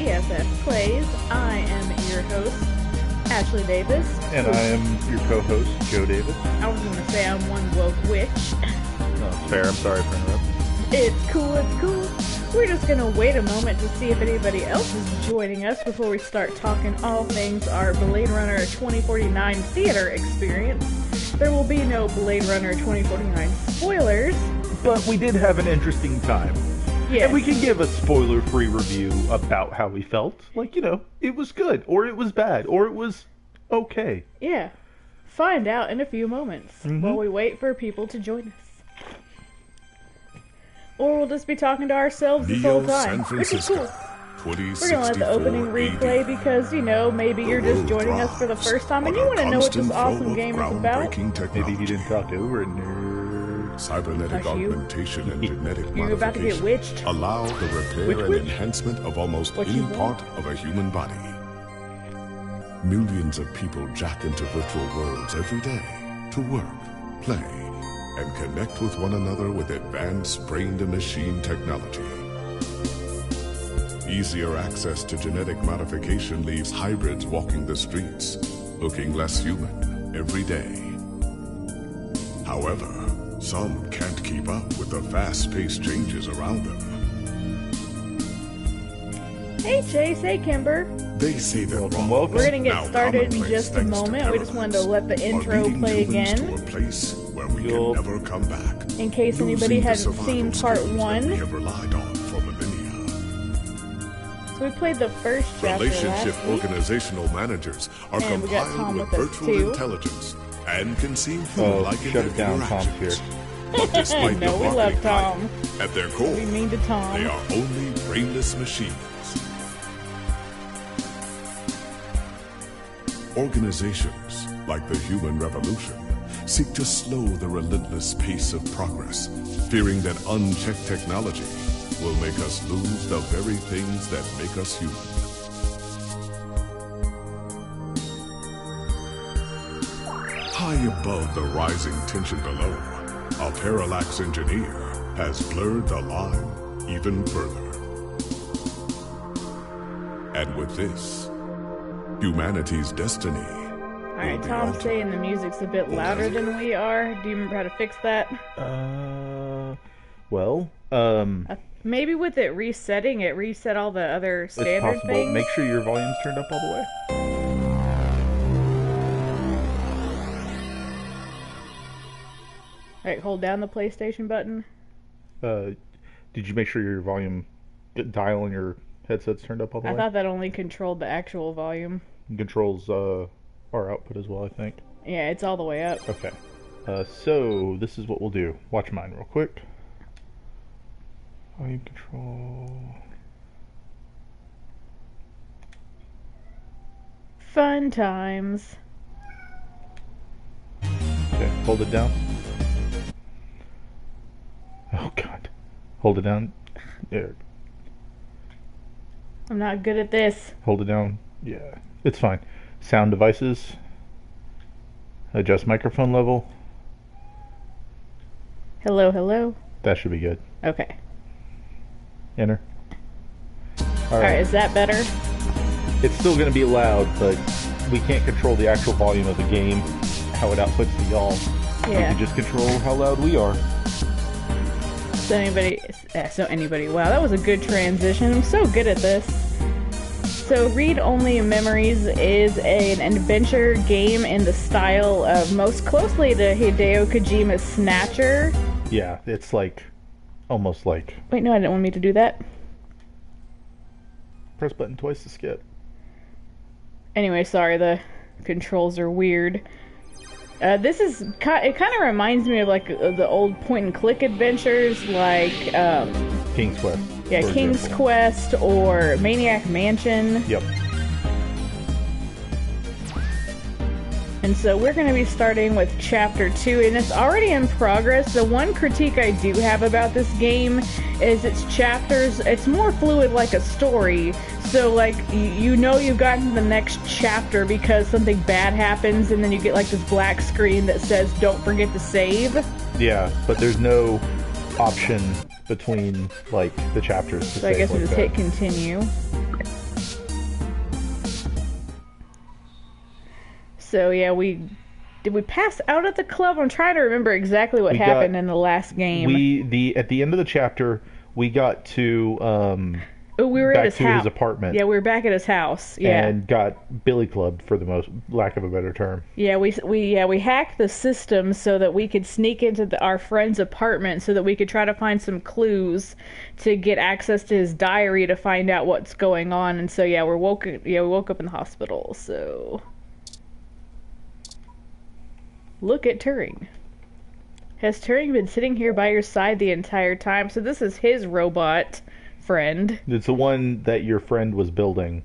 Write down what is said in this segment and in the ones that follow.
BFF-Plays. I am your host, Ashley Davis. And I am your co-host, Joe Davis. I was going to say I'm one woke witch. No, it's fair. I'm sorry for interrupting. It's cool, it's cool. We're just going to wait a moment to see if anybody else is joining us before we start talking all things our Blade Runner 2049 theater experience. There will be no Blade Runner 2049 spoilers. But we did have an interesting time. Yes. And we can give a spoiler-free review about how we felt. Like, it was good, or it was bad, or it was okay. Yeah. Find out in a few moments while we wait for people to join us. Or we'll just be talking to ourselves this whole time, which is cool. We're going to let the opening replay because, maybe you're just joining us for the first time and you want to know what this awesome game is about. Maybe you didn't talk over it, nerd. Cybernetic augmentation and genetic You're about to get witched. allow the repair and enhancement of almost any part of a human body. Millions of people jack into virtual worlds every day to work, play, and connect with one another with advanced brain-to-machine technology. Easier access to genetic modification leaves hybrids walking the streets, looking less human every day. However, some can't keep up with the fast-paced changes around them. Hey Chase, hey Kimber. They say that Welcome. We're going to now get started in commonplace just a thanks to moment. We just wanted to let the are intro leading play humans again, to a place where we can never come back. in case anybody Losing the hasn't seen survival part skills that 1. we have relied on for millennia. So we played the first chapter Relationship last week. organizational managers are And we got compiled Tom with with us, virtual too. intelligence and can seem Oh, human-like in shut their it down, Tom's interactions. here. But despite No, the we love marketing Tom. hype, at their core, We mean to Tom. they are only brainless machines. Organizations, like the human revolution, seek to slow the relentless pace of progress, fearing that unchecked technology will make us lose the very things that make us human. High above the rising tension below, a parallax engineer has blurred the line even further. And with this, humanity's destiny. Alright, Tom's saying the music's a bit louder than we are. Do you remember how to fix that? Maybe with it resetting, it reset all the other It's standard possible. things. Make sure your volume's turned up all the way. Alright, hold down the PlayStation button. Did you make sure your volume dial on your headset's turned up all the I way? thought that only controlled the actual volume. Controls our output as well, I think. Yeah, it's all the way up. Okay. So this is what we'll do. Watch mine real quick. Volume control. Fun times. Okay, hold it down. Oh god. Hold it down. There. I'm not good at this. Hold it down. Yeah, it's fine. Sound devices. Adjust microphone level. Hello, hello. That should be good. Okay. Enter. Alright, is that better? It's still going to be loud, but we can't control the actual volume of the game, how it outputs to y'all. We Yeah. can just control how loud we are. So anybody, wow, that was a good transition. I'm so good at this. So Read Only Memories is an adventure game in the style of most closely to Hideo Kojima's Snatcher. Yeah, it's almost like Wait, no, I didn't want me to do that. press button twice to skip. Anyway, sorry, the controls are weird. It kind of reminds me of the old point-and-click adventures, like King's Quest. yeah, for King's example. Quest or Maniac Mansion. Yep. And so we're going to be starting with Chapter 2, and it's already in progress. The one critique I do have about this game is its chapters. It's more fluid like a story. So, you've gotten to the next chapter because something bad happens, and then you get, this black screen that says, don't forget to save. Yeah, but there's no option between, the chapters to So I save guess we like just that. hit continue. So yeah, did we pass out at the club? I'm trying to remember exactly what happened in the last game. At the end of the chapter, we got to We were back at his to house. his apartment. Yeah, we were back at his house. Yeah, and got billy clubbed for the most lack of a better term. yeah, we hacked the system so that we could sneak into our friend's apartment so that we could try to find some clues to get access to his diary to find out what's going on. And so we woke up in the hospital. So look at Turing. Has Turing been sitting here by your side the entire time? So this is his robot friend. It's the one that your friend was building.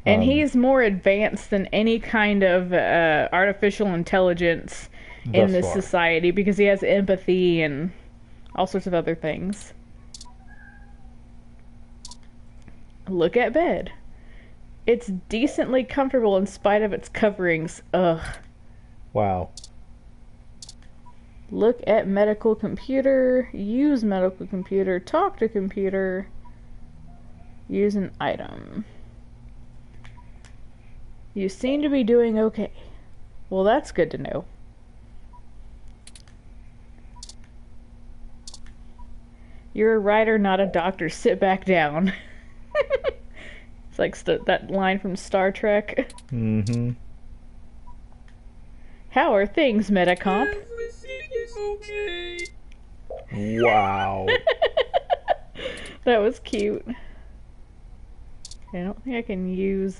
And he's more advanced than any kind of artificial intelligence in this society because he has empathy and all sorts of other things. Look at bed. It's decently comfortable in spite of its coverings. Ugh. Wow. Look at medical computer. Use medical computer. Talk to computer. Use an item. You seem to be doing okay. Well, that's good to know. You're a writer, not a doctor. Sit back down. It's like that line from Star Trek. Mm-hmm. How are things, Metacomp? Everything is okay. Wow. That was cute. I don't think I can use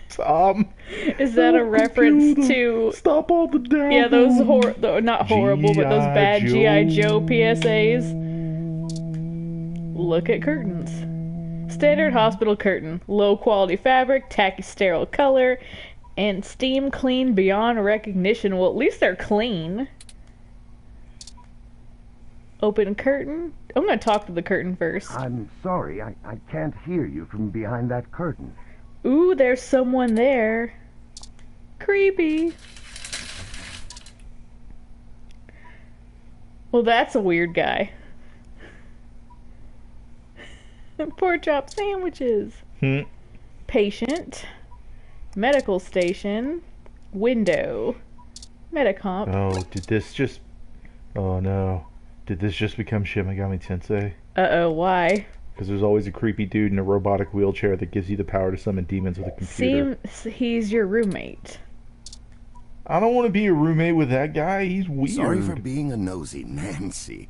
Tom. Is that a reference to... Stop all the damn... Yeah, those not horrible, but those bad G.I. Joe PSAs. Look at curtains. Standard hospital curtain. Low quality fabric, tacky sterile color, and steam clean beyond recognition. Well, at least they're clean. Open curtain. I'm going to talk to the curtain first. I'm sorry, I can't hear you from behind that curtain. Ooh, there's someone there. Creepy. Well, that's a weird guy. Pork chop sandwiches. Patient. Medical station. Window. Metacomp. Oh, did this just... Oh, no. Did this just become Shimigami Tensei? Uh-oh, why? Because there's always a creepy dude in a robotic wheelchair that gives you the power to summon demons with a computer. Seems he's your roommate. I don't want to be a roommate with that guy. He's weird. Sorry for being a nosy Nancy.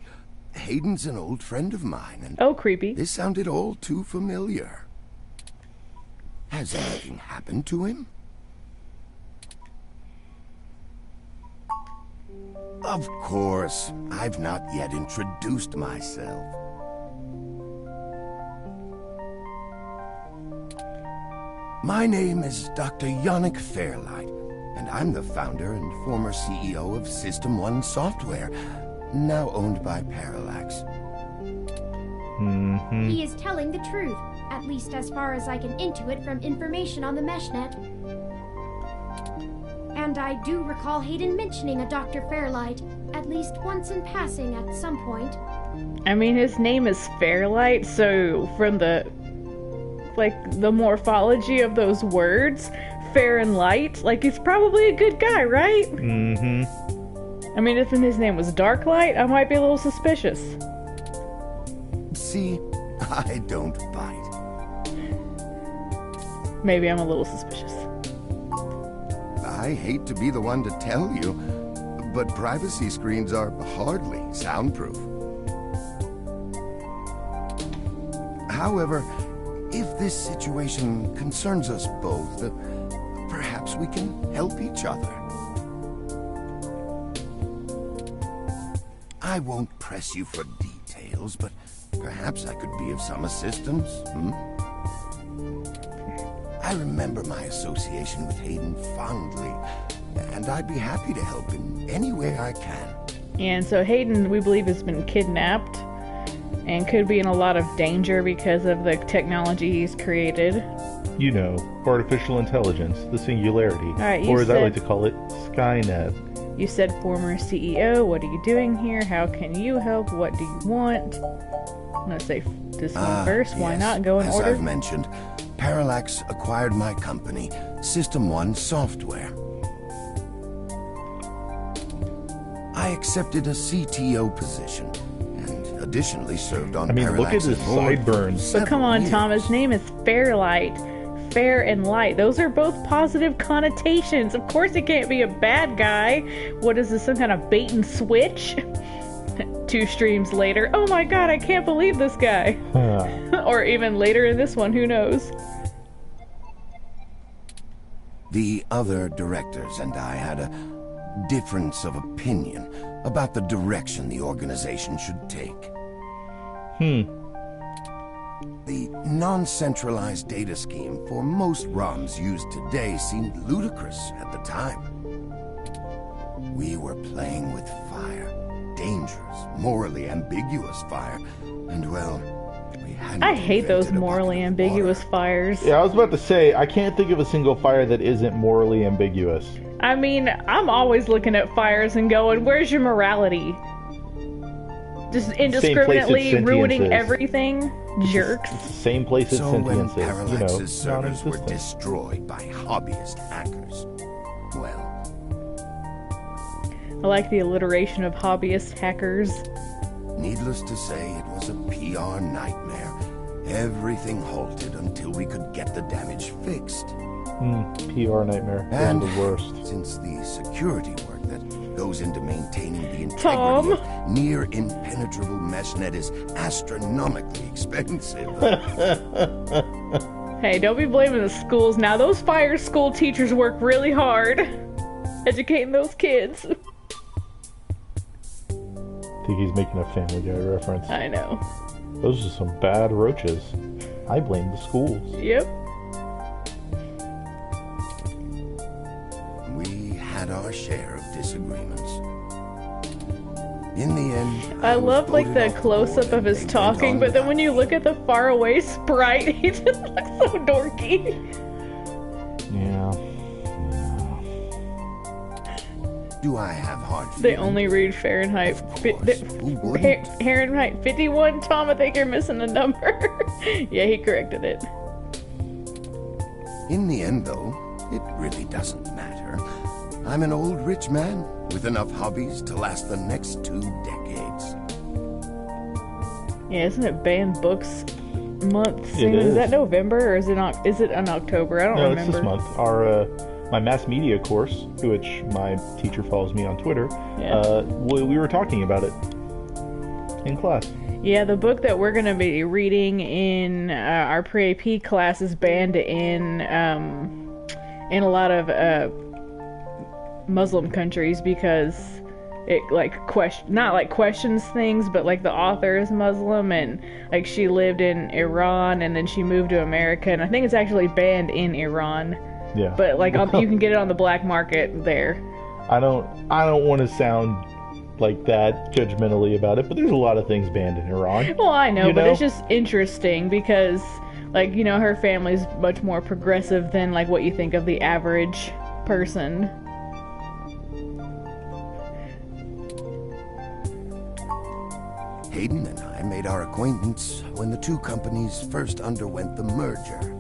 Hayden's an old friend of mine, and Oh, creepy. this sounded all too familiar. Has anything happened to him? Of course, I've not yet introduced myself. My name is Dr. Yannick Fairlight, and I'm the founder and former CEO of System 1 Software, now owned by Parallax. He is telling the truth, at least as far as I can intuit from information on the meshnet. And I do recall Hayden mentioning a Dr. Fairlight, at least once in passing at some point. I mean, his name is Fairlight, so from the morphology of those words, fair and light, like, he's probably a good guy, right? Mm-hmm. I mean, if his name was Darklight, I might be a little suspicious. See, I don't bite. Maybe I'm a little suspicious. I hate to be the one to tell you, but privacy screens are hardly soundproof. However, if this situation concerns us both, perhaps we can help each other. I won't press you for details, but perhaps I could be of some assistance, I remember my association with Hayden fondly, and I'd be happy to help in any way I can. And so Hayden, we believe, has been kidnapped and could be in a lot of danger because of the technology he's created. You know, artificial intelligence, the singularity. All right, or as I like to call it, Skynet. You said former CEO, what are you doing here? How can you help? What do you want? I'm going to say this one first. Why Yes, not go in as order? I've mentioned, Parallax acquired my company, System 1 Software. I accepted a CTO position, and additionally served on look at his sideburns. But come on, Tom, his name is Fairlight. Fair and light. Those are both positive connotations. Of course it can't be a bad guy. What is this, some kind of bait and switch? 2 streams later, oh my god, I can't believe this guy. Or even later in this one, who knows? The other directors and I had a difference of opinion about the direction the organization should take. The non-centralized data scheme for most ROMs used today seemed ludicrous at the time. We were playing with fire. Dangerous, morally ambiguous fire. And well, we hadn't I hate those invented a morally bucket of ambiguous water. fires. Yeah, I was about to say, I can't think of a single fire that isn't morally ambiguous. I mean, I'm always looking at fires and going, where's your morality? Just indiscriminately sentience ruining is. everything? Jerks. It's the same place its So when sentience is, Parallax's servers were non-existent. destroyed by hobbyist hackers, well, I like the alliteration of hobbyist hackers. needless to say, it was a PR nightmare. Everything halted until we could get the damage fixed. PR nightmare. Those are And the worst. since the security work that goes into maintaining the integrity Tom? of near impenetrable meshnet is astronomically expensive. Hey, don't be blaming the schools now. Those fire school teachers work really hard educating those kids. I think he's making a Family Guy reference. I know. Those are some bad roaches. I blame the schools. Yep. We had our share of disagreements. In the end, I was love like voted the off the close-up board of his and they went talking, on but then when without you me. look at the faraway sprite, he just looks so dorky. Yeah. Do I have hard They feelings? only read Fahrenheit. Of course, who wouldn't? Fahrenheit 51. Tom, I think you're missing a number. Yeah, he corrected it. In the end, though, it really doesn't matter. I'm an old rich man with enough hobbies to last the next 2 decades. Yeah, isn't it banned books month It soon? Is that is. November or is it in October? I don't No, remember. it's this month. Our my mass media course, which my teacher follows me on Twitter, Yeah. we were talking about it in class. Yeah, the book that we're going to be reading in our pre-AP class is banned in a lot of Muslim countries because it not like questions things, but like the author is Muslim and like she lived in Iran and then she moved to America, and I think it's actually banned in Iran. Yeah. But like you can get it on the black market there. I don't want to sound like that judgmentally about it, but there's a lot of things banned in Iran. Well, I know, You but know? it's just interesting because, like, you know, her family's much more progressive than, like, what you think of the average person. Hayden and I made our acquaintance when the 2 companies first underwent the merger.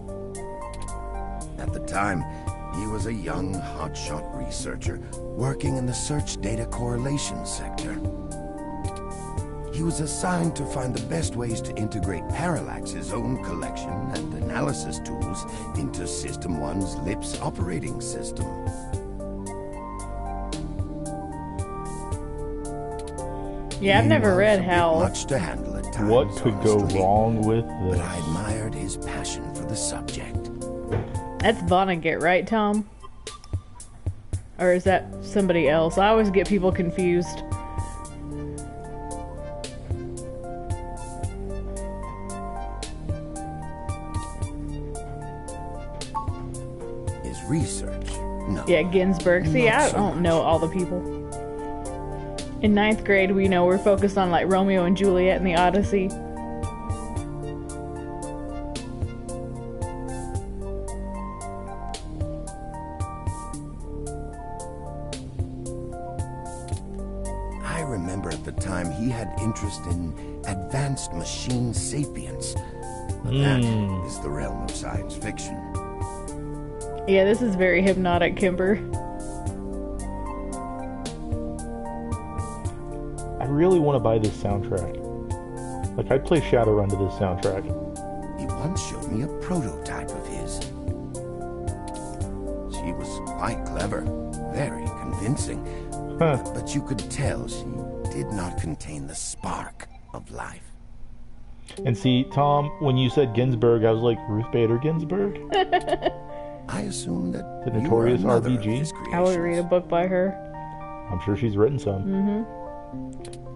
At the time, he was a young, hotshot researcher working in the search data correlation sector. He was assigned to find the best ways to integrate Parallax's own collection and analysis tools into System 1's LIPS operating system. Yeah, I've He never was read a bit how... much to handle at times, What could go honestly, wrong with but this? I admired his passion for the subject. That's Vonnegut, right, Tom? Or is that somebody else? I always get people confused. His research, no. Yeah, Ginsburg. See, Not I so don't much. know all the people. In 9th grade, we're focused on, like, Romeo and Juliet and the Odyssey. I remember at the time he had interest in advanced machine sapience. But that is the realm of science fiction. Yeah, this is very hypnotic, Kimber. I really want to buy this soundtrack. Like, I'd play Shadowrun to this soundtrack. He once showed me a prototype of his. She was quite clever, very convincing. Huh. But you could tell she did not contain the spark of life. And see, Tom, when you said Ginsburg, I was like, Ruth Bader Ginsburg? I assume that The you notorious are another of RBG? his I would read a creations. book by her. I'm sure she's written some.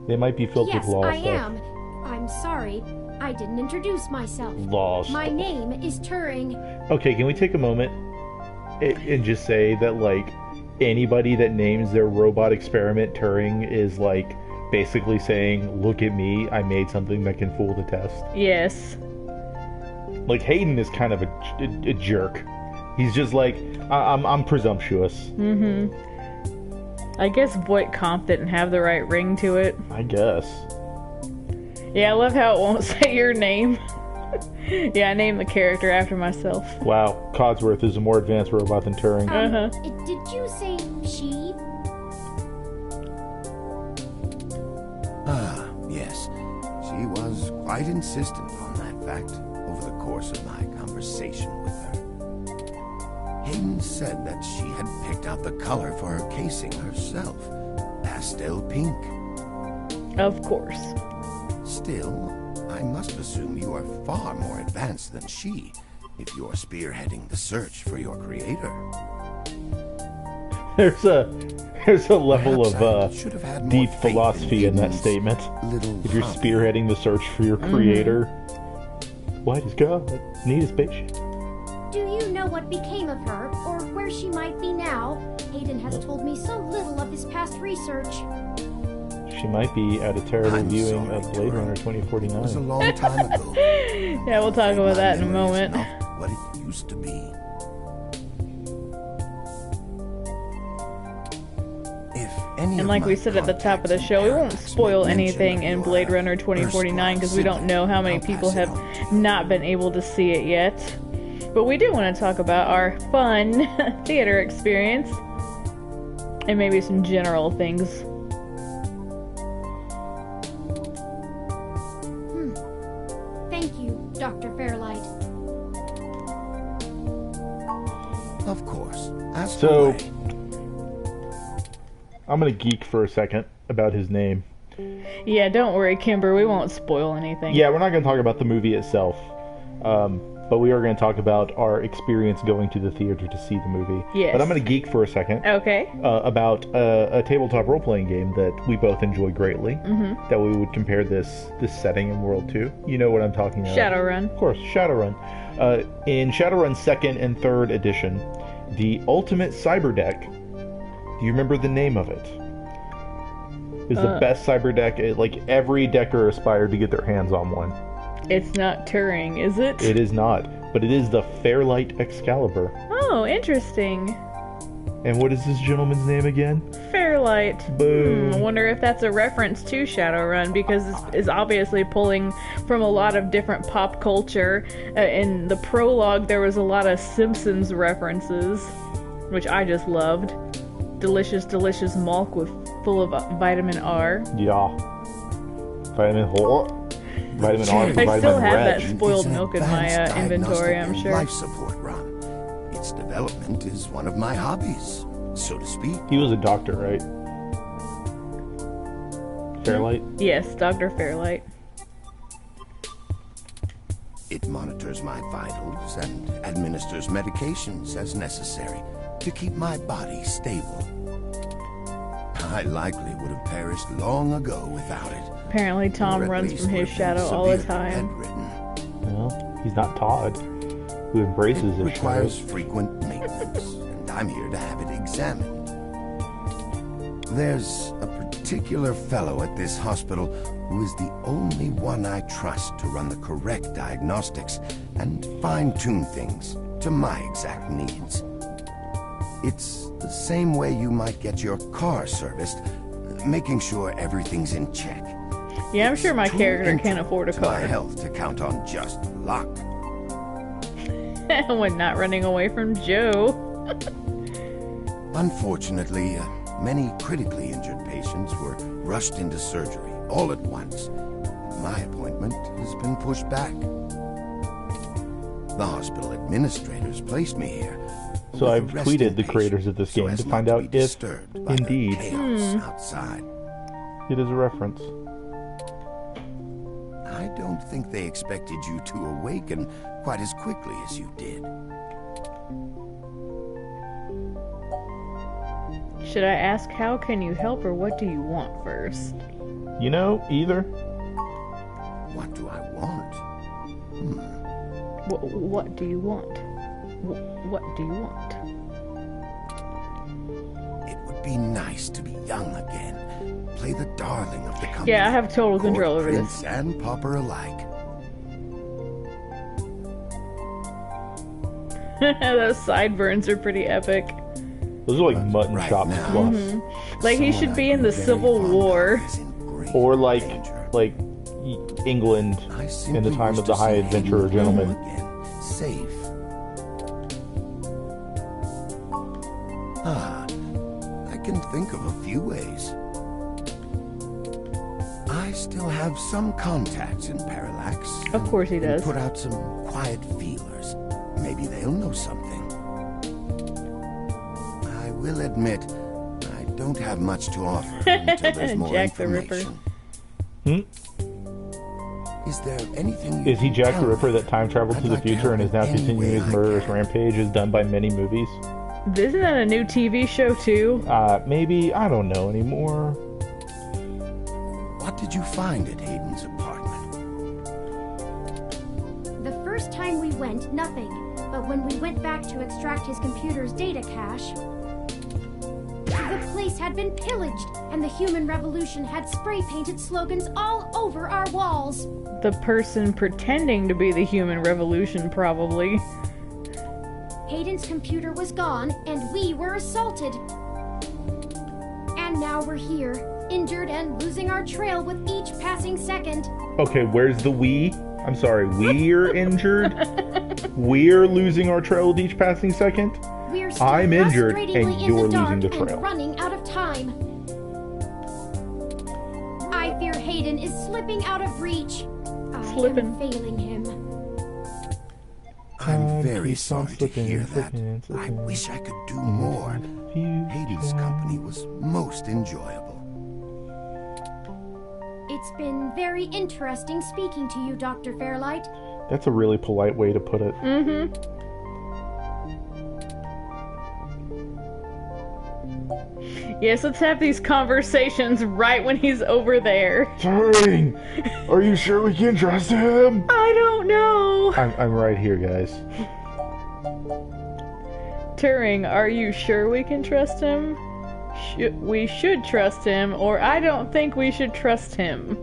They might be filled Yes, with law I stuff. am. I'm sorry. I didn't introduce myself. Law stuff. My name is Turing. Okay, can we take a moment and just say that, like, anybody that names their robot experiment Turing is, like, basically saying, look at me, I made something that can fool the test. Yes. Like, Hayden is kind of a jerk. He's just like, I'm presumptuous. I guess Voight Comp didn't have the right ring to it. I guess. Yeah, I love how it won't say your name. Yeah, I named the character after myself. Wow, Codsworth is a more advanced robot than Turing. Did you say she? Ah, yes. She was quite insistent on that fact over the course of my conversation with her. Hayden said that she had picked out the color for her casing herself. Pastel pink. Of course. Still, I must assume you are far more advanced than she if you're spearheading the search for your creator. There's a level Perhaps of I should have had more deep faith in philosophy in that Hayden's statement. little If you're hobby. spearheading the search for your creator, why does God need a spaceship? Do you know what became of her, or where she might be now? Hayden has told me so little of his past research. She might be at a terrible I'm viewing sorry, of Blade Turing. Runner It was a 2049. long time ago. Yeah, we'll talk about My that in a memory is moment. not what it used to be. If any And like we said at the top of the show, we won't spoil anything in Blade Runner 2049 because we don't know how many people have not been able to see it yet. But we do want to talk about our fun theater experience and maybe some general things. Thank you, Dr. Fairlight. Of course. Ask So- away. I'm gonna geek for a second about his name. Yeah, don't worry, Kimber, we won't spoil anything. Yeah, we're not gonna talk about the movie itself, but we are gonna talk about our experience going to the theater to see the movie. Yes. But I'm gonna geek for a second. Okay. About a tabletop role-playing game that we both enjoy greatly, that we would compare this setting and world to. You know what I'm talking about. Shadowrun. Of course, Shadowrun. In Shadowrun 2nd and 3rd edition, the Ultimate Cyber Deck, do you remember the name of it? Is the best cyber deck. Like, every decker aspired to get their hands on one. It's not Turing, is it? It is not, but it is the Fairlight Excalibur. Oh, interesting. And what is this gentleman's name again? Fairlight. Boom. I wonder if that's a reference to Shadowrun, because it's obviously pulling from a lot of different pop culture. In the prologue, there was a lot of Simpsons references, which I just loved. Delicious, delicious milk full of vitamin R. Yeah. Vitamin R. Vitamin R. I Vitamin still have Reg. that spoiled It's an milk in my advanced inventory, diagnostic I'm and sure. Life support run. Its development is one of my hobbies, so to speak. He was a doctor, right? Fairlight? Yes, Dr. Fairlight. It monitors my vitals and administers medications as necessary to keep my body stable. I likely would have perished long ago without it. Apparently Tom Or at runs least from his would have been shadow all the severely time. bedridden. Well, he's not Todd, who embraces It his requires shadows. frequent maintenance, and I'm here to have it examined. There's a particular fellow at this hospital who is the only one I trust to run the correct diagnostics and fine-tune things to my exact needs. It's the same way you might get your car serviced, making sure everything's in check. Yeah, I'm sure my Too character can't integral afford a to my car. health to count on just luck. When not running away from Joe. Unfortunately, many critically injured patients were rushed into surgery all at once. My appointment has been pushed back. The hospital administrators placed me here. So with I've a resting tweeted the patient creators of this so game as to not find be out if, disturbed by the indeed, chaos outside. it is a reference. I don't think they expected you to awaken quite as quickly as you did. Should I ask how can you help or what do you want first? You know, either. What do I want? What do you want? What do you want? It would be nice to be young again. Play the darling of the company. Yeah, I have total control over Prince this. and pauper alike. Those sideburns are pretty epic. Those are like mutton Right chops now- plus. Like he Someone should I be in grew the very Civil fond of War. is in great Or like danger. England I in simply the time wish of the to High see Adventurer Hayden Gentleman. home again, safe. I can think of a few ways. I still have some contacts in Parallax. Of course he and does. Put out some quiet feelers. Maybe they'll know something. I will admit, I don't have much to offer until there's more Jack the Ripper. information. Is there anything? Is he Jack the tell Ripper me? that time traveled I'd to the like to future help and is in now any continuing way his I murderous can. rampage as done by many movies? Isn't that a new TV show too? Maybe, I don't know anymore. What did you find at Hayden's apartment? The first time we went, nothing. But when we went back to extract his computer's data cache, the place had been pillaged, and the human revolution had spray-painted slogans all over our walls. The person pretending to be the human revolution, probably. Hayden's computer was gone, and we were assaulted. And now we're here, injured and losing our trail with each passing second. Okay, where's the we? I'm sorry, we're injured? We're losing our trail with each passing second? We're still I'm injured, frustratingly and in you're the dark losing the trail. and running out of time. I fear Hayden is slipping out of reach. Slipping. I am failing him. I'm very keeps on sorry to slipping, hear that. slipping, I slipping. wish I could do more. Hayden's company was most enjoyable. It's been very interesting speaking to you, Dr. Fairlight. That's a really polite way to put it. Yes, let's have these conversations right when he's over there. Turing! Are you sure we can trust him? I don't know. I'm right here, guys. Turing, are you sure we can trust him? We should trust him, or I don't think we should trust him.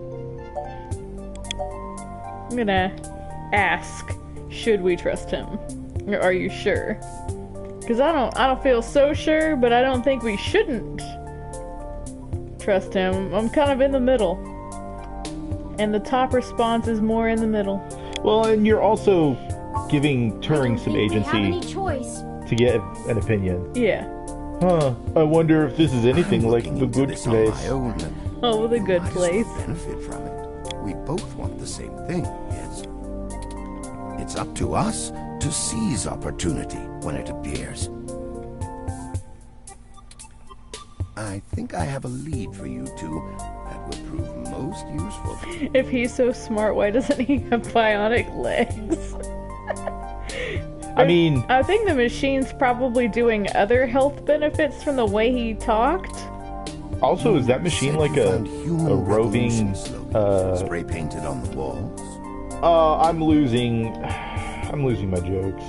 I'm gonna ask, should we trust him? Or are you sure? Because I don't feel so sure, but I don't think we shouldn't trust him. I'm kind of in the middle. And the top response is more in the middle. Well, and you're also giving Turing some We have any agency choice. to get an opinion. Yeah. Huh, I wonder if this is anything I'm like looking the into good this on place. my own, and Oh, the you good might as well place. benefit from it. We both want the same thing, yes. It's up to us to seize opportunity when it appears. I think I have a lead for you two that will prove most useful. If he's so smart, why doesn't he have bionic legs? I mean, I think the machine's probably doing other health benefits from the way he talked. also, is that machine Said like you a found human roving, revolution slogans spray painted on the walls? I'm losing my jokes.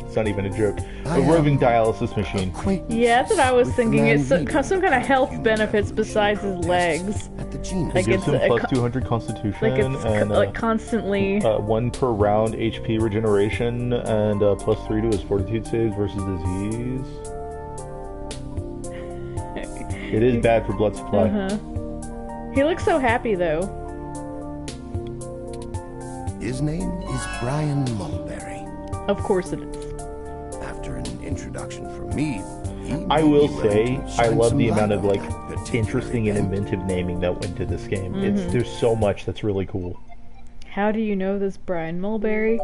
It's not even a joke. I A have roving dialysis machine. Yeah, that's what I was With the thinking. man It's some leading kind of health human benefits revolution besides his legs. protests At the genus. Like Gives it's him a plus co- 200 constitution Like it's and like constantly. 1 per round HP regeneration and plus 3 to his fortitude saves versus disease. It is bad for blood supply. Uh-huh. He looks so happy, though. His name is Brian Mulberry. Of course it is. After an introduction from me, I will say, I shine love some the light amount of on like that particular interesting and event. inventive naming that went into this game. There's so much that's really cool. How do you know this, Brian Mulberry?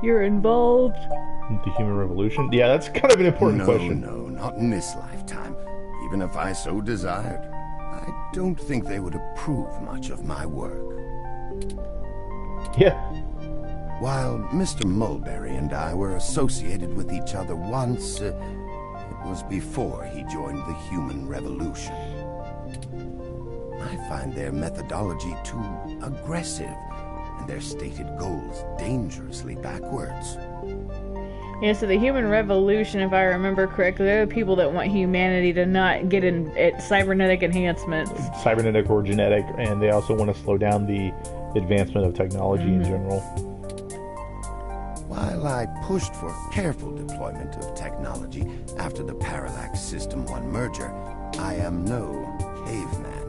You're involved. The human revolution? Yeah, that's kind of an important question. No, not in this lifetime. Even if I so desired, I don't think they would approve much of my work. Yeah. While Mr. Mulberry and I were associated with each other once, it was before he joined the human revolution. I find their methodology too aggressive, and their stated goals dangerously backwards. Yeah, so the human revolution, if I remember correctly, they're the people that want humanity to not get in at cybernetic enhancements. Cybernetic or genetic, and they also want to slow down the advancement of technology in general. While I pushed for careful deployment of technology after the Parallax System 1 merger, I am no caveman.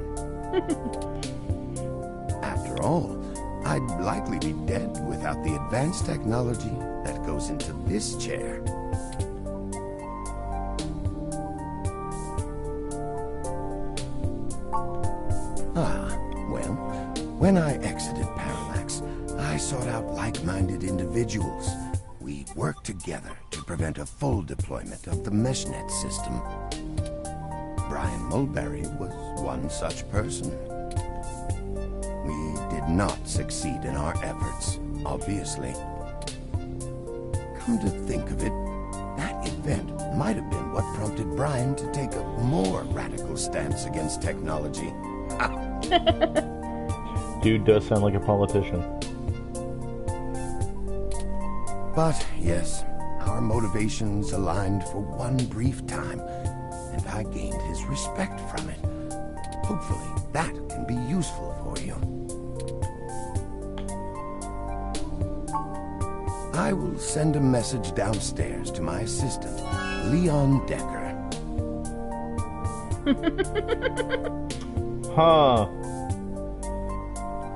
After all, I'd likely be dead without the advanced technology that goes into this chair. Well, when I exited Parallax, I sought out like-minded individuals. We worked together to prevent a full deployment of the MeshNet system. Brian Mulberry was one such person. We did not succeed in our efforts, obviously. Come to think of it, that event might have been what prompted Brian to take a more radical stance against technology. Dude does sound like a politician. But yes, our motivations aligned for one brief time, and I gained his respect from it. Hopefully, that can be useful for you. I will send a message downstairs to my assistant, Leon Decker. Huh.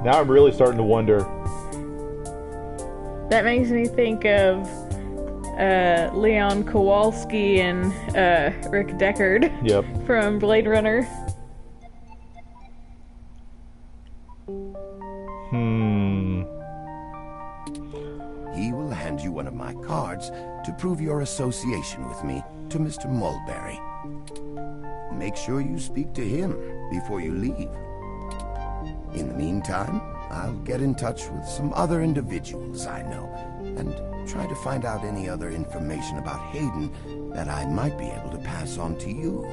Now I'm really starting to wonder. That makes me think of Leon Kowalski and Rick Deckard Yep. from Blade Runner. He will hand you one of my cards to prove your association with me to Mr. Mulberry. Make sure you speak to him before you leave. In the meantime, I'll get in touch with some other individuals I know and try to find out any other information about Hayden that I might be able to pass on to you.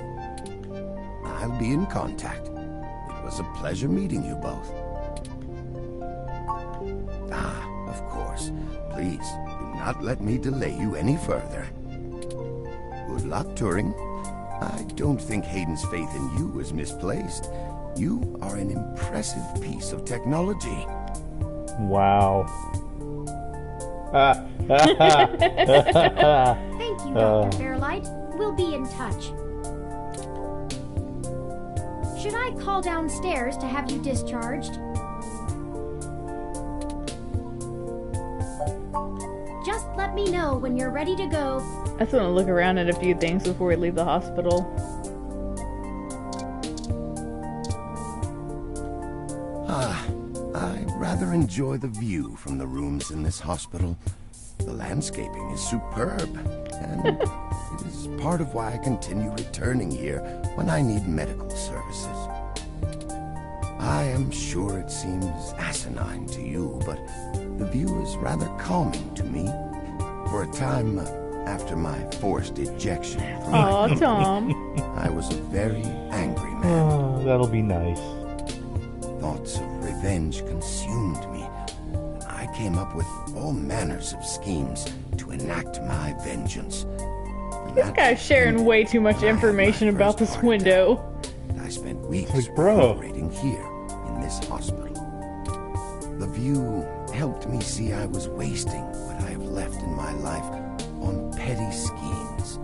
I'll be in contact. It was a pleasure meeting you both. Of course. Please, do not let me delay you any further. Good luck, Turing. I don't think Hayden's faith in you is misplaced. You are an impressive piece of technology. Wow. Thank you, Dr. Fairlight. We'll be in touch. Should I call downstairs to have you discharged? Just let me know when you're ready to go. I just want to look around at a few things before we leave the hospital. I rather enjoy the view from the rooms in this hospital. The landscaping is superb, and it is part of why I continue returning here when I need medical services. I am sure it seems asinine to you, but the view is rather calming to me. For a time after my forced ejection from my Aw, company, Tom. I was a very angry man. Oh, that'll be nice. Thoughts of revenge consumed me. I came up with all manners of schemes to enact my vengeance. This guy's sharing way too much information about this window. I spent weeks Like, bro. recuperating here in this hospital. The view helped me see I was wasting what I have left in my life on petty schemes,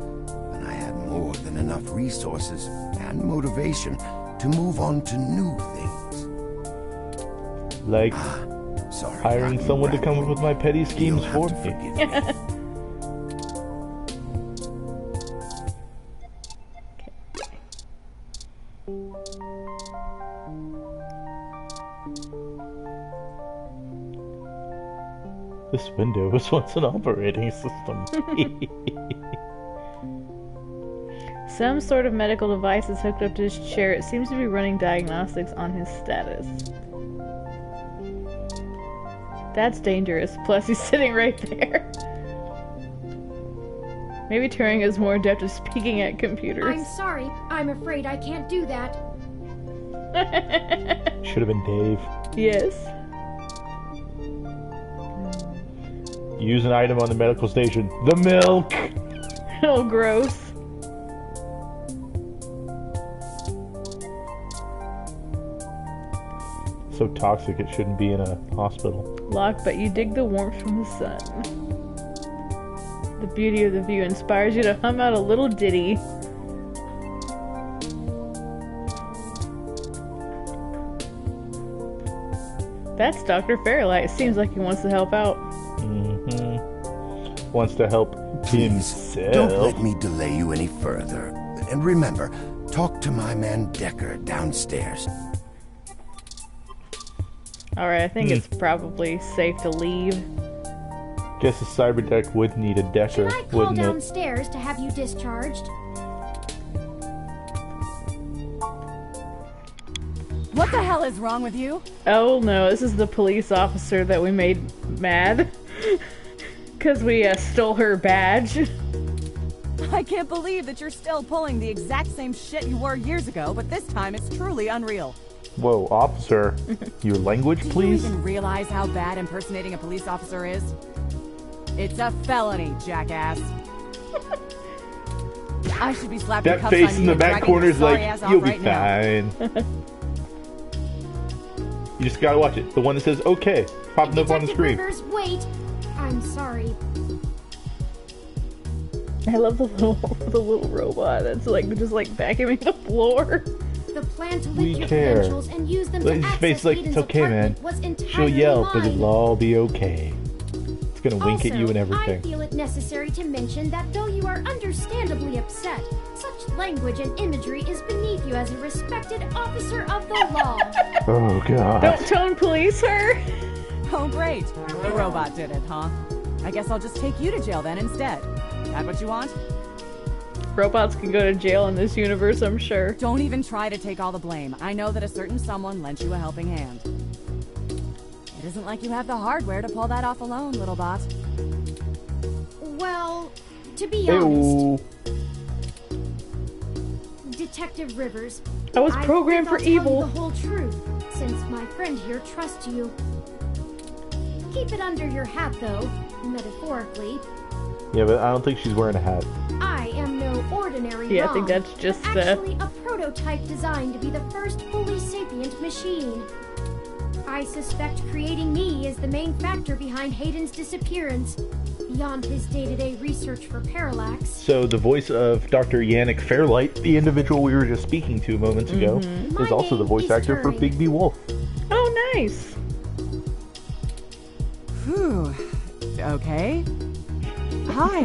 when I had more than enough resources and motivation to move on to new things. Like Sorry, hiring I'm someone to come up with my petty You'll schemes have for to me. forgive me. This window was once an operating system. Some sort of medical device is hooked up to his chair. It seems to be running diagnostics on his status. That's dangerous. Plus, he's sitting right there. Maybe Turing is more adept at speaking at computers. I'm sorry. I'm afraid I can't do that. Should have been Dave. Yes. Use an item on the medical station. The milk! Oh, gross. So toxic it shouldn't be in a hospital. Locke, but you dig the warmth from the sun. The beauty of the view inspires you to hum out a little ditty. That's Dr. Fairlight. Seems like he wants to help out. Wants to help Please, himself. don't let me delay you any further. And remember, talk to my man Decker downstairs. Alright, I think it's probably safe to leave. Guess a cyberdeck would need a Decker, Should I call wouldn't it? downstairs to have you discharged? What the hell is wrong with you? Oh no, this is the police officer that we made mad. Because we stole her badge. I can't believe that you're still pulling the exact same shit you were years ago, but this time it's truly unreal. Whoa, officer. Your language, Do you please? even realize how bad impersonating a police officer is? It's a felony, jackass. I should be slapping That cuffs face on in you the and back dragging corner your is sorry like, ass off you'll be right now. fine. You just gotta watch it. The one that says, okay, popping up on the Detective screen. Rivers, wait! I'm sorry. I love the little robot that's like just like vacuuming the floor. The plan to We leak your care. credentials and use them Look to at his access face like, Aiden's it's okay, man. apartment was entirely She'll yell, but mine. it'll all be okay. It's gonna wink at you and I everything. feel it necessary to mention that though you are understandably upset, such language and imagery is beneath you as a respected officer of the law. Oh, God. Don't tone police her. Oh, great. The robot did it, huh? I guess I'll just take you to jail then instead. That what you want? Robots can go to jail in this universe, I'm sure. Don't even try to take all the blame. I know that a certain someone lent you a helping hand. It isn't like you have the hardware to pull that off alone, little bot. Well, to be Ew. honest, Detective Rivers, I was I programmed think for I'll tell you evil. the whole truth, since my friend here trusts you. Keep it under your hat, though, metaphorically. Yeah, but I don't think she's wearing a hat. I am no ordinary Yeah, I ROM, think that's just, but actually a prototype designed to be the first fully sapient machine. I suspect creating me is the main factor behind Hayden's disappearance, beyond his day-to-day research for parallax. So the voice of Dr. Yannick Fairlight, the individual we were just speaking to moments ago, My is also the name voice is actor for Turing. Bigby Wolf. Oh, nice. Whew. Okay. Hi,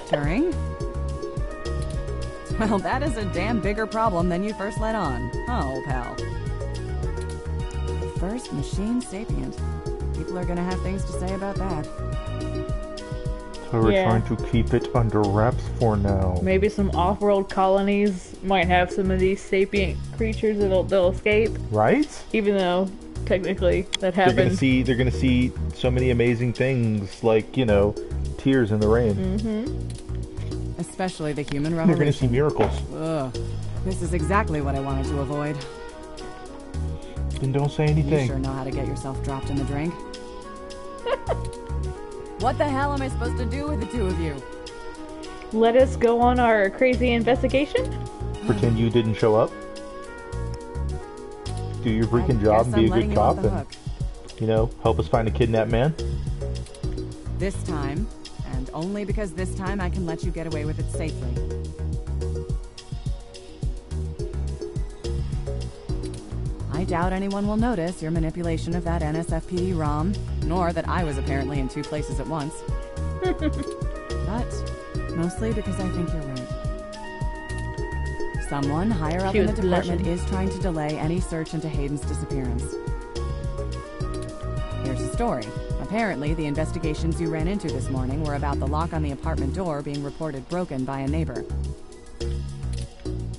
Turing. Well, that is a damn bigger problem than you first let on, huh, old pal? First machine sapient. People are gonna have things to say about that. So we're Yeah. trying to keep it under wraps for now. Maybe some off-world colonies might have some of these sapient creatures they'll escape, Right? even though technically that They're happened. gonna see so many amazing things, like, you know, tears in the rain. Especially the human They're gonna see revolution. miracles. Ugh. This is exactly what I wanted to avoid. Then don't say You anything. sure know how to get yourself dropped in the drink. What the hell am I supposed to do with the two of you? Let us go on our crazy investigation? Pretend you didn't show up. Do your freaking I job guess and be I'm a letting good you off cop the and, hook. you know, help us find a kidnapped man. This time, and only because this time I can let you get away with it safely. I doubt anyone will notice your manipulation of that NSFPD ROM, nor that I was apparently in 2 places at once. But mostly because I think you're right. Someone higher up in the department is trying to delay any search into Hayden's disappearance. Here's the story. Apparently, the investigations you ran into this morning were about the lock on the apartment door being reported broken by a neighbor.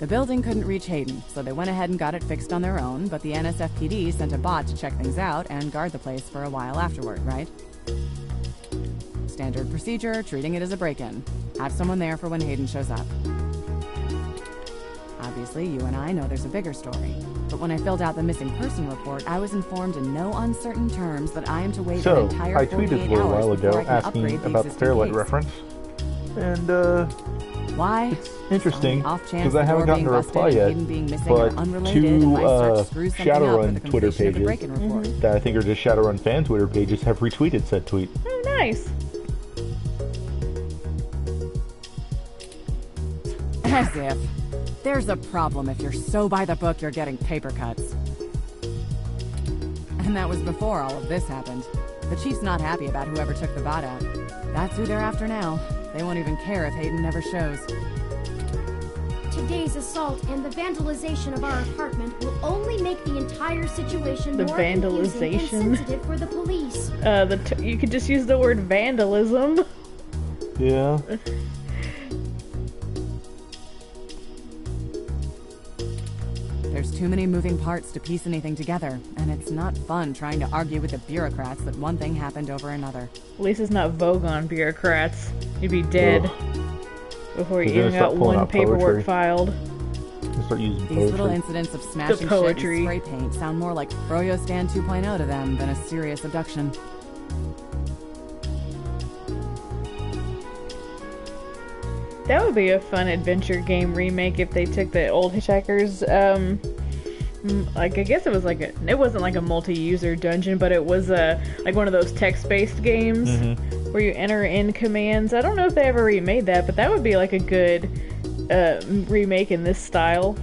The building couldn't reach Hayden, so they went ahead and got it fixed on their own, but the NSFPD sent a bot to check things out and guard the place for a while afterward, right? Standard procedure, treating it as a break-in. Have someone there for when Hayden shows up. Obviously, you and I know there's a bigger story. But when I filled out the missing person report, I was informed in no uncertain terms that I am to wait an entire 48 hours. So, I tweeted a little while ago asking about the Fairlight reference. And, why? It's interesting, because I haven't gotten a reply yet, but 2 Shadowrun Twitter pages that I think are just Shadowrun fan Twitter pages have retweeted said tweet. Oh, nice. As if. There's a problem if you're so by the book you're getting paper cuts. And that was before all of this happened. The chief's not happy about whoever took the bot out. That's who they're after now. They won't even care if Hayden never shows. Today's assault and the vandalization of our apartment will only make the entire situation more confusing and sensitive for the police. You could just use the word vandalism. Yeah. There's too many moving parts to piece anything together, and it's not fun trying to argue with the bureaucrats that one thing happened over another. At least it's not Vogue on bureaucrats. You'd be dead before you even got one paperwork filed. Start using These poetry. little incidents of smashing shit and spray paint sound more like Froyo Stand 2.0 to them than a serious abduction. That would be a fun adventure game remake if they took the old Hitchhikers, like, I guess it was like it wasn't like a multi-user dungeon, but it was like one of those text-based games where you enter in commands. I don't know if they ever remade that, but that would be like a good remake in this style.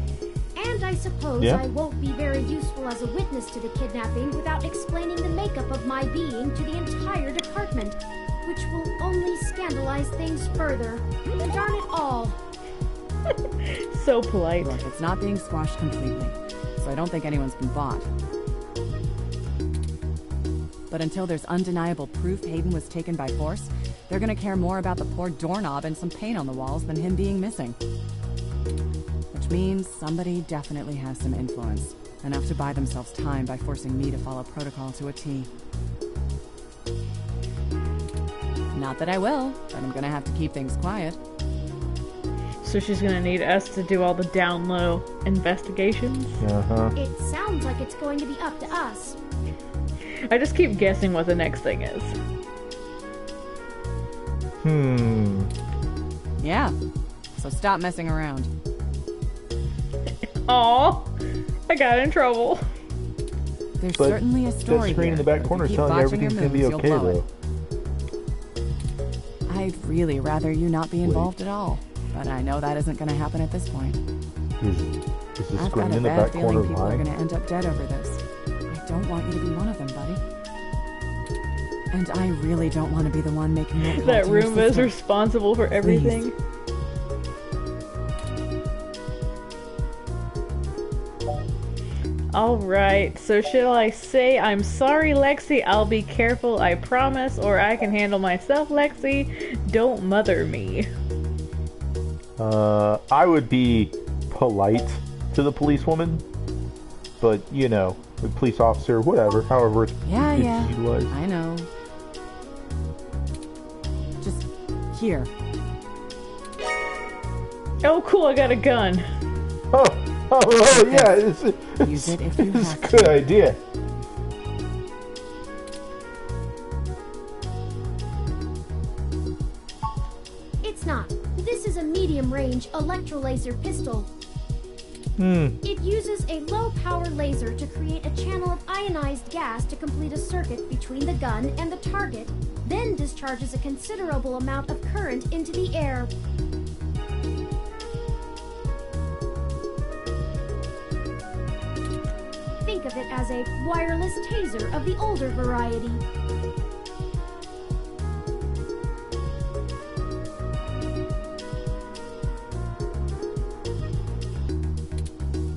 And I suppose I won't be very useful as a witness to the kidnapping without explaining the makeup of my being to the entire department, which will only scandalize things further. Darn it all. So polite. Look, it's not being squashed completely, so I don't think anyone's been bought. But until there's undeniable proof Hayden was taken by force, they're gonna care more about the poor doorknob and some paint on the walls than him being missing. Which means somebody definitely has some influence, enough to buy themselves time by forcing me to follow protocol to a T. Not that I will, but I'm gonna have to keep things quiet. So she's gonna need us to do all the down low investigations? It sounds like it's going to be up to us. I just keep guessing what the next thing is. Yeah, so stop messing around. Aw, I got in trouble. There's certainly a story that screen here, in the back corner is telling you everything's gonna be okay, though. I'd really rather you not be involved at all, but I know that isn't going to happen at this point. Is the screen in the back corner people are lying? going to end up dead over this. I don't want you to be one of them, buddy. And I really don't want to be the one making that call That to your Roomba is sister. responsible for everything. Please. Alright, so shall I say, I'm sorry, Lexi, I'll be careful, I promise, or I can handle myself, Lexi. Don't mother me. I would be polite to the policewoman, but, you know, the police officer, whatever, however it's utilized. I know. Just here. Oh, cool, I got a gun. Oh yeah, Use it if you it's have a good idea. It's not. This is a medium-range electrolaser pistol. It uses a low-power laser to create a channel of ionized gas to complete a circuit between the gun and the target, then discharges a considerable amount of current into the air. Think think of it as a wireless taser of the older variety.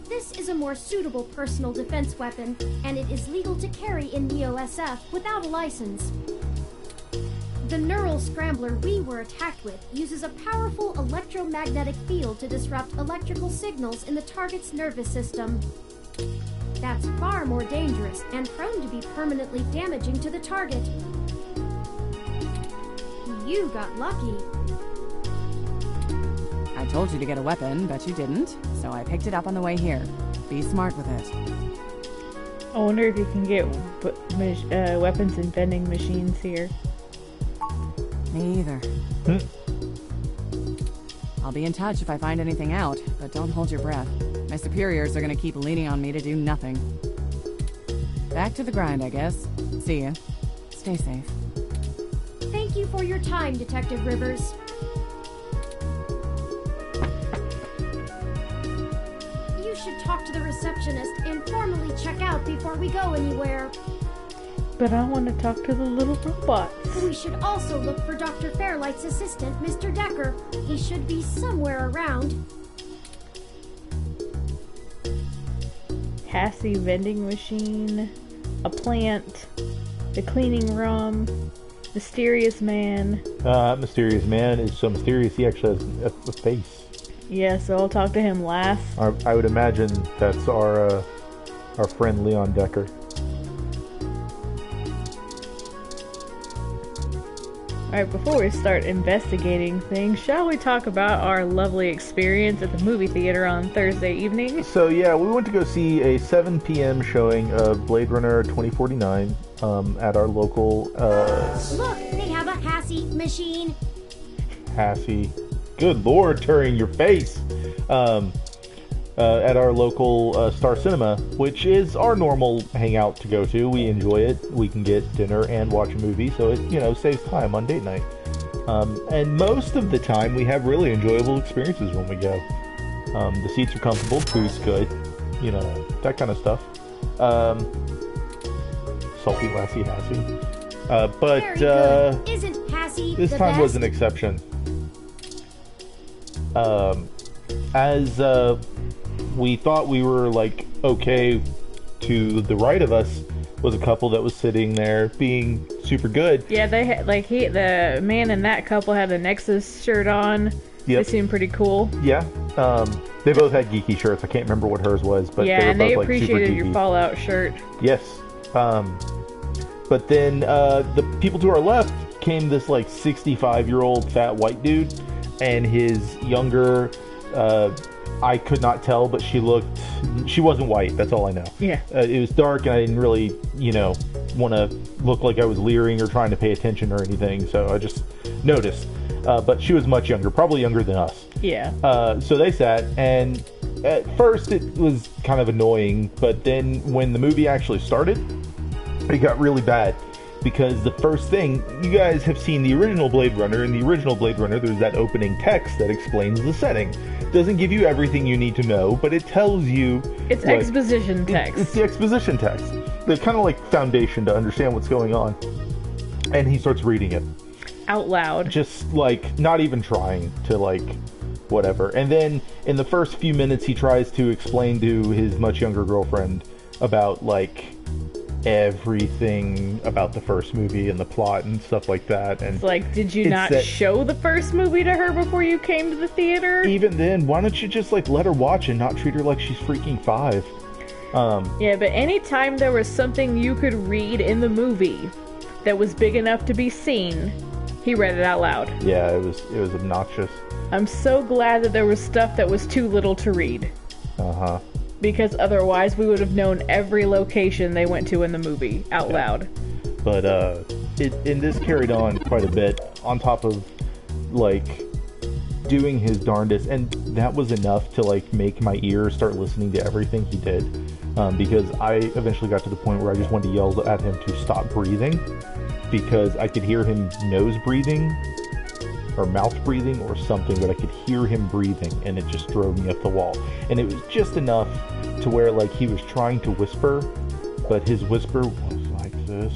This is a more suitable personal defense weapon, and it is legal to carry in Neo-SF without a license. The neural scrambler we were attacked with uses a powerful electromagnetic field to disrupt electrical signals in the target's nervous system. That's far more dangerous and prone to be permanently damaging to the target. You got lucky. I told you to get a weapon, but you didn't, so I picked it up on the way here. Be smart with it. I wonder if you can get weapons and vending machines here. Me either. I'll be in touch if I find anything out, but don't hold your breath. My superiors are gonna keep leaning on me to do nothing. Back to the grind, I guess. See ya. Stay safe. Thank you for your time, Detective Rivers. You should talk to the receptionist and formally check out before we go anywhere. But I want to talk to the little robots. We should also look for Dr. Fairlight's assistant, Mr. Decker. He should be somewhere around. Hassie vending machine, a plant, the cleaning room, mysterious man. Mysterious man is so mysterious he actually has a face. Yeah, so I'll talk to him last. I would imagine that's our friend Leon Decker. Alright, before we start investigating things, shall we talk about our lovely experience at the movie theater on Thursday evening? So yeah, we went to go see a 7 p.m. showing of Blade Runner 2049 at our local... Look, they have a Hassie machine. Hassie. Good lord, turning your face! At our local Star Cinema, which is our normal hangout to go to. We enjoy it. We can get dinner and watch a movie, so it, saves time on date night. And most of the time, we have really enjoyable experiences when we go. The seats are comfortable, food's good, that kind of stuff. Salty Lassie Hassie. Very good. Isn't Hassie this the time best? was an exception. We thought we were okay. To the right of us was a couple that was sitting there being super good. Yeah, they had the man in that couple had a Nexus shirt on. Yep. They seemed pretty cool. Yeah. They both had geeky shirts. I can't remember what hers was, but yeah, and they both, appreciated super your geeky. Fallout shirt. Yes. But then the people to our left came this 65-year-old fat white dude and his younger. I could not tell, but she wasn't white, that's all I know. Yeah. It was dark, and I didn't really, want to look like I was leering or trying to pay attention or anything, so I just noticed. But she was much younger, probably younger than us. Yeah. So they sat, and at first it was kind of annoying, but then when the movie actually started, it got really bad. Because the first thing, you guys have seen the original Blade Runner. In the original Blade Runner, there's that opening text that explains the setting. Doesn't give you everything you need to know, but it tells you... It's exposition text. It's the exposition text. The kind of foundation to understand what's going on. And he starts reading it. Out loud. Just, not even trying to, whatever. And then, in the first few minutes, he tries to explain to his much younger girlfriend about, everything about the first movie and the plot and stuff like that. And it's did you not show the first movie to her before you came to the theater? Even then, why don't you just let her watch and not treat her like she's freaking 5? Yeah, but anytime there was something you could read in the movie that was big enough to be seen, he read it out loud. Yeah, it was obnoxious. I'm so glad that there was stuff that was too little to read. Uh-huh. Because otherwise we would have known every location they went to in the movie out loud. But this carried on quite a bit on top of doing his darndest, and that was enough to make my ears start listening to everything he did. Because I eventually got to the point where I just wanted to yell at him to stop breathing, because I could hear him nose breathing or mouth breathing or something, but I could hear him breathing, and it just drove me up the wall. And it was just enough to where like he was trying to whisper, but his whisper was like this,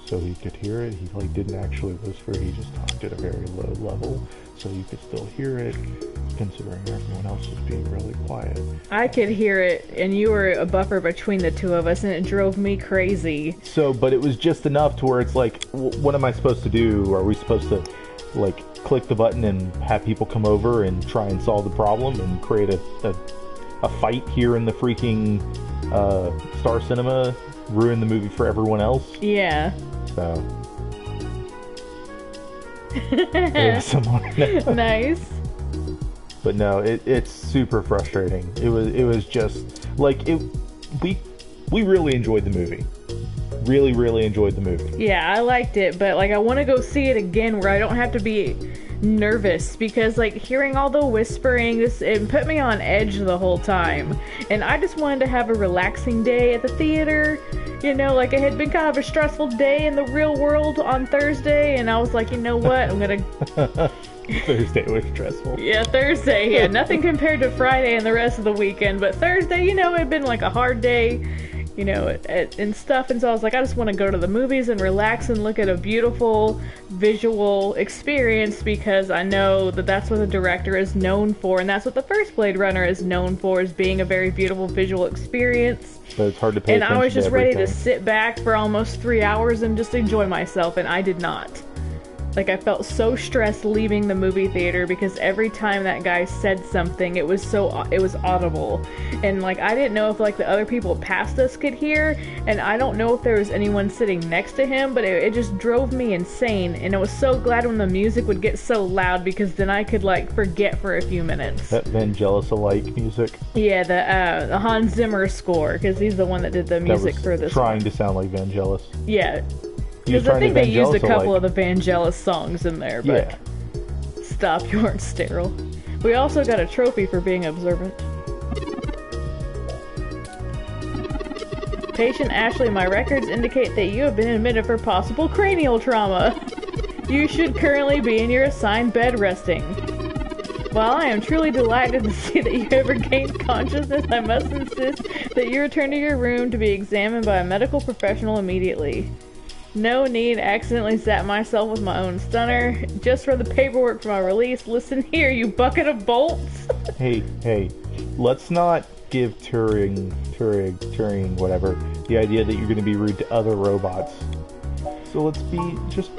so he could hear it. He like didn't actually whisper, he just talked at a very low level, so you could still hear it, considering everyone else was being really quiet. I could hear it, and you were a buffer between the two of us, and it drove me crazy. So, but it was just enough to where it's like, what am I supposed to do? Are we supposed to like click the button and have people come over and try and solve the problem and create a fight here in the freaking Star Cinema, ruin the movie for everyone else? Yeah. So ASMR. Nice. But no, it's super frustrating. It was just like we really enjoyed the movie. Really enjoyed the movie. Yeah, I liked it, but like I want to go see it again where I don't have to be nervous, because like hearing all the whispering, it put me on edge the whole time, and I just wanted to have a relaxing day at the theater. You know, like it had been kind of a stressful day in the real world on Thursday, and I was like, you know what, I'm gonna Thursday was stressful. Yeah, Thursday, yeah, nothing compared to Friday and the rest of the weekend, but Thursday, you know, it had been like a hard day, you know, and stuff, and so I was like, I just want to go to the movies and relax and look at a beautiful visual experience, because I know that that's what the director is known for, and that's what the first Blade Runner is known for, is being a very beautiful visual experience. But it's hard to pay and attention I was just to ready everything. to sit back for almost 3 hours and just enjoy myself, and I did not. Like, I felt so stressed leaving the movie theater, because every time that guy said something, it was audible. And, like, I didn't know if, like, the other people past us could hear, and I don't know if there was anyone sitting next to him, but it just drove me insane. And I was so glad when the music would get so loud, because then I could, like, forget for a few minutes. That Vangelis-alike music. Yeah, the Hans Zimmer score, because he's the one that did the music for this trying one. to sound like Vangelis. Yeah. He was Because I trying think to they used a Vangelis-alike. couple of the Vangelis songs in there, but Yeah. stop, you aren't sterile. We also got a trophy for being observant. Patient Ashley, my records indicate that you have been admitted for possible cranial trauma. You should currently be in your assigned bed resting. While I am truly delighted to see that you have regained consciousness, I must insist that you return to your room to be examined by a medical professional immediately. No need, accidentally zapped myself with my own stunner. Just for the paperwork for my release. Listen here, you bucket of bolts. Hey, let's not give Turing, whatever, the idea that you're going to be rude to other robots. So let's be just...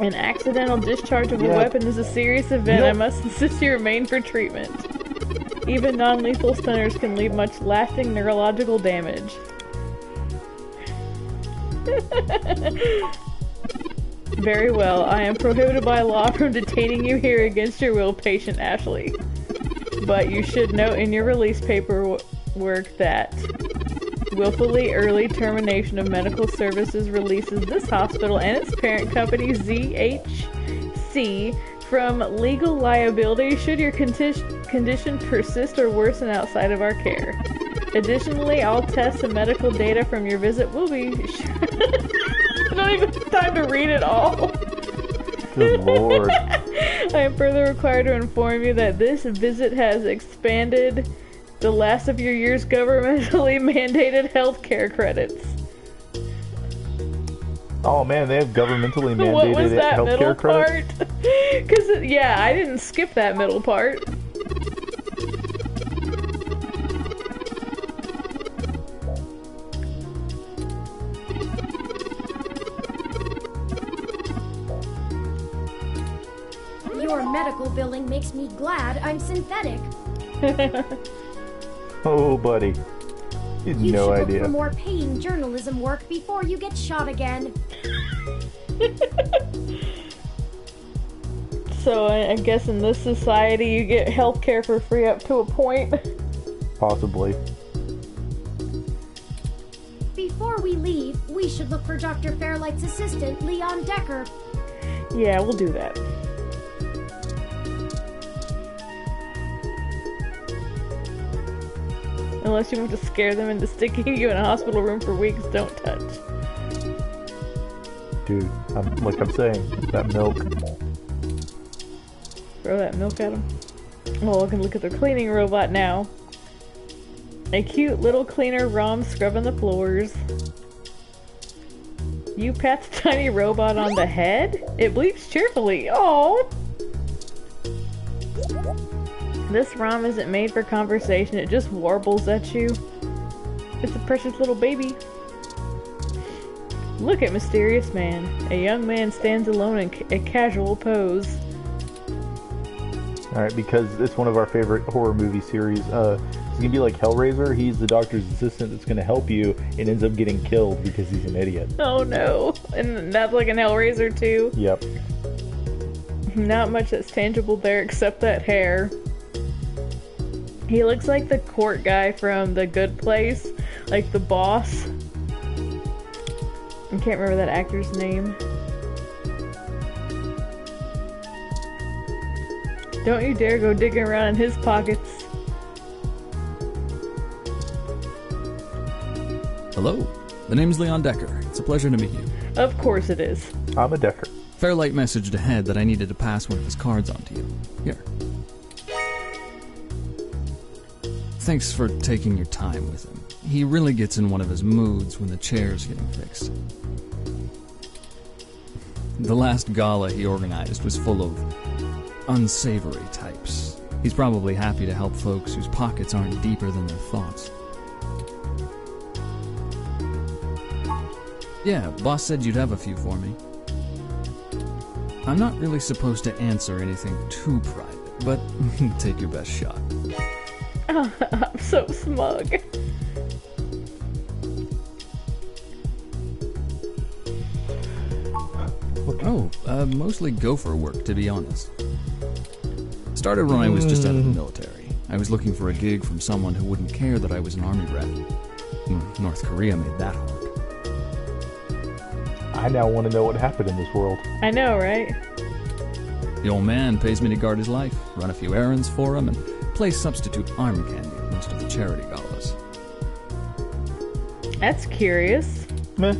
An accidental discharge of a Yeah. weapon is a serious event. Yep. I must insist you remain for treatment. Even non-lethal stunners can leave much lasting neurological damage. Very well. I am prohibited by law from detaining you here against your will, Patient Ashley. But you should note in your release paperwork that willfully early termination of medical services releases this hospital and its parent company, ZHC, from legal liability should your condition persist or worsen outside of our care. Additionally, all tests and medical data from your visit will be... I don't even have time to read it all. Good lord. I am further required to inform you that this visit has expanded the last of your year's governmentally mandated healthcare credits. Oh man, they have governmentally mandated What was that middle healthcare credits? part? Because, yeah, I didn't skip that middle part. Your medical billing makes me glad I'm synthetic. Oh, buddy. You had You no should idea. look for more paying journalism work before you get shot again. So I guess in this society you get healthcare for free up to a point. Possibly. Before we leave, we should look for Dr. Fairlight's assistant, Leon Decker. Yeah, we'll do that. Unless you want to scare them into sticking you in a hospital room for weeks, don't touch. Dude, like I'm saying, that milk. Throw that milk at them. Well, I can look at their cleaning robot now. A cute little cleaner Rom scrubbing the floors. You pat the tiny robot on the head? It bleeps cheerfully. Oh. This Rom isn't made for conversation, it just warbles at you. It's a precious little baby. Look at mysterious man. A young man stands alone in a casual pose. Alright, because it's one of our favorite horror movie series. It's gonna be like Hellraiser. He's the doctor's assistant that's gonna help you and ends up getting killed because he's an idiot. Oh no. And that's like an Hellraiser too? Yep. Not much that's tangible there except that hair. He looks like the court guy from The Good Place. Like the boss. I can't remember that actor's name. Don't you dare go digging around in his pockets. Hello, the name's Leon Decker. It's a pleasure to meet you. Of course it is. I'm a Decker. Fairlight messaged ahead that I needed to pass one of his cards on to you. Here. Thanks for taking your time with him. He really gets in one of his moods when the chair's getting fixed. The last gala he organized was full of unsavory types. He's probably happy to help folks whose pockets aren't deeper than their thoughts. Yeah, boss said you'd have a few for me. I'm not really supposed to answer anything too private, but take your best shot. I'm so smug. Oh, mostly gopher work, to be honest. Started when I was just out of the military. I was looking for a gig from someone who wouldn't care that I was an army brat. North Korea made that hard. I now want to know what happened in this world. I know, right? The old man pays me to guard his life, run a few errands for him, and play substitute arm candy at most of the charity galas. That's curious. Meh.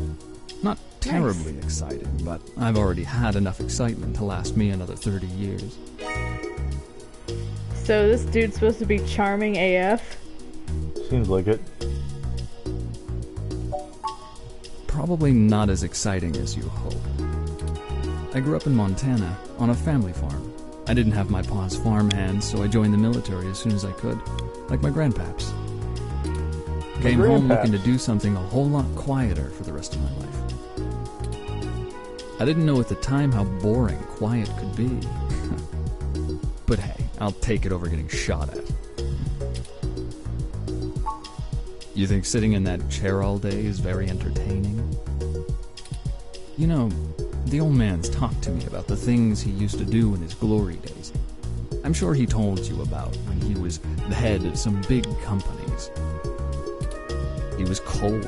Not terribly exciting, but I've already had enough excitement to last me another 30 years. So this dude's supposed to be charming AF? Seems like it. Probably not as exciting as you hope. I grew up in Montana, on a family farm. I didn't have my pa's farm hands, so I joined the military as soon as I could, like my grandpaps. Came home looking to do something a whole lot quieter for the rest of my life. I didn't know at the time how boring quiet could be. But hey, I'll take it over getting shot at. You think sitting in that chair all day is very entertaining? You know, the old man's talked to me about the things he used to do in his glory days. I'm sure he told you about when he was the head of some big companies. He was cold,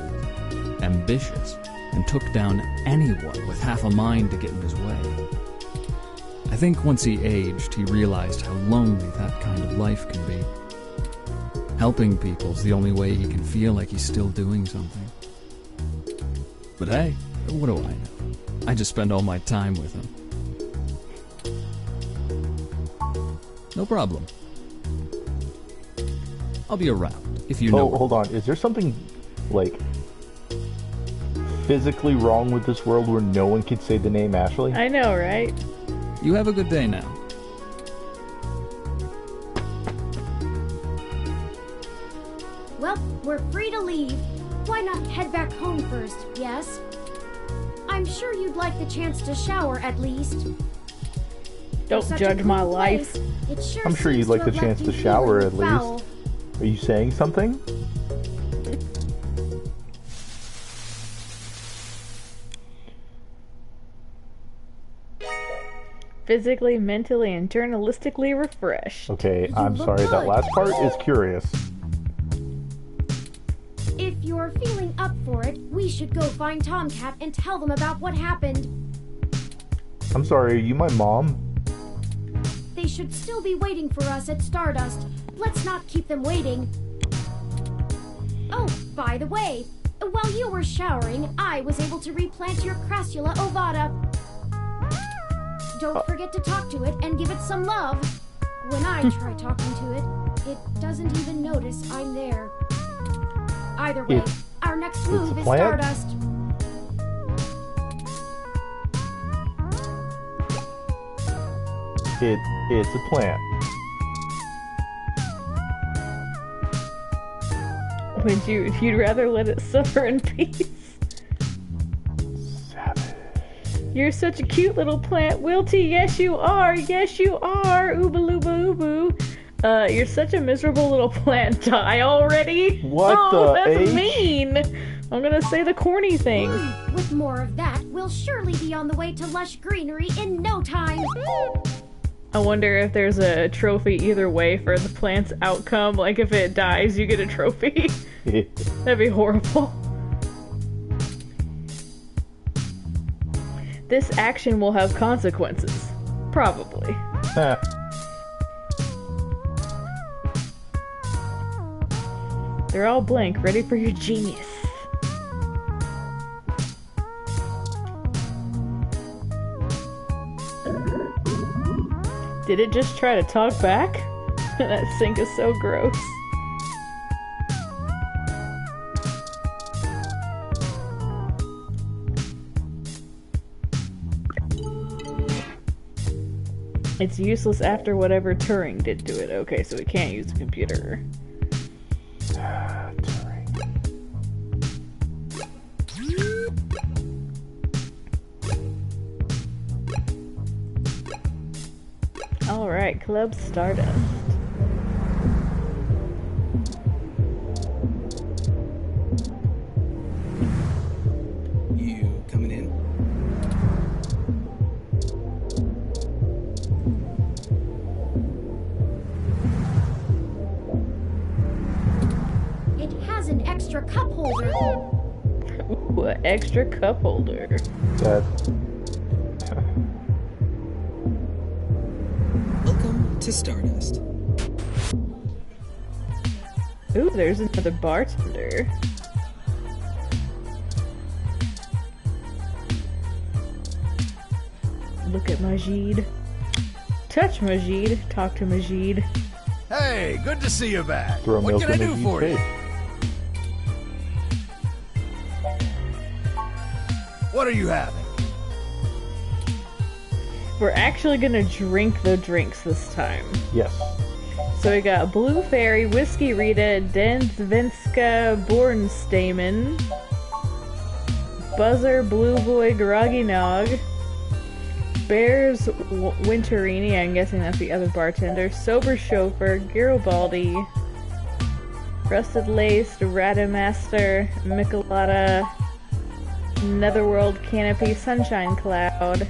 ambitious, and took down anyone with half a mind to get in his way. I think once he aged, he realized how lonely that kind of life can be. Helping people's the only way he can feel like he's still doing something. But hey, what do I know? I just spend all my time with him. No problem. I'll be around, if you know. Oh, hold on. Is there something, like, physically wrong with this world where no one can say the name Ashley? I know, right? You have a good day now. Well, we're free to leave. Why not head back home first, yes? I'm sure you'd like the chance to shower at least. Don't Such judge a my cool life. place. It sure I'm sure seems you'd like to the have chance left to you shower feeling at foul. least. Are you saying something? Physically, mentally, and journalistically refreshed. Okay, You I'm look sorry. That good. last part is curious. If you're feeling up for it, we should go find Tomcat and tell them about what happened. I'm sorry, are you my mom? They should still be waiting for us at Stardust. Let's not keep them waiting. Oh, by the way, while you were showering, I was able to replant your Crassula ovata. Don't forget to talk to it and give it some love. When I try talking to it, it doesn't even notice I'm there. Either way, our next move a is plant? Stardust. It's a plant. You'd rather let it suffer in peace? Savage. You're such a cute little plant, Wilty. Yes, you are. Yes, you are. Ooba-looba ooba. You're such a miserable little plant. Die already? What oh, the that's H? mean. I'm gonna say the corny thing. With more of that, we'll surely be on the way to lush greenery in no time. I wonder if there's a trophy either way for the plant's outcome. Like if it dies, you get a trophy. That'd be horrible. This action will have consequences. Probably. They're all blank, ready for your genius. Did it just try to talk back? That sink is so gross. It's useless after whatever Turing did to it. Okay, so we can't use the computer. Alright, Club Stardust. You coming in? It has an extra cup holder. Ooh, an extra cup holder. Welcome to Stardust. Ooh, there's another bartender. Look at Majid. Touch Majid. Talk to Majid. Hey, good to see you back. Throw What milk can I in do Majid's for you? face. What are you having? We're actually gonna drink the drinks this time. Yes. So we got Blue Fairy, Whiskey Rita, Densvenska Bornstamen, Buzzer, Blue Boy, Groggy Nog, Bears Winterini, I'm guessing that's the other bartender, Sober Chauffeur, Garibaldi, Rusted Laced, Radamaster, Michelada, Netherworld Canopy, Sunshine Cloud,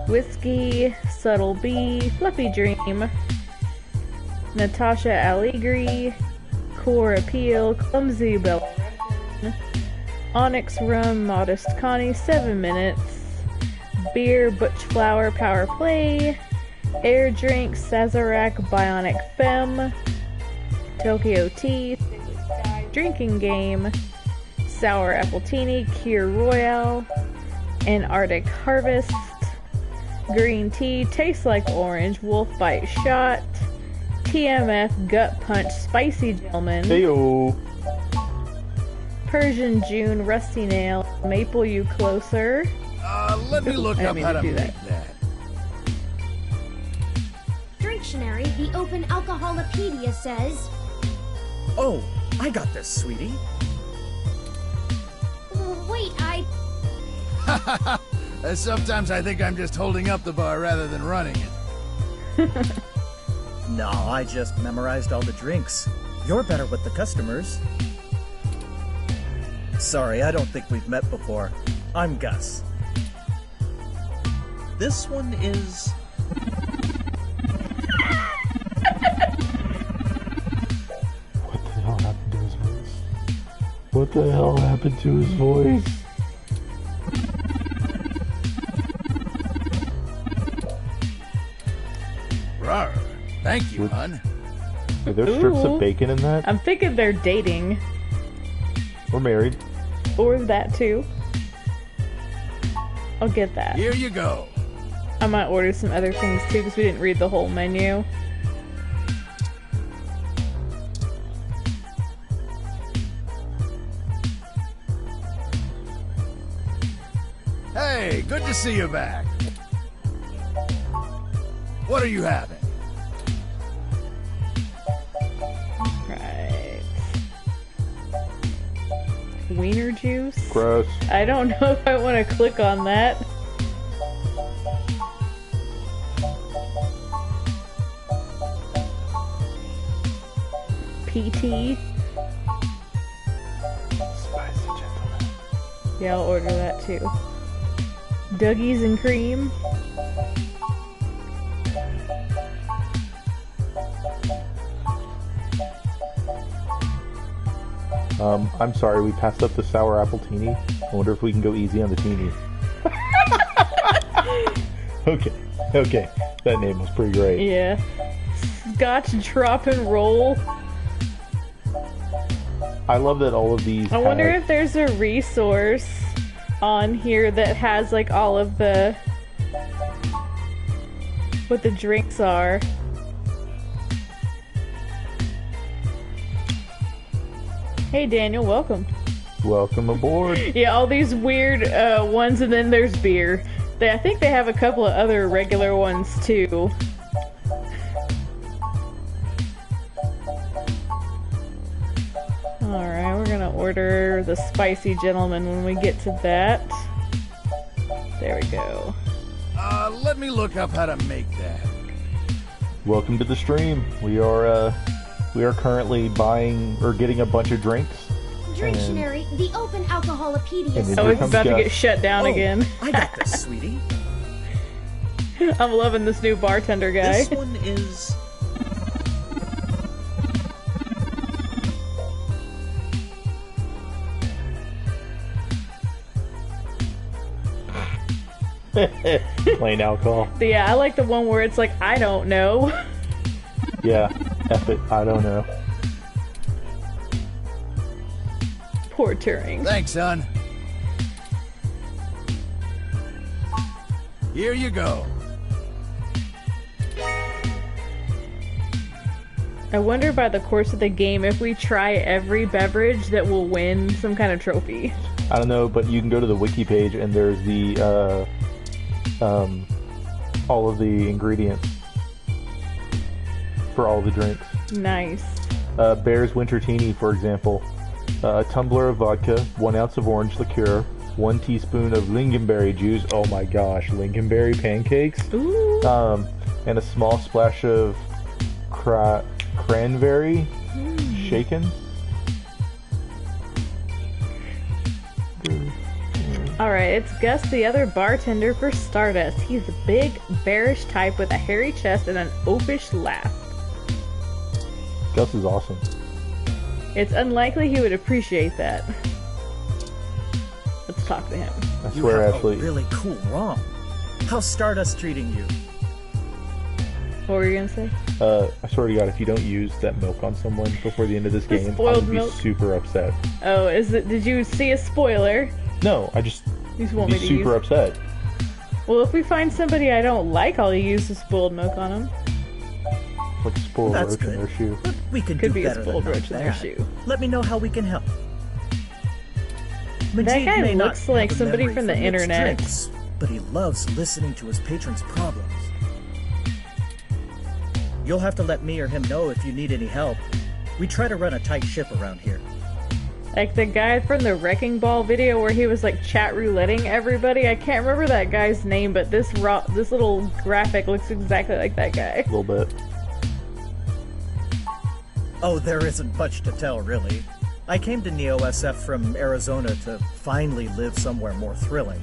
Whiskey, Subtle Bee, Fluffy Dream, Natasha Allegri, Core Appeal, Clumsy Bell, Onyx Rum, Modest Connie, 7 Minutes, Beer, Butch Flower, Power Play, Air Drink, Sazerac, Bionic Femme, Tokyo Tea, Drinking Game, Sour Appletini, Kir Royale, Antarctic Harvest, Green Tea, Tastes Like Orange, Wolf Bite Shot, TMF, Gut Punch, Spicy Gentleman, Heyo. Persian June, Rusty Nail, Maple You Closer. Let me look I up didn't how to mean to do make that. Dictionary, the Open Alcoholopedia says, Oh, I got this, sweetie. wait, Sometimes I think I'm just holding up the bar rather than running it. No, I just memorized all the drinks. You're better with the customers. Sorry, I don't think we've met before. I'm Gus. This one is... What the hell happened to his voice? Rawr. Thank you, hon. Are there strips Ooh. of bacon in that? I'm thinking they're dating. We're married. Or that too. I'll get that. Here you go. I might order some other things too because we didn't read the whole menu. good to see you back. What are you having? Right. Wiener juice? Gross. I don't know if I want to click on that. PT? Spicy gentleman. Yeah, I'll order that too. Dougie's and cream? I'm sorry, we passed up the sour apple teeny. I wonder if we can go easy on the teeny. Okay, that name was pretty great. Yeah. Scotch drop and roll. I love that all of these I wonder if there's a resource on here that has like all of the what the drinks are. Hey Daniel, welcome. Welcome aboard. Yeah, all these weird ones, and then there's beer. I think they have a couple of other regular ones too. Alright, we're gonna order the spicy gentleman when we get to that. There we go. Let me look up how to make that. Welcome to the stream. We are currently buying or getting a bunch of drinks. Dictionary, the open alcoholopedia. Oh, it's about to get shut down again. I got this, sweetie. I'm loving this new bartender guy. This one is... Plain alcohol. Yeah, I like the one where it's like, I don't know. Yeah, F it, I don't know. Poor Turing. Thanks, son. Here you go. I wonder by the course of the game if we try every beverage that will win some kind of trophy. I don't know, but you can go to the wiki page and there's the all of the ingredients for all the drinks. Nice. Bear's Winter Teeny, for example. A tumbler of vodka, 1 ounce of orange liqueur, 1 teaspoon of lingonberry juice. Oh my gosh, lingonberry pancakes. Ooh. And a small splash of cranberry shaken. Alright, it's Gus, the other bartender for Stardust. He's a big, bearish type with a hairy chest and an oafish laugh. Gus is awesome. It's unlikely he would appreciate that. Let's talk to him. I You swear, have Ashley. a really cool ROM. How's Stardust treating you? What were you gonna say? I swear to God, if you don't use that milk on someone before the end of this The game, I'm spoiled gonna be milk? super upset. Oh, did you see a spoiler? No, I just You just want be me to super use... upset. Well, if we find somebody I don't like, I'll use the spoiled milk on them. Like a spoiled That's roach in good. their shoe. But we can Could do be a better spoiled than roach in their that. shoe. Let me know how we can help. That Majid guy may not looks like have a somebody memory from the for mixed internet. drinks, but he loves listening to his patrons' problems. You'll have to let me or him know if you need any help. We try to run a tight ship around here. Like the guy from the Wrecking Ball video where he was like chat rouletting everybody. I can't remember that guy's name, but this little graphic looks exactly like that guy. A little bit. Oh, there isn't much to tell, really. I came to Neo-SF from Arizona to finally live somewhere more thrilling.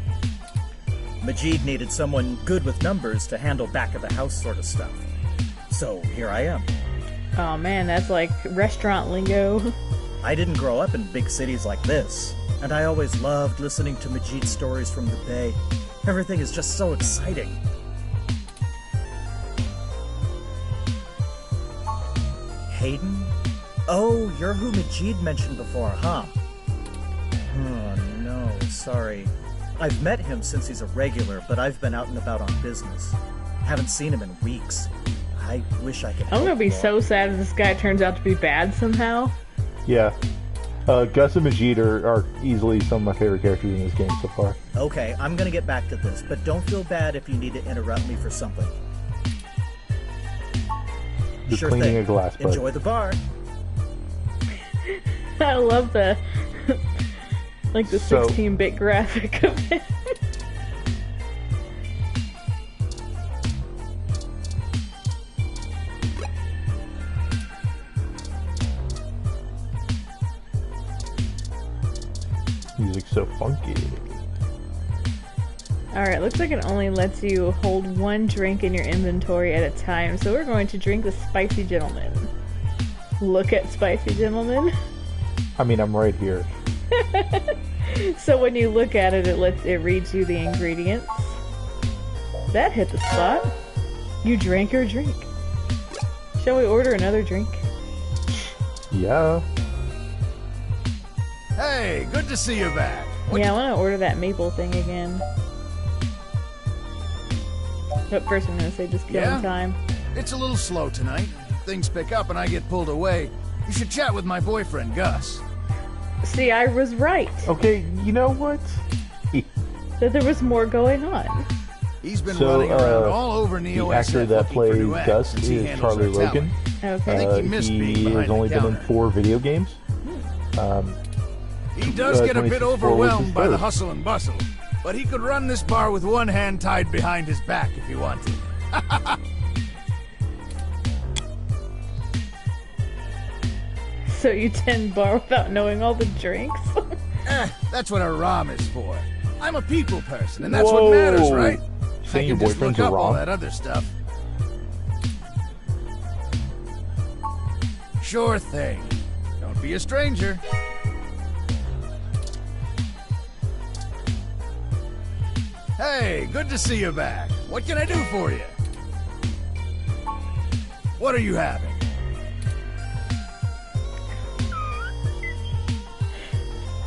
Majid needed someone good with numbers to handle back-of-the-house sort of stuff. So, here I am. Oh man, that's like restaurant lingo. I didn't grow up in big cities like this, and I always loved listening to Majid's stories from the Bay. Everything is just so exciting. Hayden? Oh, you're who Majid mentioned before, huh? Oh, no, sorry. I've met him since he's a regular, but I've been out and about on business. Haven't seen him in weeks. I wish I could help I'm gonna be more. so sad if this guy turns out to be bad somehow. Yeah. Gus and Majid are easily some of my favorite characters in this game so far. Okay, I'm gonna get back to this, but don't feel bad if you need to interrupt me for something. Just Sure cleaning thing. a glass, bud. Enjoy the bar. I love the like the So- 16-bit graphic of it. Music's so funky. Alright, looks like it only lets you hold one drink in your inventory at a time, so we're going to drink the Spicy Gentleman. Look at Spicy Gentleman. I mean, I'm right here. So when you look at it, it reads you the ingredients. That hit the spot. You drank your drink. Shall we order another drink? Yeah. Hey, good to see you back. Yeah, I want to order that maple thing again. But first I'm going to say just killing time. It's a little slow tonight. Things pick up and I get pulled away. You should chat with my boyfriend, Gus. See, I was right. Okay, you know what? That there was more going on. He's been running around all over Neo the actor SF that looking for plays new acts Gus since he is handles Charlie our talent. Logan. Okay. I think he missed being He behind has the only been in counter. 4 video games. He does get a bit 2064 was his overwhelmed by the first. hustle and bustle, but he could run this bar with one hand tied behind his back if he wanted. So you 10 bar without knowing all the drinks? That's what a ROM is for. I'm a people person, and that's Whoa. what matters, right? Saying I your can just boyfriend's look a up all ROM? that other stuff. Sure thing. Don't be a stranger. Hey, good to see you back. What can I do for you? What are you having?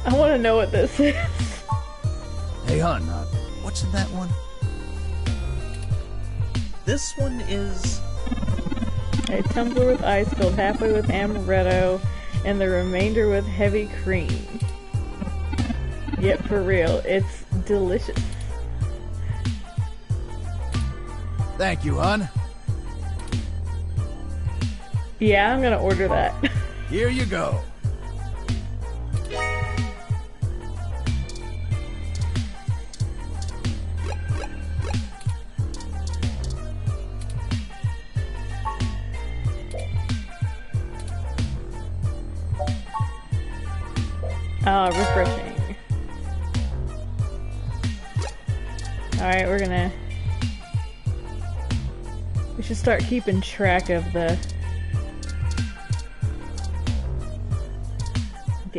I want to know what this is. Hey, hon, what's in that one? This one is... A tumbler with ice filled halfway with amaretto and the remainder with heavy cream. Yep, for real, it's delicious. Thank you, hon. Yeah, I'm gonna order that. Here you go. Refreshing. Alright, we should start keeping track of the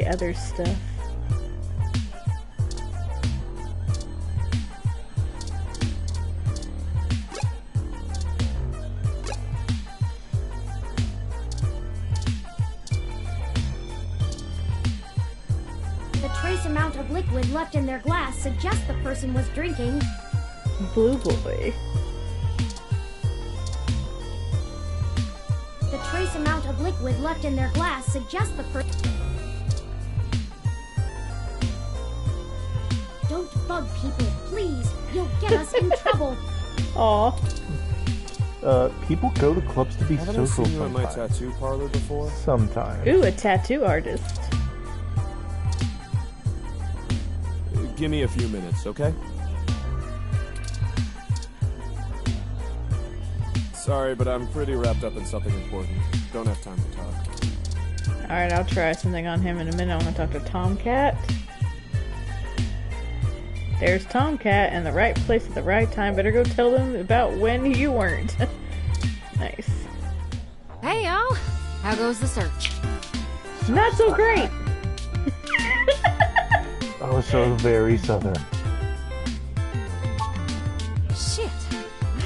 other stuff. The trace amount of liquid left in their glass suggests the person was drinking. Blue boy. The trace amount of liquid left in their glass suggests the person... Don't bug people, please. You'll get us in trouble. Aw. People go to clubs to be Haven't I social seen you at my sometimes. tattoo parlor before? Sometimes. Ooh, a tattoo artist. Give me a few minutes, okay? Sorry, but I'm pretty wrapped up in something important. Don't have time to talk. Alright, I'll try something on him in a minute. I want to talk to Tomcat. There's Tomcat in the right place at the right time. Better go tell them about when you weren't. Nice. Hey, y'all. How goes the search? Not so great. Oh, so very southern. Shit.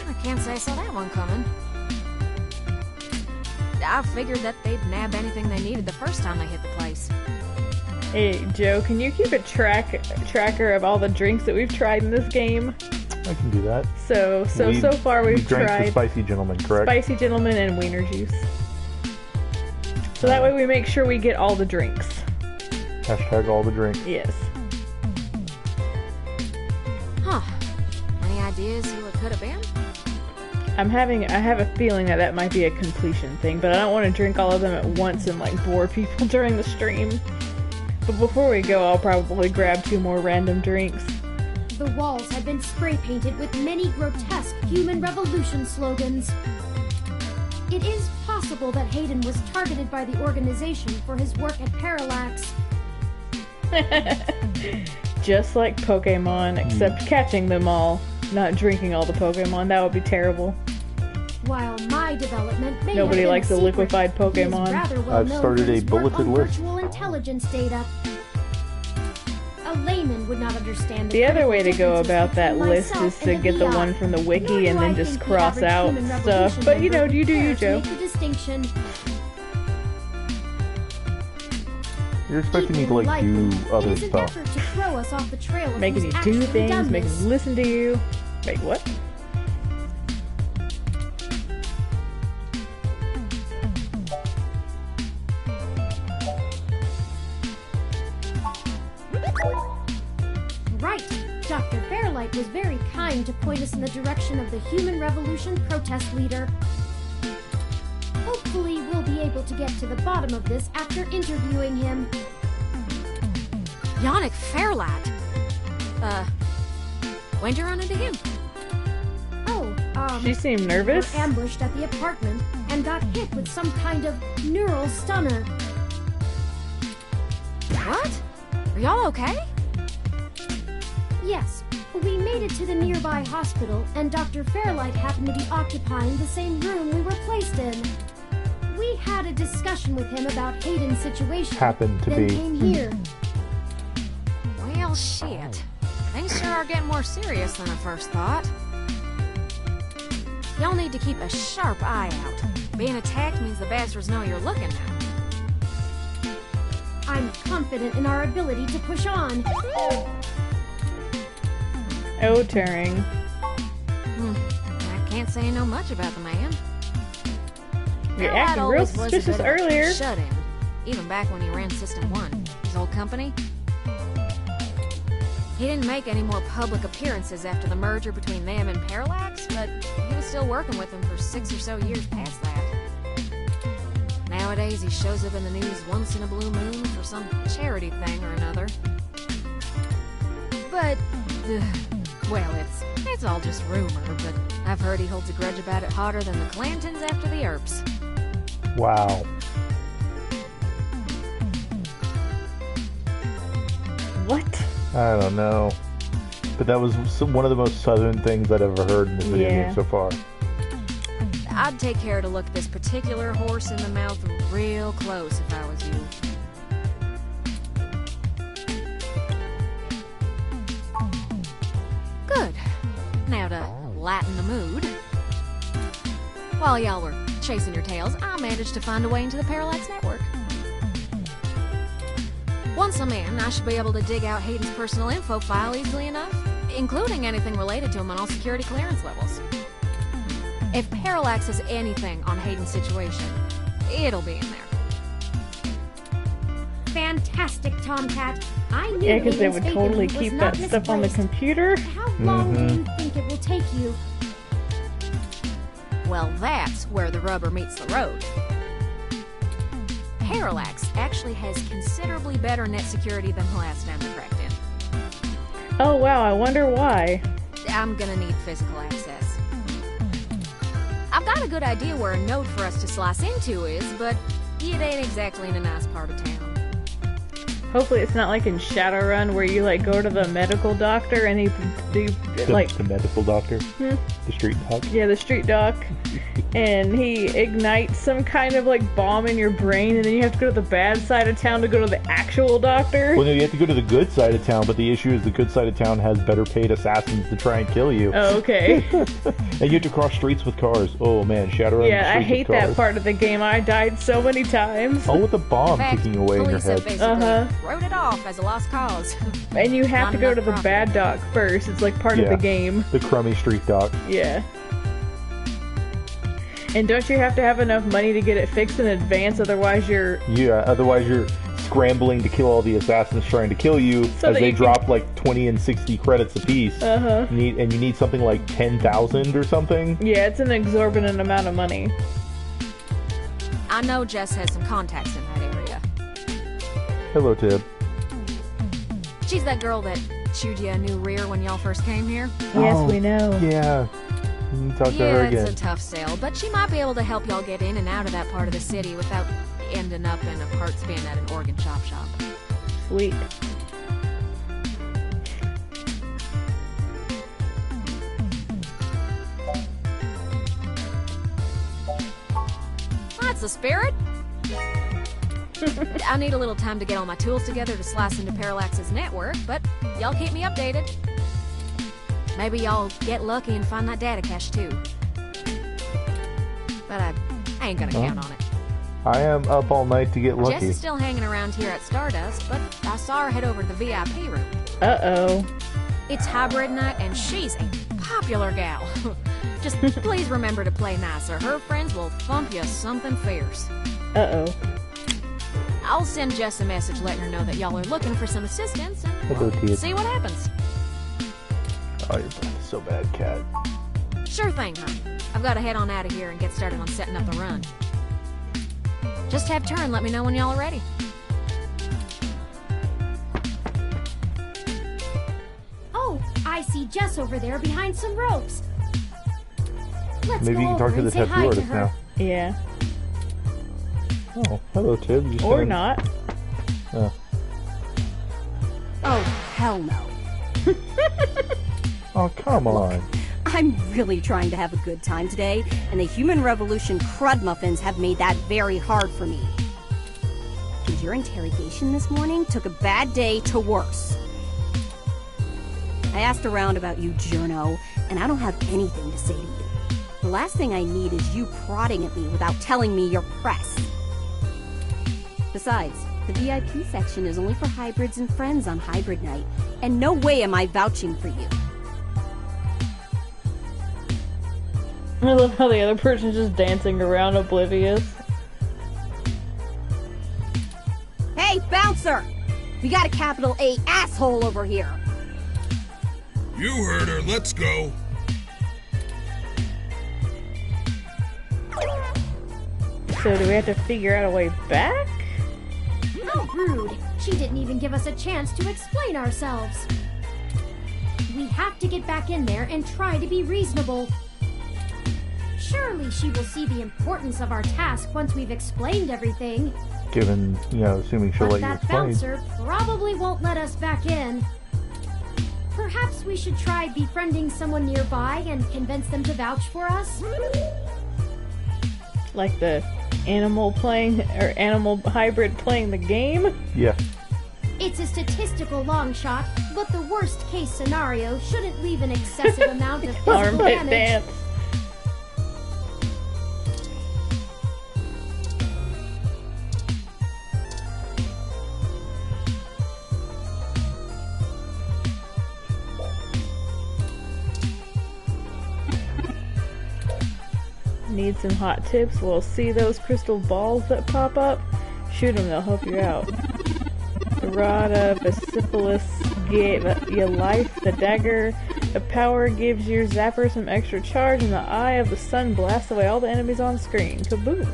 I can't say I saw that one coming. I figured that they'd nab anything they needed the first time they hit the place. Hey, Joe, can you keep a tracker of all the drinks that we've tried in this game? I can do that. So far we've drank tried the Spicy Gentleman, correct? Spicy Gentleman and Wiener Juice. So that way we make sure we get all the drinks. Hashtag all the drink. Yes. Huh. Any ideas who it could have been? I have a feeling that might be a completion thing, but I don't want to drink all of them at once and like bore people during the stream. But before we go, I'll probably grab 2 more random drinks. The walls had been spray painted with many grotesque human revolution slogans. It is possible that Hayden was targeted by the organization for his work at Parallax. Just like Pokemon, except catching them all, not drinking all the Pokemon. That would be terrible. While my development may Nobody have been likes a a secret, liquefied he is Pokemon. rather well I've known started for a his work bulleted on list. virtual intelligence data. A layman would not understand The other way to go differences about that between list myself is to and get the VI. one from the Nor wiki do and I then just think the cross average out human stuff. revolution But you know, member you do you, cares to Joe. make the distinction. You're expecting me to like do other It is an stuff. effort to throw us off the trail of Making who's you do actually things, done making this. you listen to you. Wait, what? Right. Dr. Fairlight was very kind to point us in the direction of the Human Revolution protest leader. Hopefully, we'll be able to get to the bottom of this after interviewing him. Yannick Fairlight. When'd you run into him? Oh, She seemed we nervous. were ambushed at the apartment and got hit with some kind of neural stunner. What? Are y'all okay? Yes, we made it to the nearby hospital, and Dr. Fairlight happened to be occupying the same room we were placed in. We had a discussion with him about Hayden's situation. Happened to then be. came here. Well, shit. Things sure are getting more serious than I first thought. Y'all need to keep a sharp eye out. Being attacked means the bastards know you're looking now. I'm confident in our ability to push on. Oh, Turing. I can't say I know much about the man. You're Fairlight acting real always was a suspicious bit of a earlier. Shut-in, even back when he ran System 1, his old company. He didn't make any more public appearances after the merger between them and Parallax, but he was still working with them for 6 or so years past that. Nowadays, he shows up in the news once in a blue moon for some charity thing or another. But, well, it's all just rumor, but I've heard he holds a grudge about it hotter than the Clantons after the Earps. Wow. What? I don't know. But that was one of the most southern things I'd ever heard in this video Yeah. game so far. I'd take care to look this particular horse in the mouth real close if I was you. Good. Now to lighten the mood. While y'all were chasing your tails, I managed to find a way into the Parallax network. Once I'm in, I should be able to dig out Hayden's personal info file easily enough, including anything related to him on all security clearance levels. If Parallax has anything on Hayden's situation, it'll be in there. Fantastic, Tomcat. I knew Yeah, because they Hayden's would faith in totally you was keep not that stuff on the misplaced. computer. How long do you think it will take you? Well, that's where the rubber meets the road. Parallax actually has considerably better net security than the last time they cracked in. Oh wow, I wonder why. I'm gonna need physical access. I've got a good idea where a node for us to slice into is, but it ain't exactly in a nice part of town. Hopefully it's not like in Shadowrun where you like go to the medical doctor and he do like The medical doctor. The street doc. yeah, the street doc, and he ignites some kind of like bomb in your brain, and then you have to go to the bad side of town to go to the actual doctor. Well, no, you have to go to the good side of town, but the issue is the good side of town has better paid assassins to try and kill you. Oh, okay. And you have to cross streets with cars. Oh man, Shadowrun. Yeah, I streets hate with that cars. part of the game. I died so many times. Oh, with the bomb In fact, kicking away in your police have head. basically wrote it off as a lost cause. And you have Not to go to enough the bad doc first. It's like part of Yeah. the game. The crummy street doc. Yeah. And don't you have to have enough money to get it fixed in advance? Otherwise, you're Yeah, otherwise you're scrambling to kill all the assassins trying to kill you, So as that they you drop like 20 and 60 credits apiece. And you need something like 10,000 or something. Yeah, it's an exorbitant amount of money. I know Jess has some contacts in that area. Hello, Tib. She's that girl that chewed you a new rear when y'all first came here. Yes, we know. Yeah. You can talk to her Yeah, again. it's a tough sale, but she might be able to help y'all get in and out of that part of the city without ending up in a parts bin at an organ shop. Sweet. That's the spirit. I need a little time to get all my tools together to slice into Parallax's network, but y'all keep me updated. Maybe y'all get lucky and find that data cache too. But I ain't gonna count on it. I am up all night to get lucky. Jess is still hanging around here at Stardust, but I saw her head over to the VIP room. Uh-oh. It's hybrid night and she's a popular gal. Just please remember to play nice or her friends will thump you something fierce. Uh-oh. I'll send Jess a message letting her know that y'all are looking for some assistance and Hello, we'll kid. see what happens. Oh, you're so bad, cat. Sure thing, huh? I've got to head on out of here and get started on setting up the run. Just have turn, let me know when y'all are ready. Oh, I see Jess over there behind some ropes. Let's Maybe go you can over talk to and the say tattoo hi to artist her. now. Yeah. Oh, hello, Tib. You Or sound- not. Oh. Oh, hell no. Oh, come on. I'm really trying to have a good time today, and the Human Revolution crud muffins have made that very hard for me. And your interrogation this morning took a bad day to worse. I asked around about you, Journo, and I don't have anything to say to you. The last thing I need is you prodding at me without telling me you're press. Besides, the VIP section is only for hybrids and friends on hybrid night, and no way am I vouching for you. I love how the other person's just dancing around oblivious. Hey, bouncer! We got a capital A asshole over here! You heard her, let's go. So do we have to figure out a way back? How rude! She didn't even give us a chance to explain ourselves. We have to get back in there and try to be reasonable. Surely she will see the importance of our task once we've explained everything. Given, assuming she'll But let you that explain. bouncer probably won't let us back in. Perhaps we should try befriending someone nearby and convince them to vouch for us? Like the animal hybrid playing the game? Yeah. It's a statistical long shot, but the worst case scenario shouldn't leave an excessive amount of physical Armpit damage. dance. Need some hot tips? Well, see those crystal balls that pop up? Shoot them, they'll help you out. The rod of Basiphilus gave you life. The dagger of power gives your zapper some extra charge, and the eye of the sun blasts away all the enemies on screen. Kaboom!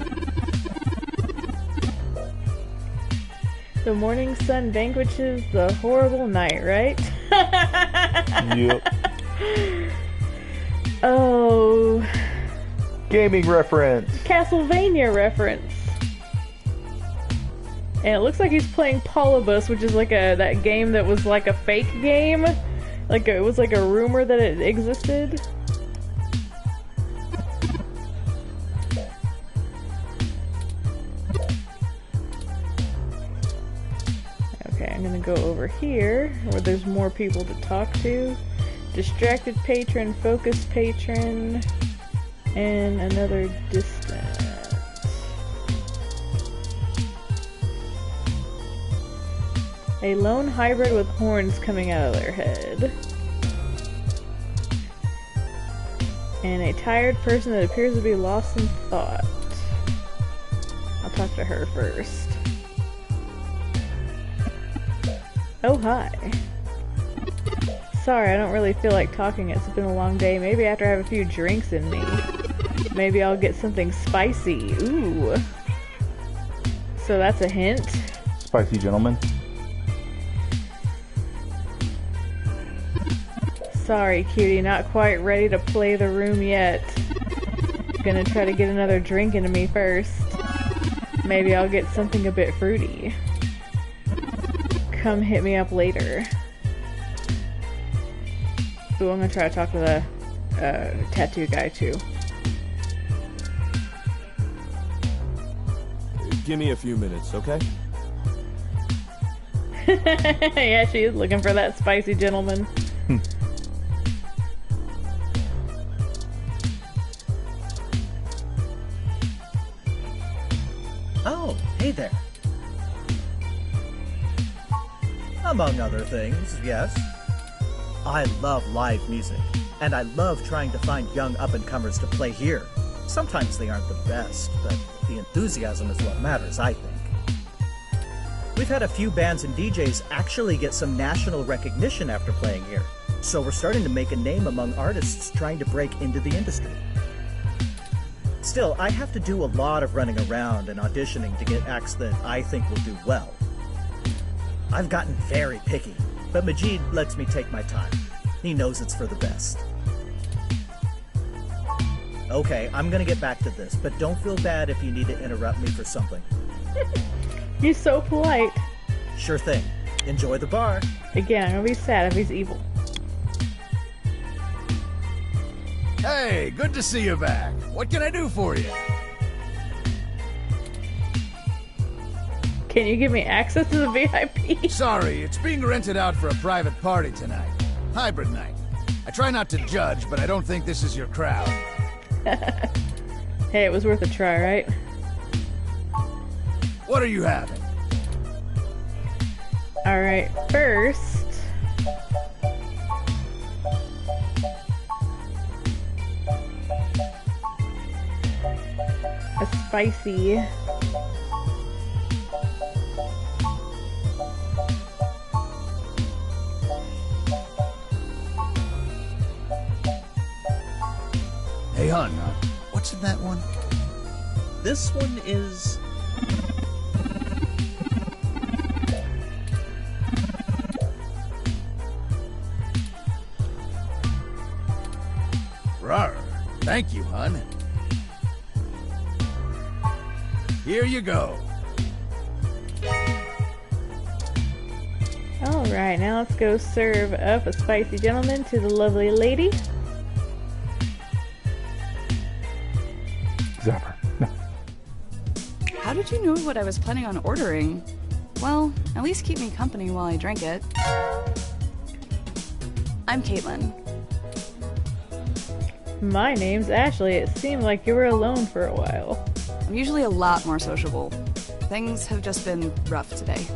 The morning sun vanquishes the horrible night, right? Yep. Oh... Gaming reference. Castlevania reference. And it looks like he's playing Polybus, which is like that game that was like a fake game. It was like a rumor that it existed. Okay, I'm gonna go over here where there's more people to talk to. Distracted patron, focused patron, and another distant. A lone hybrid with horns coming out of their head. And a tired person that appears to be lost in thought. I'll talk to her first. Oh, hi. Sorry, I don't really feel like talking. It's been a long day. Maybe after I have a few drinks in me. Maybe I'll get something spicy. Ooh. So that's a hint. Spicy gentleman. Sorry, cutie. Not quite ready to play the room yet. Gonna try to get another drink into me first. Maybe I'll get something a bit fruity. Come hit me up later. Ooh, I'm gonna try to talk to the tattoo guy too. Give me a few minutes, okay? Yeah, she is looking for that spicy gentleman. Oh, hey there. Among other things, yes. I love live music, and I love trying to find young up-and-comers to play here. Sometimes they aren't the best, but the enthusiasm is what matters, I think. We've had a few bands and DJs actually get some national recognition after playing here, so we're starting to make a name among artists trying to break into the industry. Still, I have to do a lot of running around and auditioning to get acts that I think will do well. I've gotten very picky, but Majid lets me take my time. He knows it's for the best. Okay, I'm gonna get back to this, but don't feel bad if you need to interrupt me for something. He's so polite. Sure thing. Enjoy the bar. Again, I'm gonna be sad if he's evil. Hey, good to see you back. What can I do for you? Can you give me access to the VIP? Sorry, it's being rented out for a private party tonight. Hybrid night. I try not to judge, but I don't think this is your crowd. Hey, it was worth a try, right? What are you having? Alright, first... a spicy... Hey, hon, what's in that one? This one is... Rawr. Thank you, hon. Here you go. Alright, now let's go serve up a spicy gentleman to the lovely lady. Zapper. How did you know what I was planning on ordering? Well, at least keep me company while I drink it. I'm Caitlin. My name's Ashley. It seemed like you were alone for a while. I'm usually a lot more sociable. Things have just been rough today.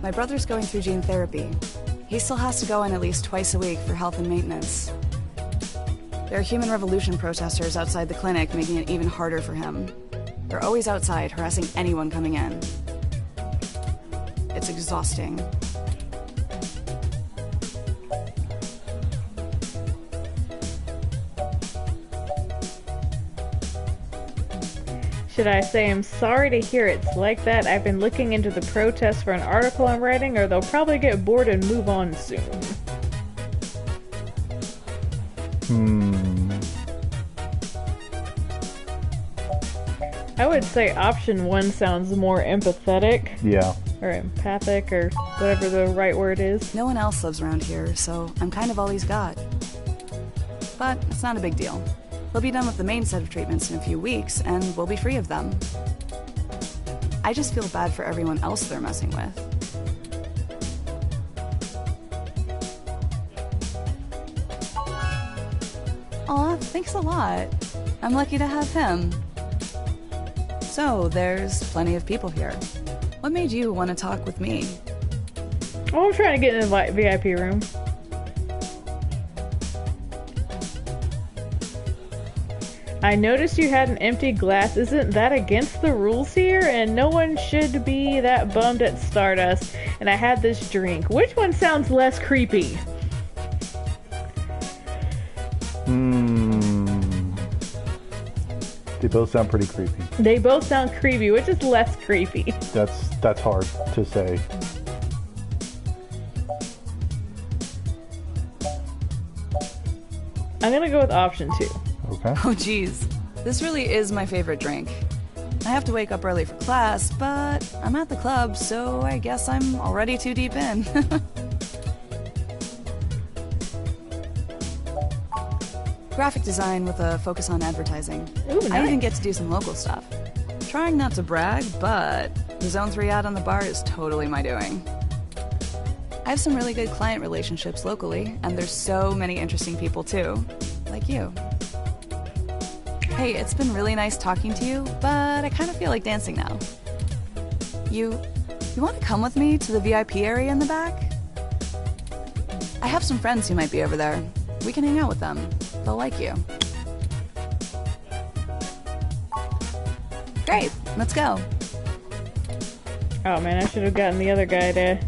My brother's going through gene therapy. He still has to go in at least twice a week for health and maintenance. There are Human Revolution protesters outside the clinic, making it even harder for him. They're always outside, harassing anyone coming in. It's exhausting. Should I say I'm sorry to hear it's like that? I've been looking into the protests for an article I'm writing, or they'll probably get bored and move on soon. I would say option one sounds more empathetic. Yeah. Or empathic, or whatever the right word is. No one else lives around here, so I'm kind of all he's got. But it's not a big deal. He'll be done with the main set of treatments in a few weeks, and we'll be free of them. I just feel bad for everyone else they're messing with. Aw, thanks a lot. I'm lucky to have him. So, there's plenty of people here. What made you want to talk with me? Oh, I'm trying to get in the VIP room. I noticed you had an empty glass. Isn't that against the rules here? And no one should be that bummed at Stardust. And I had this drink. Which one sounds less creepy? They both sound pretty creepy. They both sound creepy. Which is less creepy? That's hard to say. I'm gonna go with option 2. Okay. Oh geez, this really is my favorite drink. I have to wake up early for class, but I'm at the club, so I guess I'm already too deep in. Graphic design with a focus on advertising. Ooh, nice. I even get to do some local stuff. Trying not to brag, but the Zone 3 ad on the bar is totally my doing. I have some really good client relationships locally, and there's so many interesting people too, like you. Hey, it's been really nice talking to you, but I kind of feel like dancing now. You want to come with me to the VIP area in the back? I have some friends who might be over there. We can hang out with them. They'll like you. Great, let's go. Oh man, I should have gotten the other guy to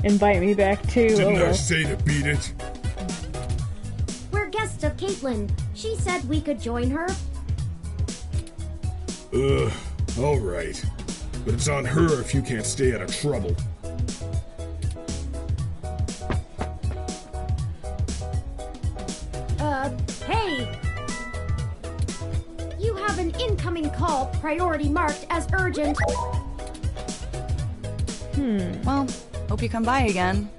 invite me back too. Didn't I say to beat it? We're guests of Caitlin. She said we could join her. Alright. But it's on her if you can't stay out of trouble. Hey! You have an incoming call, priority marked as urgent. Well, hope you come by again.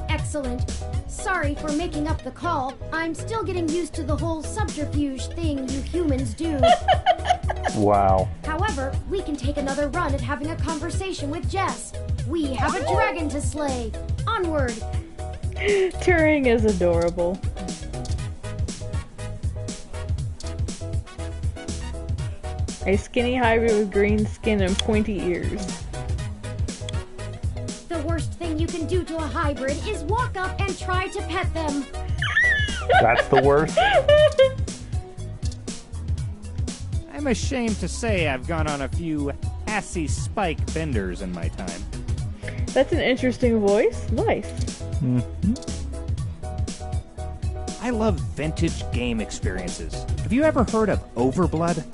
Excellent. Sorry for making up the call. I'm still getting used to the whole subterfuge thing you humans do. Wow. However, we can take another run at having a conversation with Jess. We have a dragon to slay. Onward. Turing is adorable. A skinny hybrid with green skin and pointy ears. The worst thing you can do to a hybrid is walk up and try to pet them. That's the worst. I'm ashamed to say I've gone on a few assy spike benders in my time. That's an interesting voice. Nice. Mm-hmm. I love vintage game experiences. Have you ever heard of Overblood?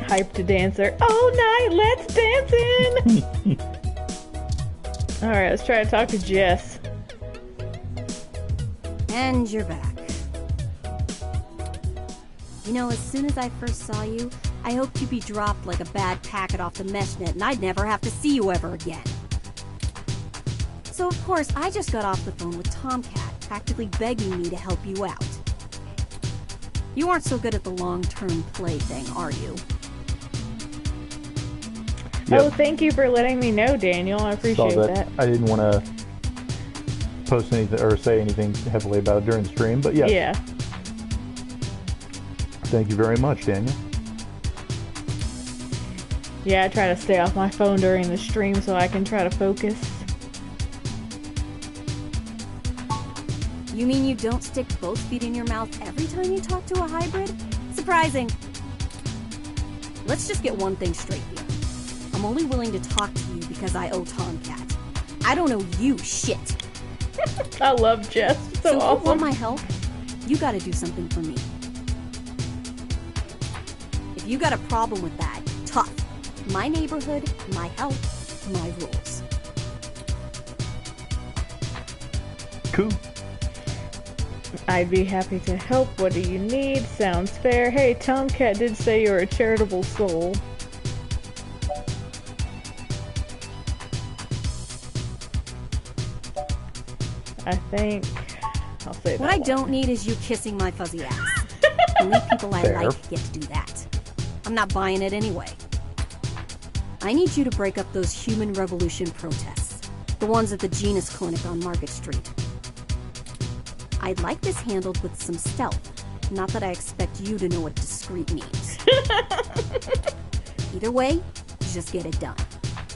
Hyped dancer. All night, let's dancing! Alright, let's try to talk to Jess. And you're back. You know, as soon as I first saw you, I hoped you'd be dropped like a bad packet off the mesh net and I'd never have to see you ever again. So of course, I just got off the phone with Tomcat, practically begging me to help you out. You aren't so good at the long-term play thing, are you? Yep. Oh, thank you for letting me know, Daniel. I appreciate that. I didn't want to post anything or say anything heavily about it during the stream, but yeah. Yeah. Thank you very much, Daniel. Yeah, I try to stay off my phone during the stream so I can try to focus. You mean you don't stick both feet in your mouth every time you talk to a hybrid? Surprising. Let's just get one thing straight here. I'm only willing to talk to you because I owe Tomcat. I don't owe you shit. I love Jess. So if you awesome. want my help, you gotta do something for me. If you got a problem with that, tough. My neighborhood, my health, my rules. Cool. I'd be happy to help. What do you need? Sounds fair. Hey, Tomcat did say you're a charitable soul. I think I'll say that. What I don't need is you kissing my fuzzy ass. Only people I like get to do that. I'm not buying it anyway. I need you to break up those human revolution protests. The ones at the Genus Clinic on Market Street. I'd like this handled with some stealth. Not that I expect you to know what discreet means. Either way, just get it done.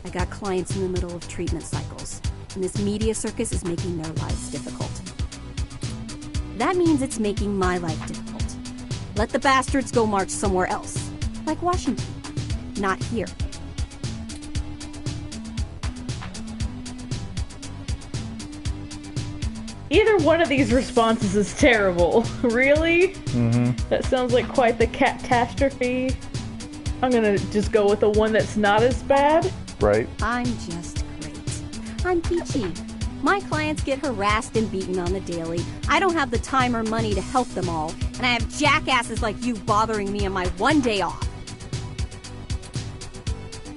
I got clients in the middle of treatment cycles, and this media circus is making their lives difficult. That means it's making my life difficult. Let the bastards go march somewhere else, like Washington. Not here. Either one of these responses is terrible. Really? Mm-hmm. That sounds like quite the catastrophe. I'm gonna just go with the one that's not as bad. Right. I'm just great. I'm peachy. My clients get harassed and beaten on the daily. I don't have the time or money to help them all, and I have jackasses like you bothering me on my one day off.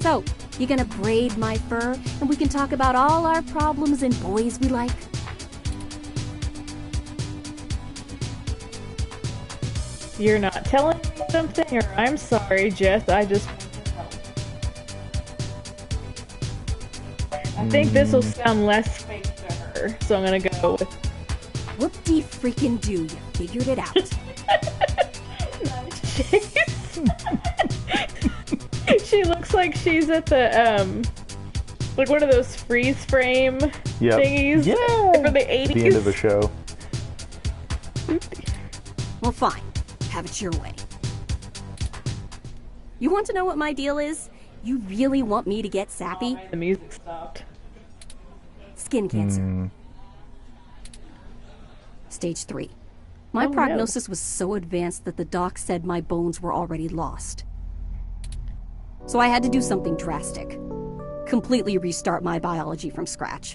So, you gonna braid my fur, and we can talk about all our problems and boys we like? You're not telling me something, or I'm sorry, Jess, I just want to help. I think this will sound less fake to her, so I'm gonna go with... Whoop-de-freaking-do, you figured it out. She looks like she's at the, like one of those freeze frame thingies from the 80s. The end of a show. Well, fine. Have it your way. You want to know what my deal is? You really want me to get sappy? The music stopped. Skin cancer. Stage 3. My prognosis was so advanced that the doc said my bones were already lost. So I had to do something drastic. Completely restart my biology from scratch.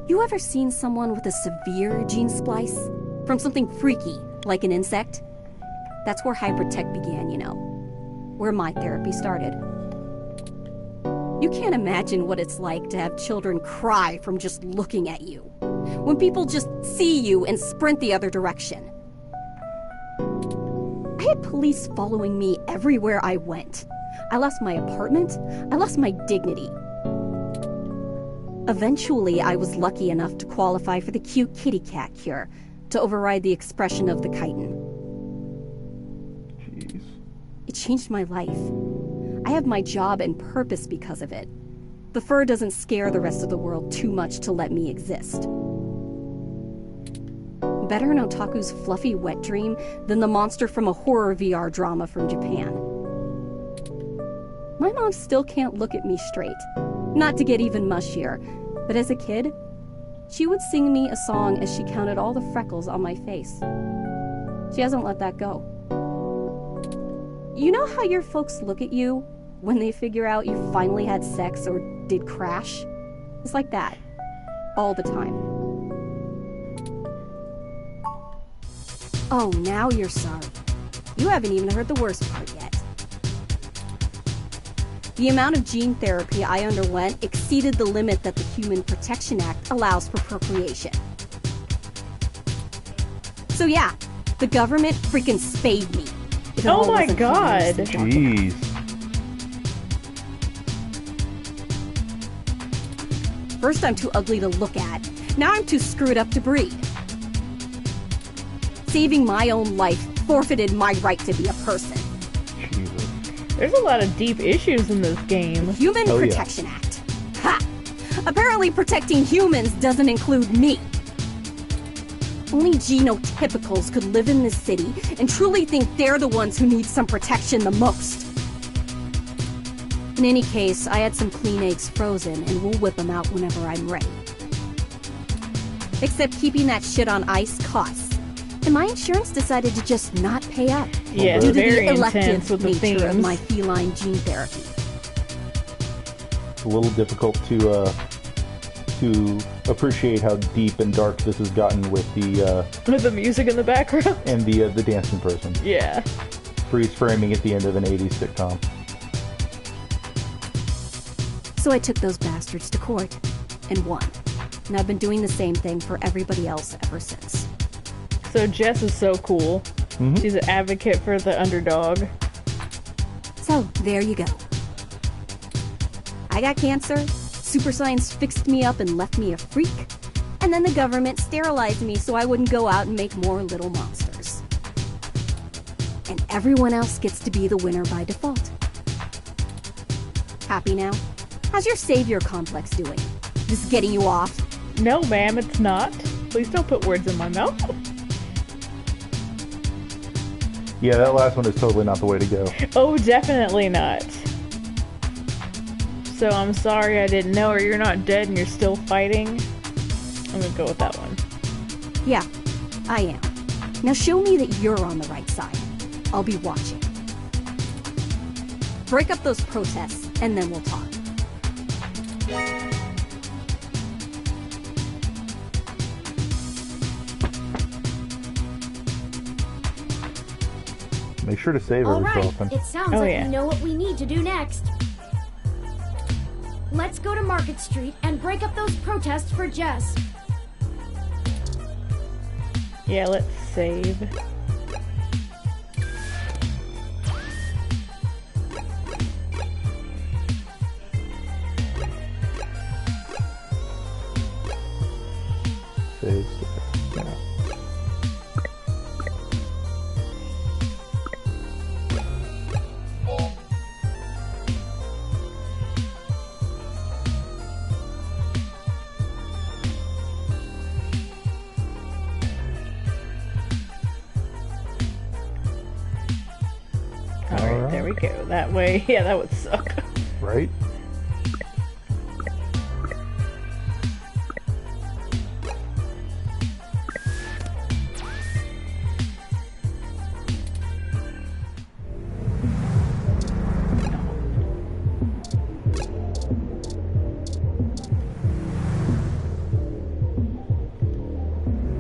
You ever seen someone with a severe gene splice? From something freaky, like an insect? That's where hybrid tech began, you know. Where my therapy started. You can't imagine what it's like to have children cry from just looking at you. When people just see you and sprint the other direction. I had police following me everywhere I went. I lost my apartment. I lost my dignity. Eventually, I was lucky enough to qualify for the cute kitty cat cure, to override the expression of the chitin. Jeez. It changed my life. I have my job and purpose because of it. The fur doesn't scare the rest of the world too much to let me exist. Better an otaku's fluffy wet dream than the monster from a horror VR drama from Japan. My mom still can't look at me straight. Not to get even mushier, but as a kid, she would sing me a song as she counted all the freckles on my face. She hasn't let that go. You know how your folks look at you when they figure out you finally had sex or did crash? It's like that. All the time. Oh, now you're sorry. You haven't even heard the worst part yet. The amount of gene therapy I underwent exceeded the limit that the Human Protection Act allows for procreation. So yeah, the government freaking spayed me. Oh my god! Jeez. First I'm too ugly to look at. Now I'm too screwed up to breed. Saving my own life forfeited my right to be a person. There's a lot of deep issues in this game. Human Protection Act. Ha! Apparently protecting humans doesn't include me. Only genotypicals could live in this city and truly think they're the ones who need some protection the most. In any case, I had some clean eggs frozen and we'll whip them out whenever I'm ready. Except keeping that shit on ice costs. And my insurance decided to just not pay up due to very the elective intense with the nature of themes. my feline gene therapy. It's a little difficult to appreciate how deep and dark this has gotten with the music in the background and the dancing person. Yeah. Freeze framing at the end of an 80s sitcom. So I took those bastards to court and won. And I've been doing the same thing for everybody else ever since. So Jess is so cool. Mm-hmm. She's an advocate for the underdog. So, there you go. I got cancer, super science fixed me up and left me a freak, and then the government sterilized me so I wouldn't go out and make more little monsters. And everyone else gets to be the winner by default. happy now? How's your savior complex doing? This is getting you off? No, ma'am, it's not. Please don't put words in my mouth. Yeah, that last one is totally not the way to go. Oh, definitely not. So I'm sorry I didn't know, or you're not dead and you're still fighting. I'm gonna go with that one. Yeah, I am. Now show me that you're on the right side. I'll be watching. Break up those protests, and then we'll talk. Make sure to save every so often. It sounds like we know what we need to do next. Let's go to Market Street and break up those protests for Jess. Yeah, let's save. Save. Yeah. Alright, there we go. That way, yeah, that would suck. Right?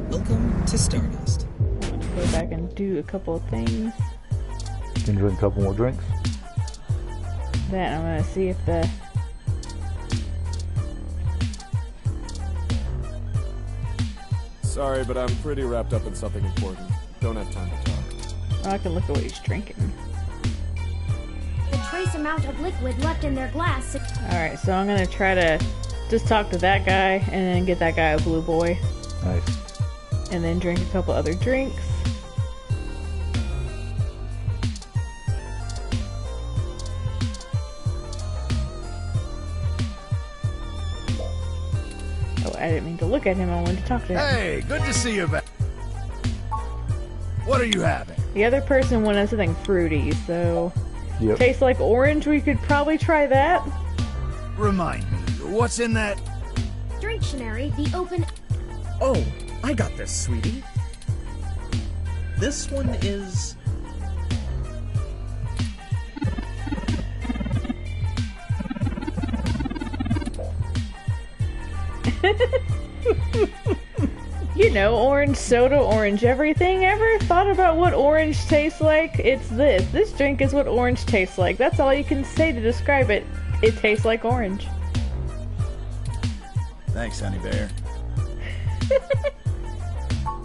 Welcome to Stardust. Let's go back and do a couple of things. Can drink a couple more drinks. Then I'm gonna see if the... Sorry, but I'm pretty wrapped up in something important. Don't have time to talk. Oh, I can look at what he's drinking. The trace amount of liquid left in their glass. Alright, so I'm gonna try to just talk to that guy and then get that guy a blue boy. Nice. And then drink a couple other drinks. Oh, I didn't mean to look at him. I wanted to talk to him. Hey, good to see you back. What are you having? The other person wanted something fruity, so... Yep. Tastes like orange, we could probably try that. Remind me, what's in that? Dictionary, the open... Oh, I got this, sweetie. This one is... You know, orange soda, orange everything. Ever thought about what orange tastes like? It's this. This drink is what orange tastes like. That's all you can say to describe it. It tastes like orange. Thanks, honey bear.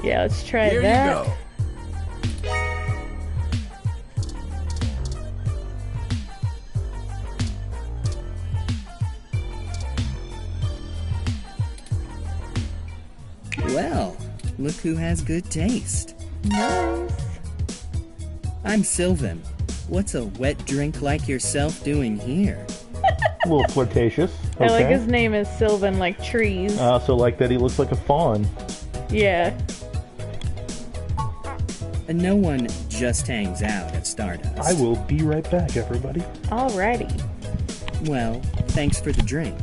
Yeah, let's try Here that. you go. Well, look who has good taste. Nice. I'm Sylvan. What's a wet drink like yourself doing here? A little flirtatious. Okay. I like his name is Sylvan, like trees. I also like that he looks like a fawn. Yeah. And no one just hangs out at Stardust. I will be right back, everybody. Alrighty. Well, thanks for the drink.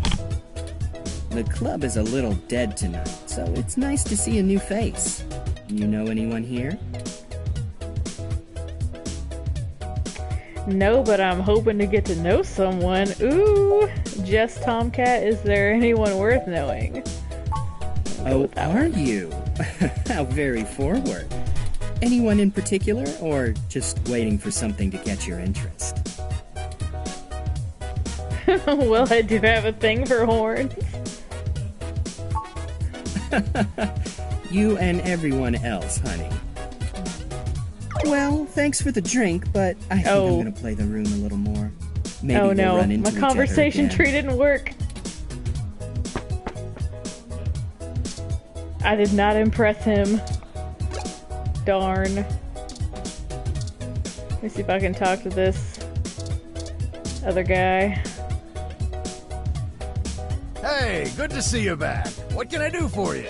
The club is a little dead tonight, so it's nice to see a new face. You know anyone here? No, but I'm hoping to get to know someone. Ooh, Jess Tomcat, is there anyone worth knowing? Oh, are you? How very forward. Anyone in particular, or just waiting for something to catch your interest? Well, I do have a thing for horns. You and everyone else, honey. Well, thanks for the drink, but I think I'm gonna play the room a little more. Maybe Oh we'll no, run into my each other conversation again. tree didn't work. I did not impress him. Darn. Let me see if I can talk to this other guy. Hey, good to see you back. What can I do for you?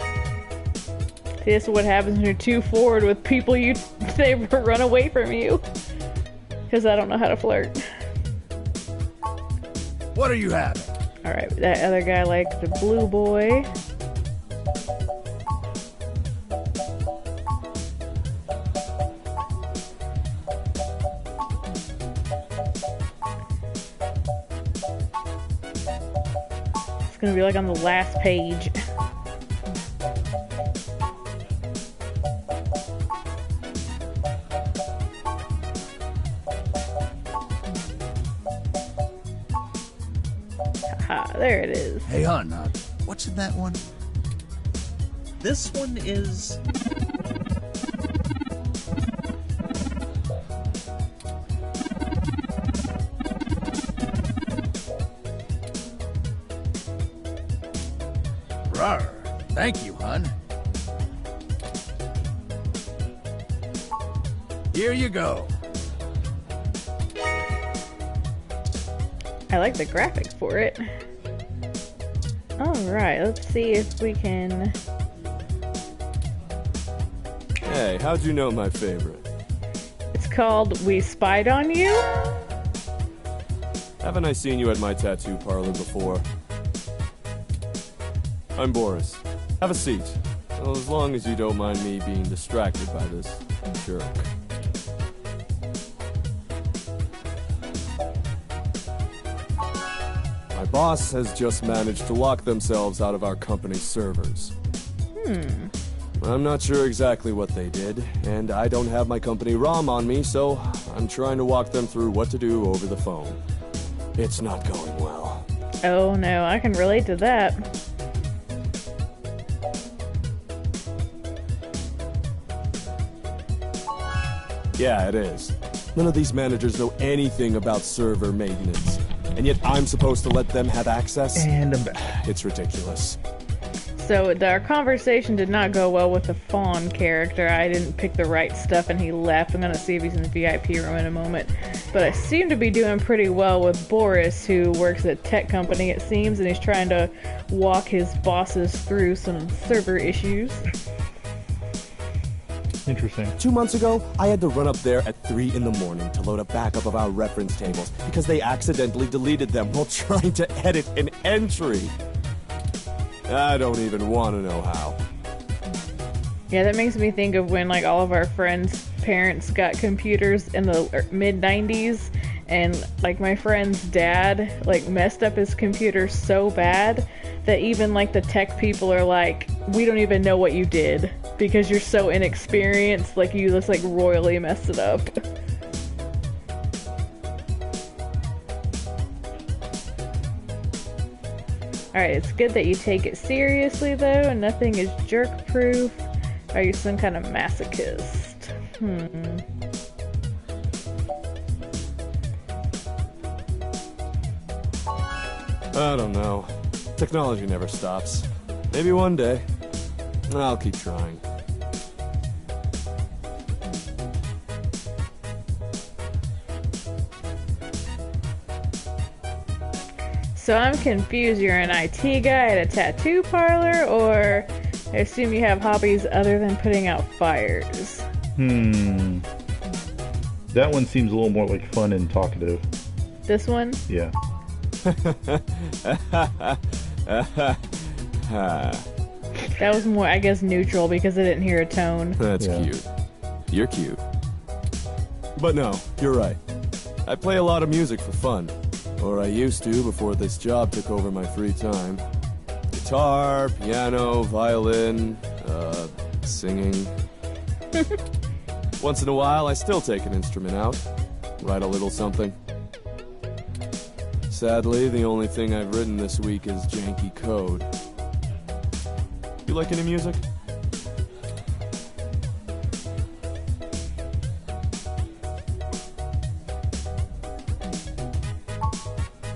This is what happens when you're too forward with people they run away from you. Because I don't know how to flirt. What are you having? Alright, that other guy liked the blue boy. It's gonna be like on the last page. There it is. Hey, hon, what's in that one? This one is... Rawr. Thank you, hon. Here you go. I like the graphics for it. Alright, let's see if we can... Hey, how'd you know my favorite? It's called We Spied on You? Haven't I seen you at my tattoo parlor before? I'm Boris. Have a seat. Well, as long as you don't mind me being distracted by this jerk. My boss has just managed to lock themselves out of our company's servers. I'm not sure exactly what they did, and I don't have my company ROM on me, so I'm trying to walk them through what to do over the phone. It's not going well. Oh no, I can relate to that. Yeah, it is. None of these managers know anything about server maintenance, and yet I'm supposed to let them have access? And I'm back. It's ridiculous. So our conversation did not go well with the Fawn character. I didn't pick the right stuff and he left. I'm gonna see if he's in the VIP room in a moment. But I seem to be doing pretty well with Boris, who works at a tech company, it seems, and he's trying to walk his bosses through some server issues. Interesting. 2 months ago, I had to run up there at 3 in the morning to load a backup of our reference tables because they accidentally deleted them while trying to edit an entry. I don't even want to know how. Yeah, that makes me think of when like all of our friends' parents got computers in the mid-90s, and like my friend's dad like messed up his computer so bad that even like the tech people are like, we don't even know what you did because you're so inexperienced, like you just like royally messed it up. Alright, it's good that you take it seriously though, and nothing is jerk-proof. Are you some kind of masochist? I don't know. Technology never stops. Maybe one day. I'll keep trying. So I'm confused, you're an IT guy at a tattoo parlor, or I assume you have hobbies other than putting out fires? That one seems a little more like fun and talkative. This one? Yeah. That was more, I guess, neutral because I didn't hear a tone. That's cute. You're cute. But no, you're right. I play a lot of music for fun. Or I used to before this job took over my free time. Guitar, piano, violin, singing. Once in a while, I still take an instrument out. Write a little something. Sadly, the only thing I've written this week is janky code. You like any music?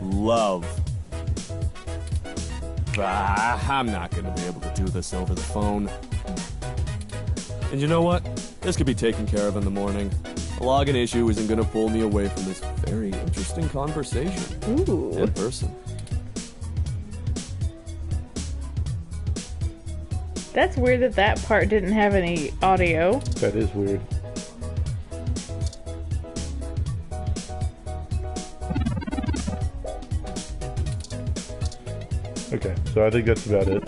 Love. I'm not gonna be able to do this over the phone. And you know what? This could be taken care of in the morning. A login issue isn't gonna pull me away from this very interesting conversation. Ooh. In person. That's weird that that part didn't have any audio. That is weird. Okay, so I think that's about it.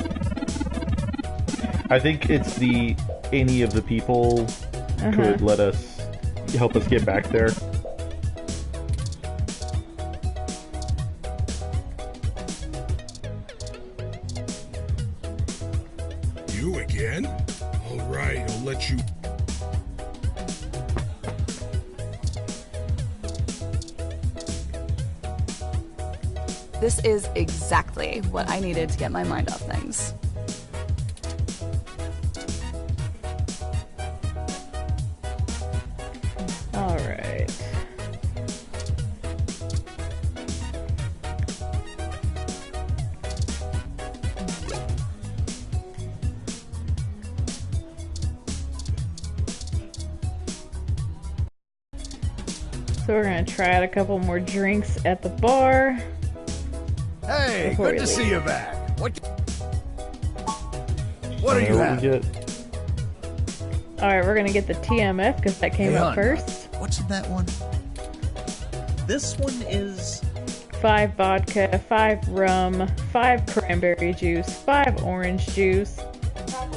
I think it's any of the people could help us get back there. You again? All right, I'll let you... This is exactly what I needed to get my mind off things. All right. So we're gonna try out a couple more drinks at the bar. Hey, good to see you back. What are you having? Alright, we're gonna get the TMF because that came out first. What's in that one? This one is 5 vodka, 5 rum, 5 cranberry juice, 5 orange juice,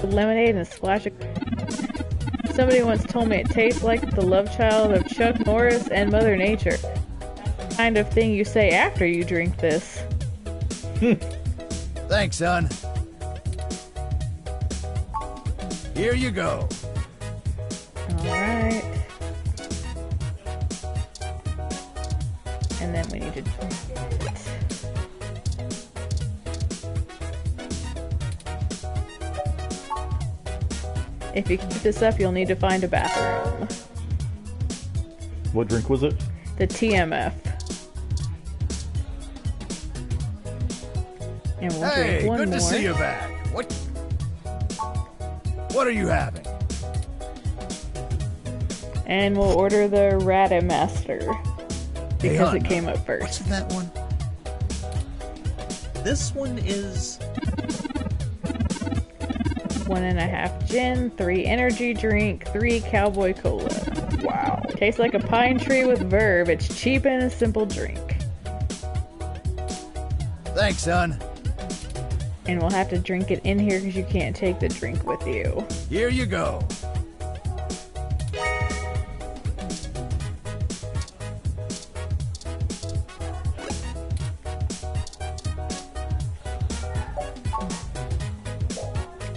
lemonade, and a splash of... Somebody once told me it tastes like the love child of Chuck Norris and Mother Nature. The kind of thing you say after you drink this. Thanks, son. Here you go. Alright. And then we need to... If you keep this up, you'll need to find a bathroom. What drink was it? The TMF. And we'll drink one good more. To see you back. What are you having? And we'll order the Rademaster because it came up first. What's in that one? This one is 1.5 gin, 3 energy drink, 3 cowboy cola. Wow. Tastes like a pine tree with verve. It's cheap and a simple drink. Thanks, son. And we'll have to drink it in here because you can't take the drink with you. Here you go.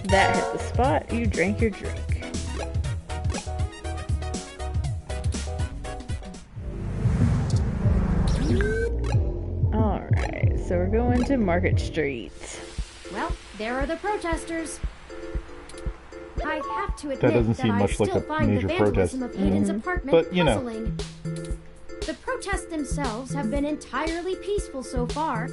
That hit the spot. You drank your drink. Alright, so we're going to Market Street. Well, there are the protesters. I have to admit That doesn't seem I much like still a find major the protest. vandalism of Hayden's apartment But, you know. puzzling. The protests themselves have been entirely peaceful so far.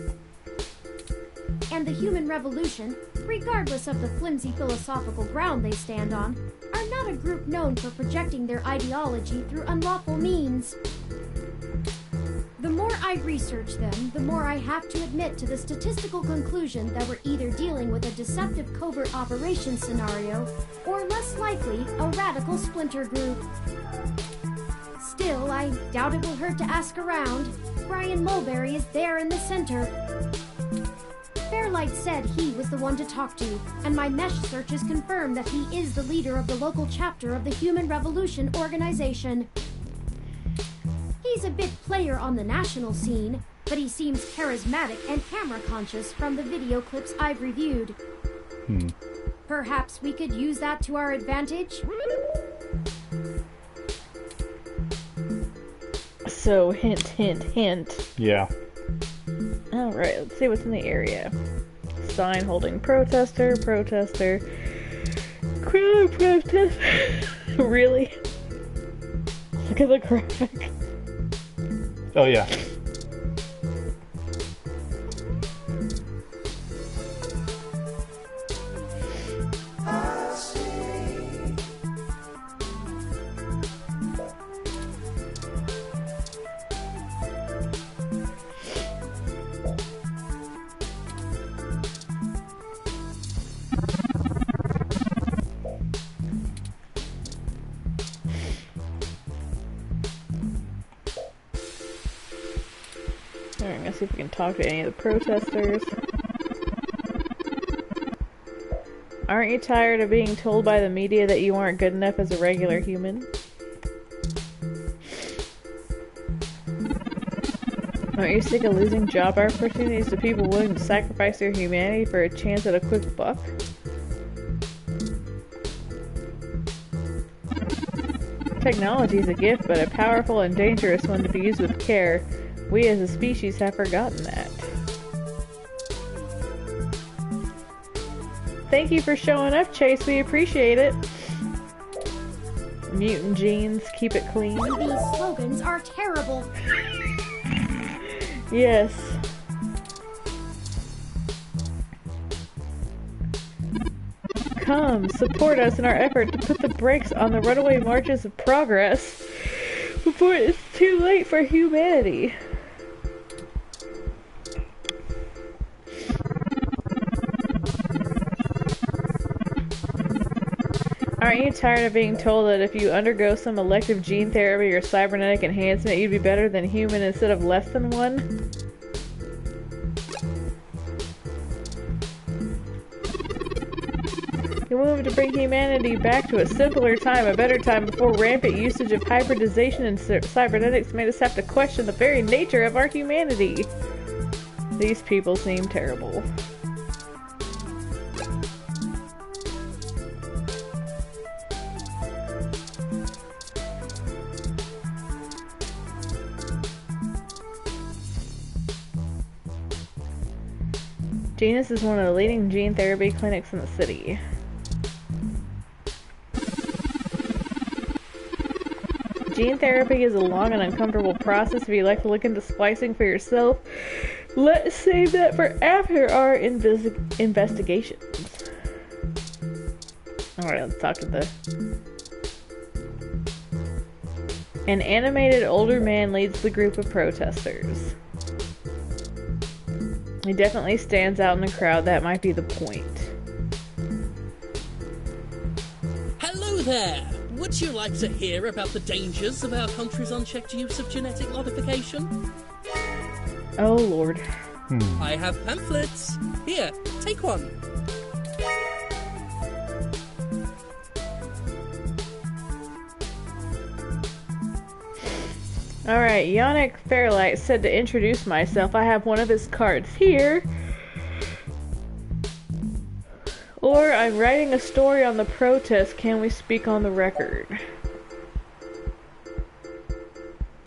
And the human revolution, regardless of the flimsy philosophical ground they stand on, are not a group known for projecting their ideology through unlawful means. The more I research them, the more I have to admit to the statistical conclusion that we're either dealing with a deceptive covert operations scenario, or less likely, a radical splinter group. Still, I doubt it will hurt to ask around. Brian Mulberry is there in the center. Fairlight said he was the one to talk to, and my mesh searches confirm that he is the leader of the local chapter of the Human Revolution organization. He's a bit player on the national scene, but he seems charismatic and camera-conscious from the video clips I've reviewed. Perhaps we could use that to our advantage? So, hint, hint, hint. Yeah. Alright, let's see what's in the area. Sign holding protester, protester. Crowd protest. Really? Look at the graphic. Oh, yeah. gonna see if we can talk to any of the protesters. Aren't you tired of being told by the media that you aren't good enough as a regular human? Aren't you sick of losing job opportunities to people willing to sacrifice their humanity for a chance at a quick buck? Technology is a gift, but a powerful and dangerous one to be used with care. We as a species have forgotten that. Thank you for showing up, Chase. We appreciate it. Mutant genes, keep it clean. These slogans are terrible. Yes. Come, support us in our effort to put the brakes on the runaway marches of progress before it's too late for humanity. Aren't you tired of being told that if you undergo some elective gene therapy or cybernetic enhancement, you'd be better than human instead of less than one? You move to bring humanity back to a simpler time, a better time before rampant usage of hybridization and cybernetics made us have to question the very nature of our humanity. These people seem terrible. Genus is one of the leading gene therapy clinics in the city. Gene therapy is a long and uncomfortable process. If you like to look into splicing for yourself, let's save that for after our investigations. Alright, let's talk to the... An animated older man leads the group of protesters. He definitely stands out in the crowd. That might be the point. Hello there! Would you like to hear about the dangers of our country's unchecked use of genetic modification? Oh, Lord. I have pamphlets. Here, take one. Alright, Yannick Fairlight said to introduce myself. I have one of his cards here. Or I'm writing a story on the protest. Can we speak on the record?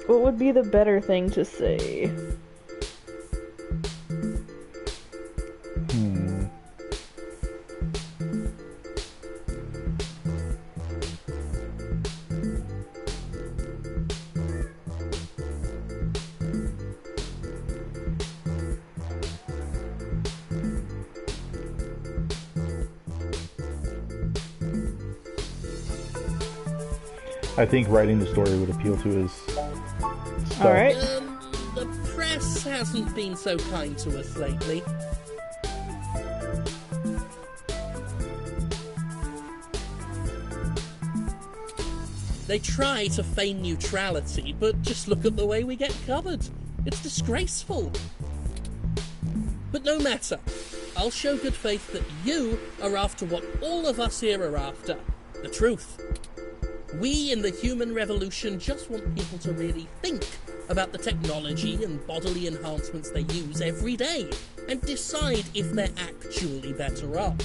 What would be the better thing to say? I think writing the story would appeal to his stuff. Alright. The press hasn't been so kind to us lately. They try to feign neutrality, but just look at the way we get covered. It's disgraceful. But no matter. I'll show good faith that you are after what all of us here are after. The truth. We in the human revolution just want people to really think about the technology and bodily enhancements they use every day and decide if they're actually better off.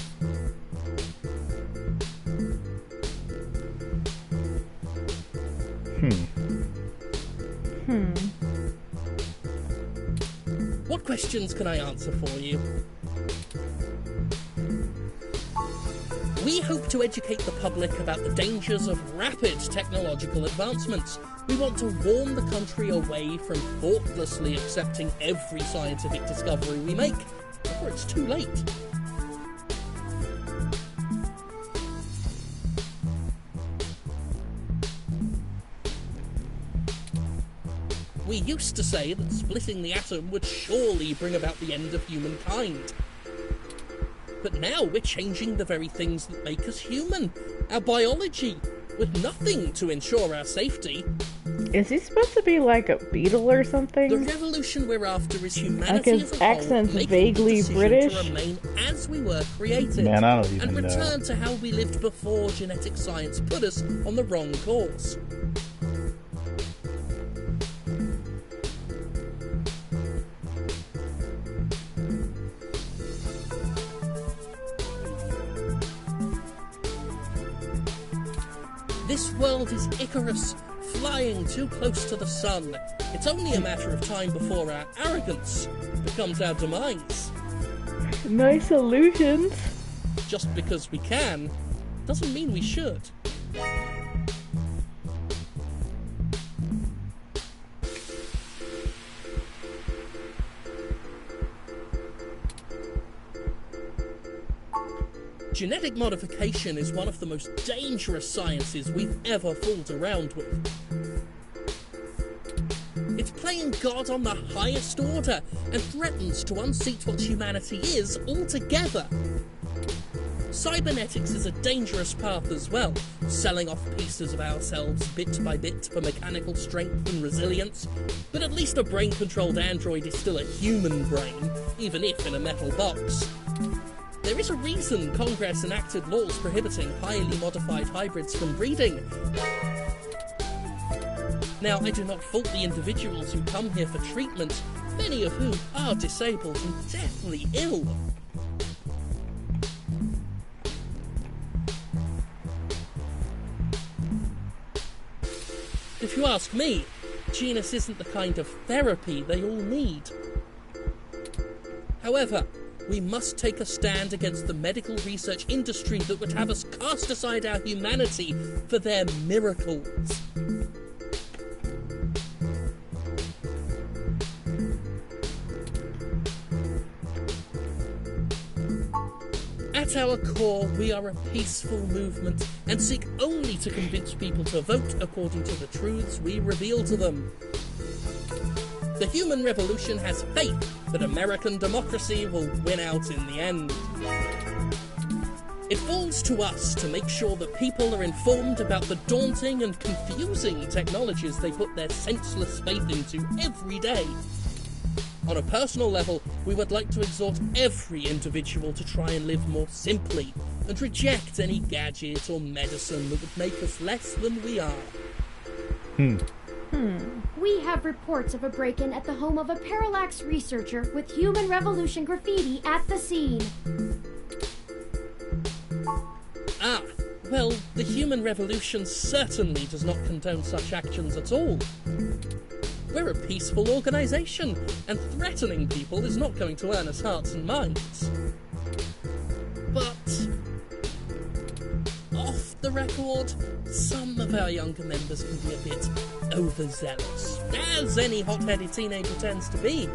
What questions can I answer for you? We hope to educate the public about the dangers of rapid technological advancements. We want to warn the country away from thoughtlessly accepting every scientific discovery we make before it's too late. We used to say that splitting the atom would surely bring about the end of humankind. But now we're changing the very things that make us human. Our biology, with nothing to ensure our safety. Is he supposed to be like a beetle or something? The revolution we're after is humanity Like his as a whole accent's making vaguely the decision British. to remain as we were created, Man, I don't even and know. return to how we lived before genetic science put us on the wrong course. This world is Icarus, flying too close to the sun. It's only a matter of time before our arrogance becomes our demise. Nice illusions. Just because we can, doesn't mean we should. Genetic modification is one of the most dangerous sciences we've ever fooled around with. It's playing God on the highest order and threatens to unseat what humanity is altogether. Cybernetics is a dangerous path as well, selling off pieces of ourselves bit by bit for mechanical strength and resilience, but at least a brain-controlled android is still a human brain, even if in a metal box. There is a reason Congress enacted laws prohibiting highly modified hybrids from breeding. Now, I do not fault the individuals who come here for treatment, many of whom are disabled and deathly ill. If you ask me, genus isn't the kind of therapy they all need. However, we must take a stand against the medical research industry that would have us cast aside our humanity for their miracles. At our core, we are a peaceful movement and seek only to convince people to vote according to the truths we reveal to them. The human revolution has faith that American democracy will win out in the end. It falls to us to make sure that people are informed about the daunting and confusing technologies they put their senseless faith into every day. On a personal level, we would like to exhort every individual to try and live more simply and reject any gadget or medicine that would make us less than we are. We have reports of a break-in at the home of a parallax researcher with human revolution graffiti at the scene. Ah, well, the human revolution certainly does not condone such actions at all. We're a peaceful organisation, and threatening people is not going to earn us hearts and minds. But off the record, some of our younger members can be a bit overzealous, as any hot-headed teenager tends to be.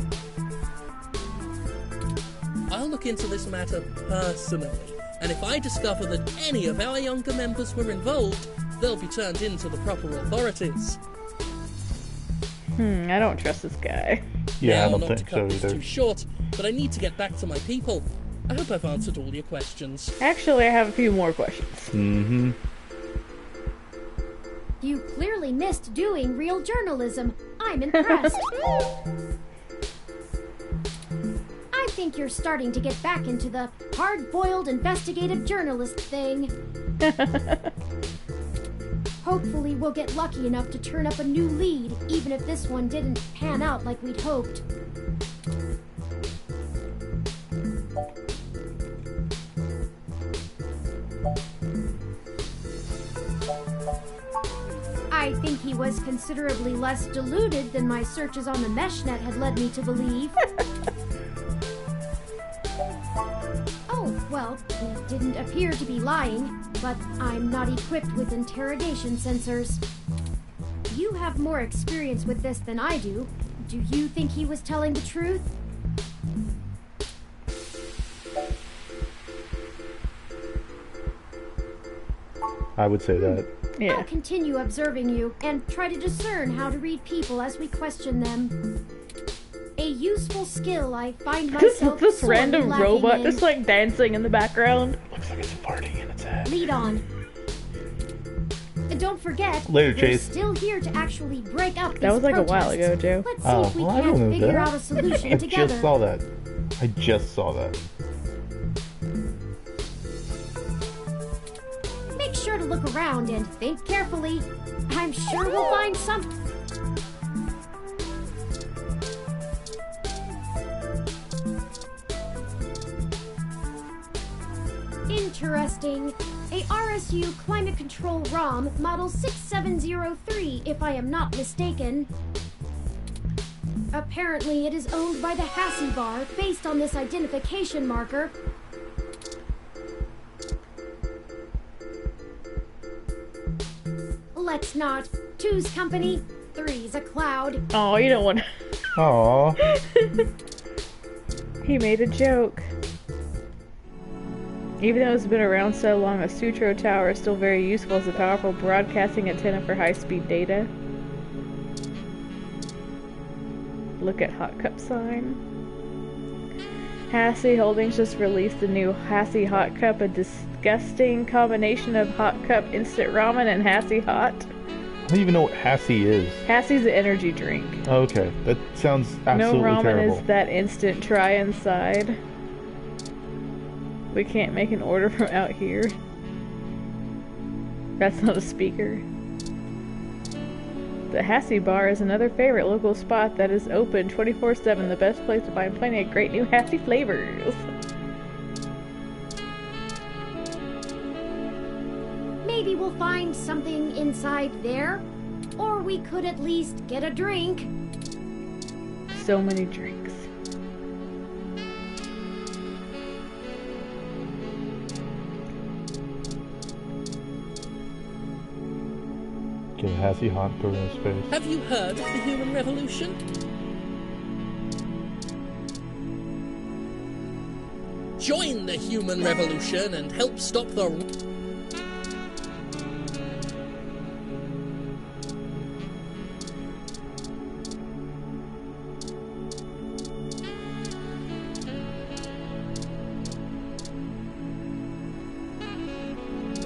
I'll look into this matter personally, and if I discover that any of our younger members were involved, they'll be turned in to the proper authorities. I don't trust this guy. Yeah, now, I don't not think to cut so this either. too short, but I need to get back to my people. I hope I've answered all your questions. Actually, I have a few more questions. Mm-hmm. You clearly missed doing real journalism. I'm impressed. I think you're starting to get back into the hard-boiled investigative journalist thing. Hopefully we'll get lucky enough to turn up a new lead, even if this one didn't pan out like we'd hoped. I think he was considerably less deluded than my searches on the meshnet had led me to believe. Oh, well, he didn't appear to be lying, but I'm not equipped with interrogation sensors. You have more experience with this than I do. Do you think he was telling the truth? I would say that. Yeah. I'll continue observing you and try to discern how to read people as we question them. A useful skill I find myself This sorely random lacking robot in. just like dancing in the background. Looks like it's farting in its head. Lead on. don't forget, Later, we're Chase. still here to actually break up these That was like a while ago, Joe. Let's see if we well, I don't can't know figure that. out a solution I together. just saw that. I just saw that. Make sure to look around and think carefully. I'm sure we'll find some. Interesting. A RSU climate control ROM model 6703, if I am not mistaken. Apparently, it is owned by the Hassie Bar based on this identification marker. Let's not. Two's company, three's a cloud. Oh, you don't want. Aww. He made a joke. Even though it's been around so long, a Sutro tower is still very useful as a powerful broadcasting antenna for high-speed data. Look at Hot Cup sign. Hassie Holdings just released the new Hassie Hot Cup, a disgusting combination of Hot Cup instant ramen and Hassie Hot. I don't even know what Hassie is. Hassie's an energy drink. Okay, that sounds absolutely no ramen terrible. is that instant try inside. We can't make an order from out here. That's not a speaker. The Hassie Bar is another favorite local spot that is open 24/7, the best place to find plenty of great new Hassie flavors. Maybe we'll find something inside there. Or we could at least get a drink. So many drinks. Get a Hassie Hot, throw it in his face. Have you heard of the human revolution? Join the human revolution and help stop the...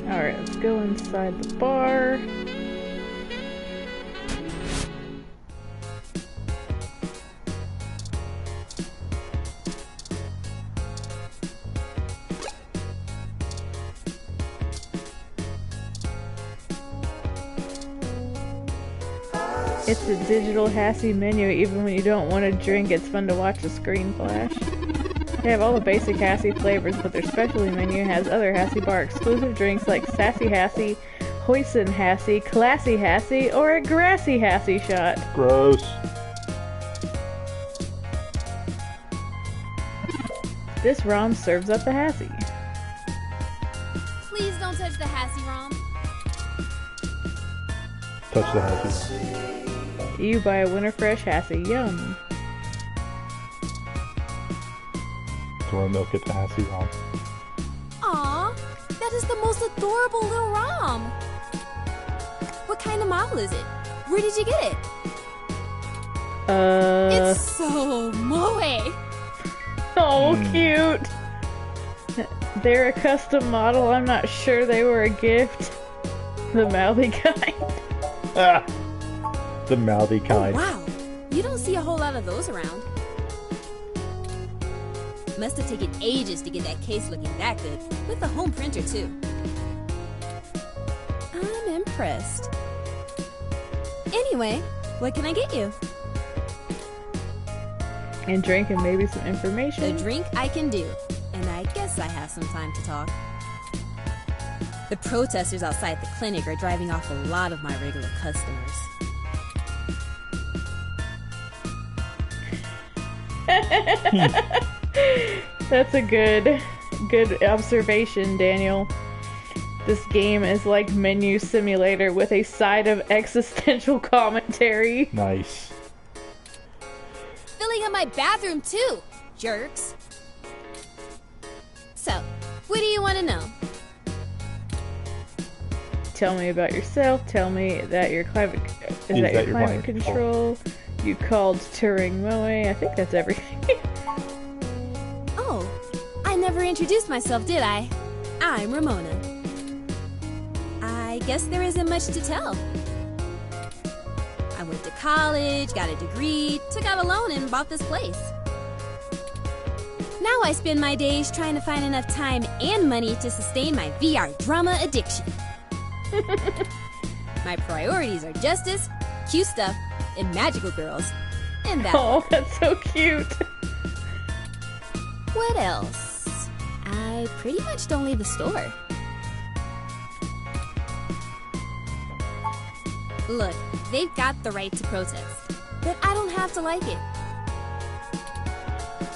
Alright, let's go inside the bar. It's a digital Hassie menu. Even when you don't want to drink, it's fun to watch the screen flash. They have all the basic Hassie flavors, but their specialty menu has other Hassie Bar exclusive drinks like Sassy Hassie, Hoisin Hassie, Classy Hassie, or a Grassy Hassie shot. Gross. This ROM serves up the Hassie. Please don't touch the Hassie ROM. Touch the Hassie. You buy a Winterfresh Hassie. Yum. Throw milk at the Hassie ROM. Aw, that is the most adorable little ROM. What kind of model is it? Where did you get it? It's so moe. Oh, cute. They're a custom model. I'm not sure they were a gift. The mouthy kind. Ah, the mouthy kind. Oh, wow, you don't see a whole lot of those around. Must have taken ages to get that case looking that good, with the home printer too. I'm impressed. Anyway, what can I get you? And drink and maybe some information. A drink I can do, and I guess I have some time to talk. The protesters outside the clinic are driving off a lot of my regular customers. That's a good observation, Daniel. This game is like Menu Simulator with a side of existential commentary. Nice. Filling up my bathroom too, jerks. So, what do you want to know? Tell me about yourself. Tell me that your climate is that your climate control. You called Turing Moe. I think that's everything. Oh, I never introduced myself, did I? I'm Ramona. I I guess there isn't much to tell. I went to college, got a degree, took out a loan, and bought this place. Now I spend my days trying to find enough time and money to sustain my VR drama addiction. My priorities are justice, cute stuff, and magical girls. And that. Oh, that's so cute. What else? I pretty much don't leave the store. Look, they've got the right to protest, but I don't have to like it.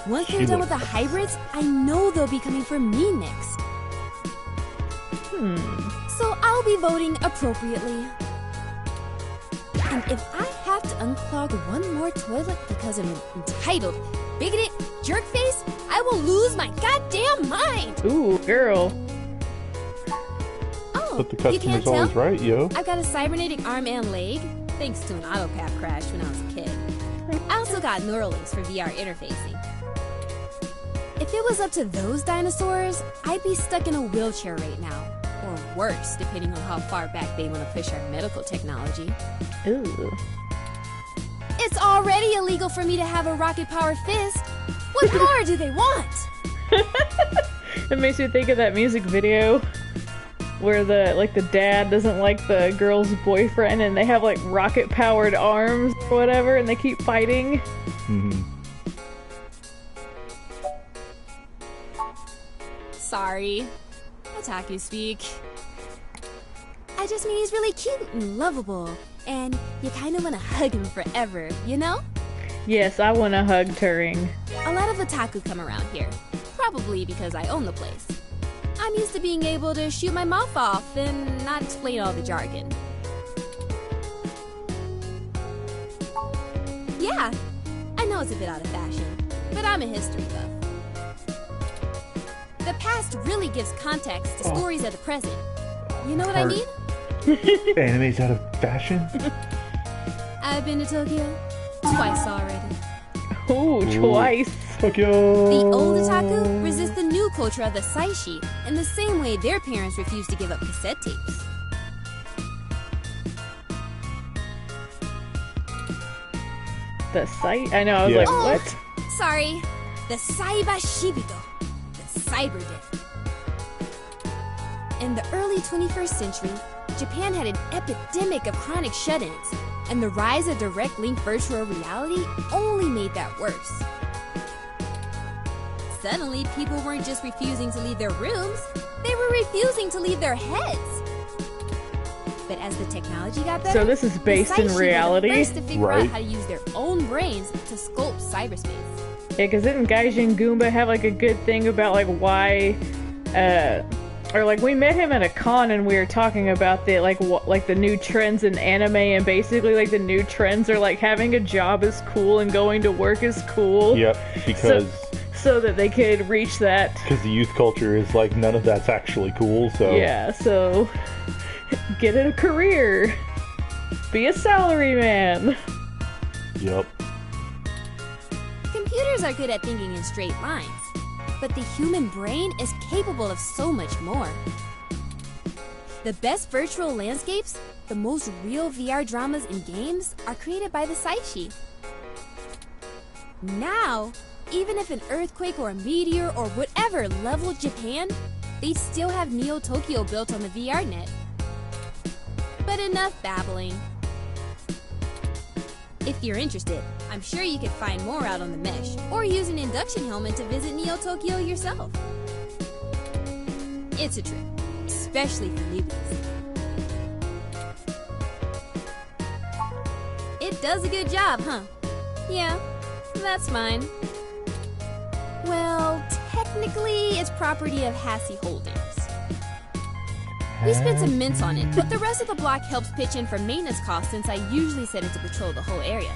Once they're done with the hybrids, I know they'll be coming for me next. So I'll be voting appropriately. And if I have to unclog one more toilet because I'm an entitled, bigoted jerkface, I will lose my goddamn mind! Ooh, girl. Oh, But the you can't customer's always tell? right, yo. I've got a cybernetic arm and leg, thanks to an autocap crash when I was a kid. I also got Neuralinks for VR interfacing. If it was up to those dinosaurs, I'd be stuck in a wheelchair right now. Or worse, depending on how far back they want to push our medical technology. Ooh. It's already illegal for me to have a rocket-powered fist. What more do they want? It makes me think of that music video where the dad doesn't like the girl's boyfriend and they have like rocket-powered arms or whatever and they keep fighting. Sorry. Otaku speak. I just mean he's really cute and lovable, and you kind of want to hug him forever, you know? Yes, I want to hug Turing. A lot of otaku come around here, probably because I own the place. I'm used to being able to shoot my mouth off and not explain all the jargon. Yeah, I know it's a bit out of fashion, but I'm a history buff. The past really gives context to stories of the present. You know what I mean? Anime's out of fashion? I've been to Tokyo twice already. Ooh, twice. Tokyo! The old otaku resist the new culture of the saishi in the same way their parents refused to give up cassette tapes. The site? I know, I was like, what? Sorry. The Saiba Shibito. The Cyber Death. In the early 21st century, Japan had an epidemic of chronic shut-ins, and the rise of direct link virtual reality only made that worse. Suddenly, people weren't just refusing to leave their rooms, they were refusing to leave their heads. But as the technology got better, So this is based in the Saishi reality? were the first to figure out Right. how to use their own brains to sculpt cyberspace. Yeah, because didn't Gaijin Goomba have like a good thing about like why, or like we met him at a con and we were talking about the like the new trends in anime, and basically like the new trends are like having a job is cool and going to work is cool. Yep, because so that they could reach that. because the youth culture is like none of that's actually cool. So Yeah, so get a career, be a salaryman. Yep. Computers are good at thinking in straight lines, but the human brain is capable of so much more. The best virtual landscapes, the most real VR dramas and games, are created by the Saishi. Now, even if an earthquake or a meteor or whatever leveled Japan, they'd still have Neo Tokyo built on the VR net. But enough babbling. If you're interested, I'm sure you could find more out on the mesh, or use an induction helmet to visit Neo Tokyo yourself. It's a trip, especially for newbies. It does a good job, huh? Yeah, that's mine. Well, technically, it's property of Hassie Holdings. We spent some mints on it, but the rest of the block helps pitch in for maintenance costs since I usually set it to patrol the whole area.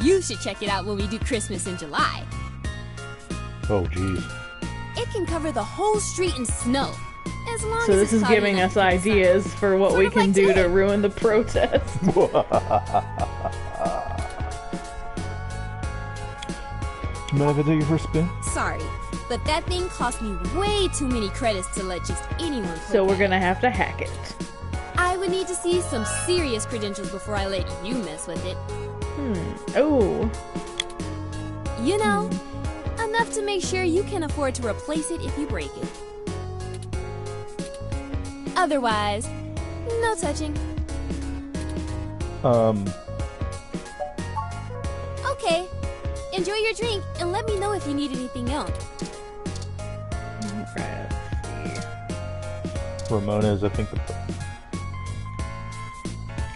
You should check it out when we do Christmas in July. Oh, jeez. It can cover the whole street in snow, as long So as this it's is cloudy giving enough us to keep the sun. ideas for what Sort we of can like do to today. ruin the protest. estimate of it that you first spin? Sorry, but that thing cost me way too many credits to let just anyone put So we're that. gonna have to hack it. I would need to see some serious credentials before I let you mess with it. Oh. You know, enough to make sure you can afford to replace it if you break it. Otherwise, no touching. Okay. Enjoy your drink and let me know if you need anything else. Alright, let's see. Ramona's, I think,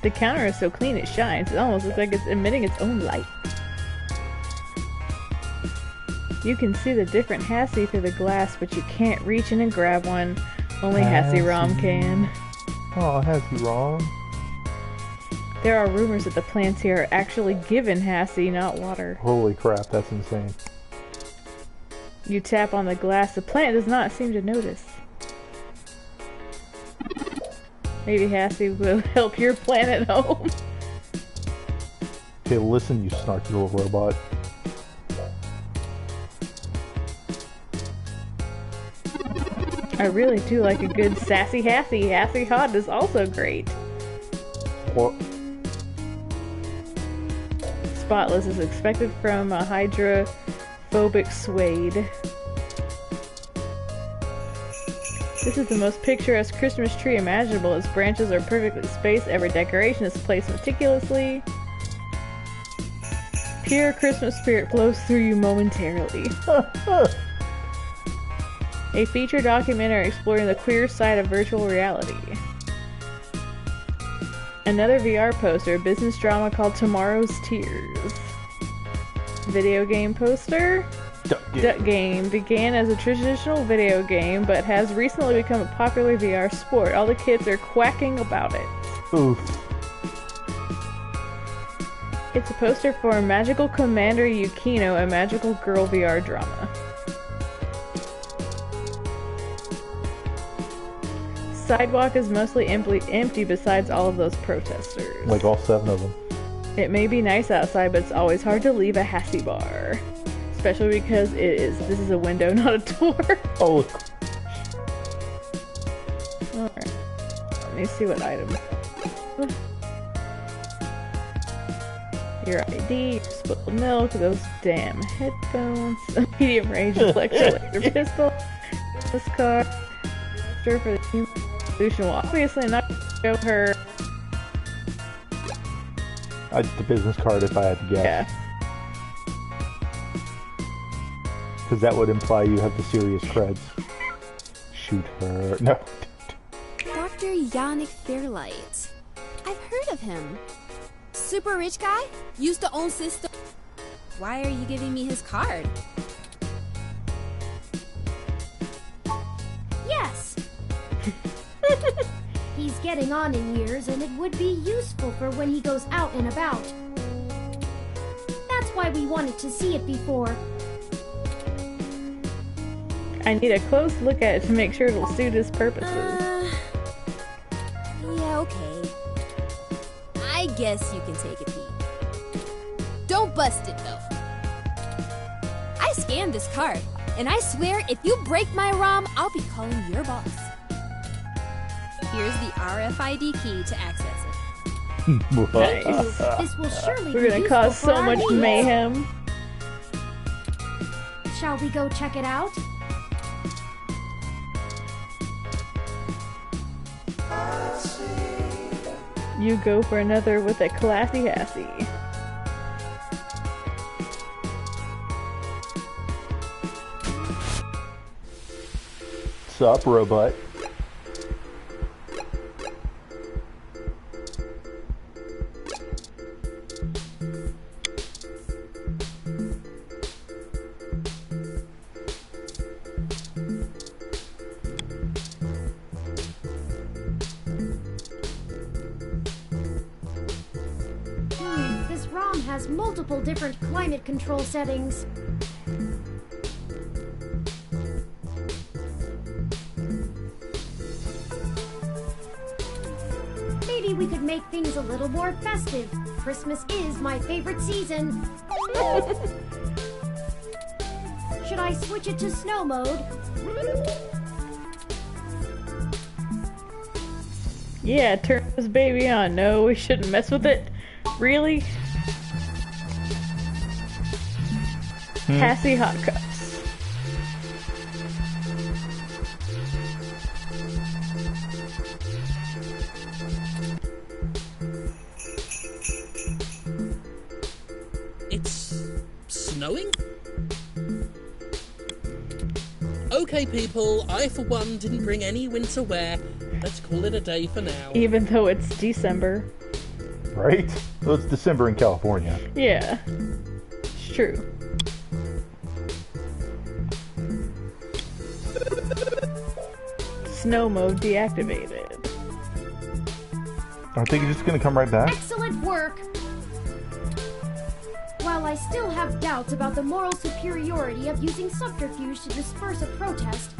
The counter is so clean it shines. It almost looks like it's emitting its own light. You can see the different Hassie through the glass, but you can't reach in and grab one. Only Hassie Rom can. Oh, Hassie Rom. There are rumors that the plants here are actually given Hassie, not water. Holy crap, that's insane. You tap on the glass. The plant does not seem to notice. Maybe Hassie will help your plant at home. Okay, listen, you snarky little robot. I really do like a good sassy Hassie. Hassie Hot is also great. What? Spotless is expected from a hydrophobic suede. This is the most picturesque Christmas tree imaginable. Its branches are perfectly spaced. Every decoration is placed meticulously. Pure Christmas spirit flows through you momentarily. A feature documentary exploring the queer side of virtual reality. Another VR poster, a business drama called Tomorrow's Tears. Video game poster. Duck Game began as a traditional video game, but has recently become a popular VR sport. All the kids are quacking about it. Oof. It's a poster for Magical Commander Yukino, a magical girl VR drama. Sidewalk is mostly empty besides all of those protesters. Like all 7 of them. It may be nice outside, but it's always hard to leave a Hassie bar. Especially because this is a window, not a door. Oh. Alright. Let me see what item. Your ID, your spilled milk, those damn headphones, medium range electric pistol, this card, for the human revolution. Well, obviously I'm not going to show her. The business card, if I had to guess. Yeah. Because that would imply you have the serious creds. Shoot her. No. Dr. Yannick Fairlight. I've heard of him. Super rich guy? Used to own system. Why are you giving me his card? Yes! He's getting on in years, and it would be useful for when he goes out and about. That's why we wanted to see it before. I need a close look at it to make sure it'll suit his purposes. Yeah, okay. I guess you can take a peek. Don't bust it, though. I scanned this card, and I swear if you break my ROM, I'll be calling your boss. Here's the RFID key to access it. Nice. This will surely We're gonna cause useful for so our much needs. mayhem. Shall we go check it out? You go for another with a classy Hassie. Sup, robot? This ROM has multiple different climate control settings. Maybe we could make things a little more festive. Christmas is my favorite season. switch it to snow mode. Yeah, turn this baby on. No, we shouldn't mess with it. Really? Passy hot cups. It's snowing? Okay, people, I for one didn't bring any winter wear. Let's call it a day for now. Even though it's December. Right? Well, it's December in California. Yeah. It's true. Snow mode deactivated. Aren't they just gonna come right back? Excellent work! While I still have doubts about the moral superiority of using subterfuge to disperse a protest,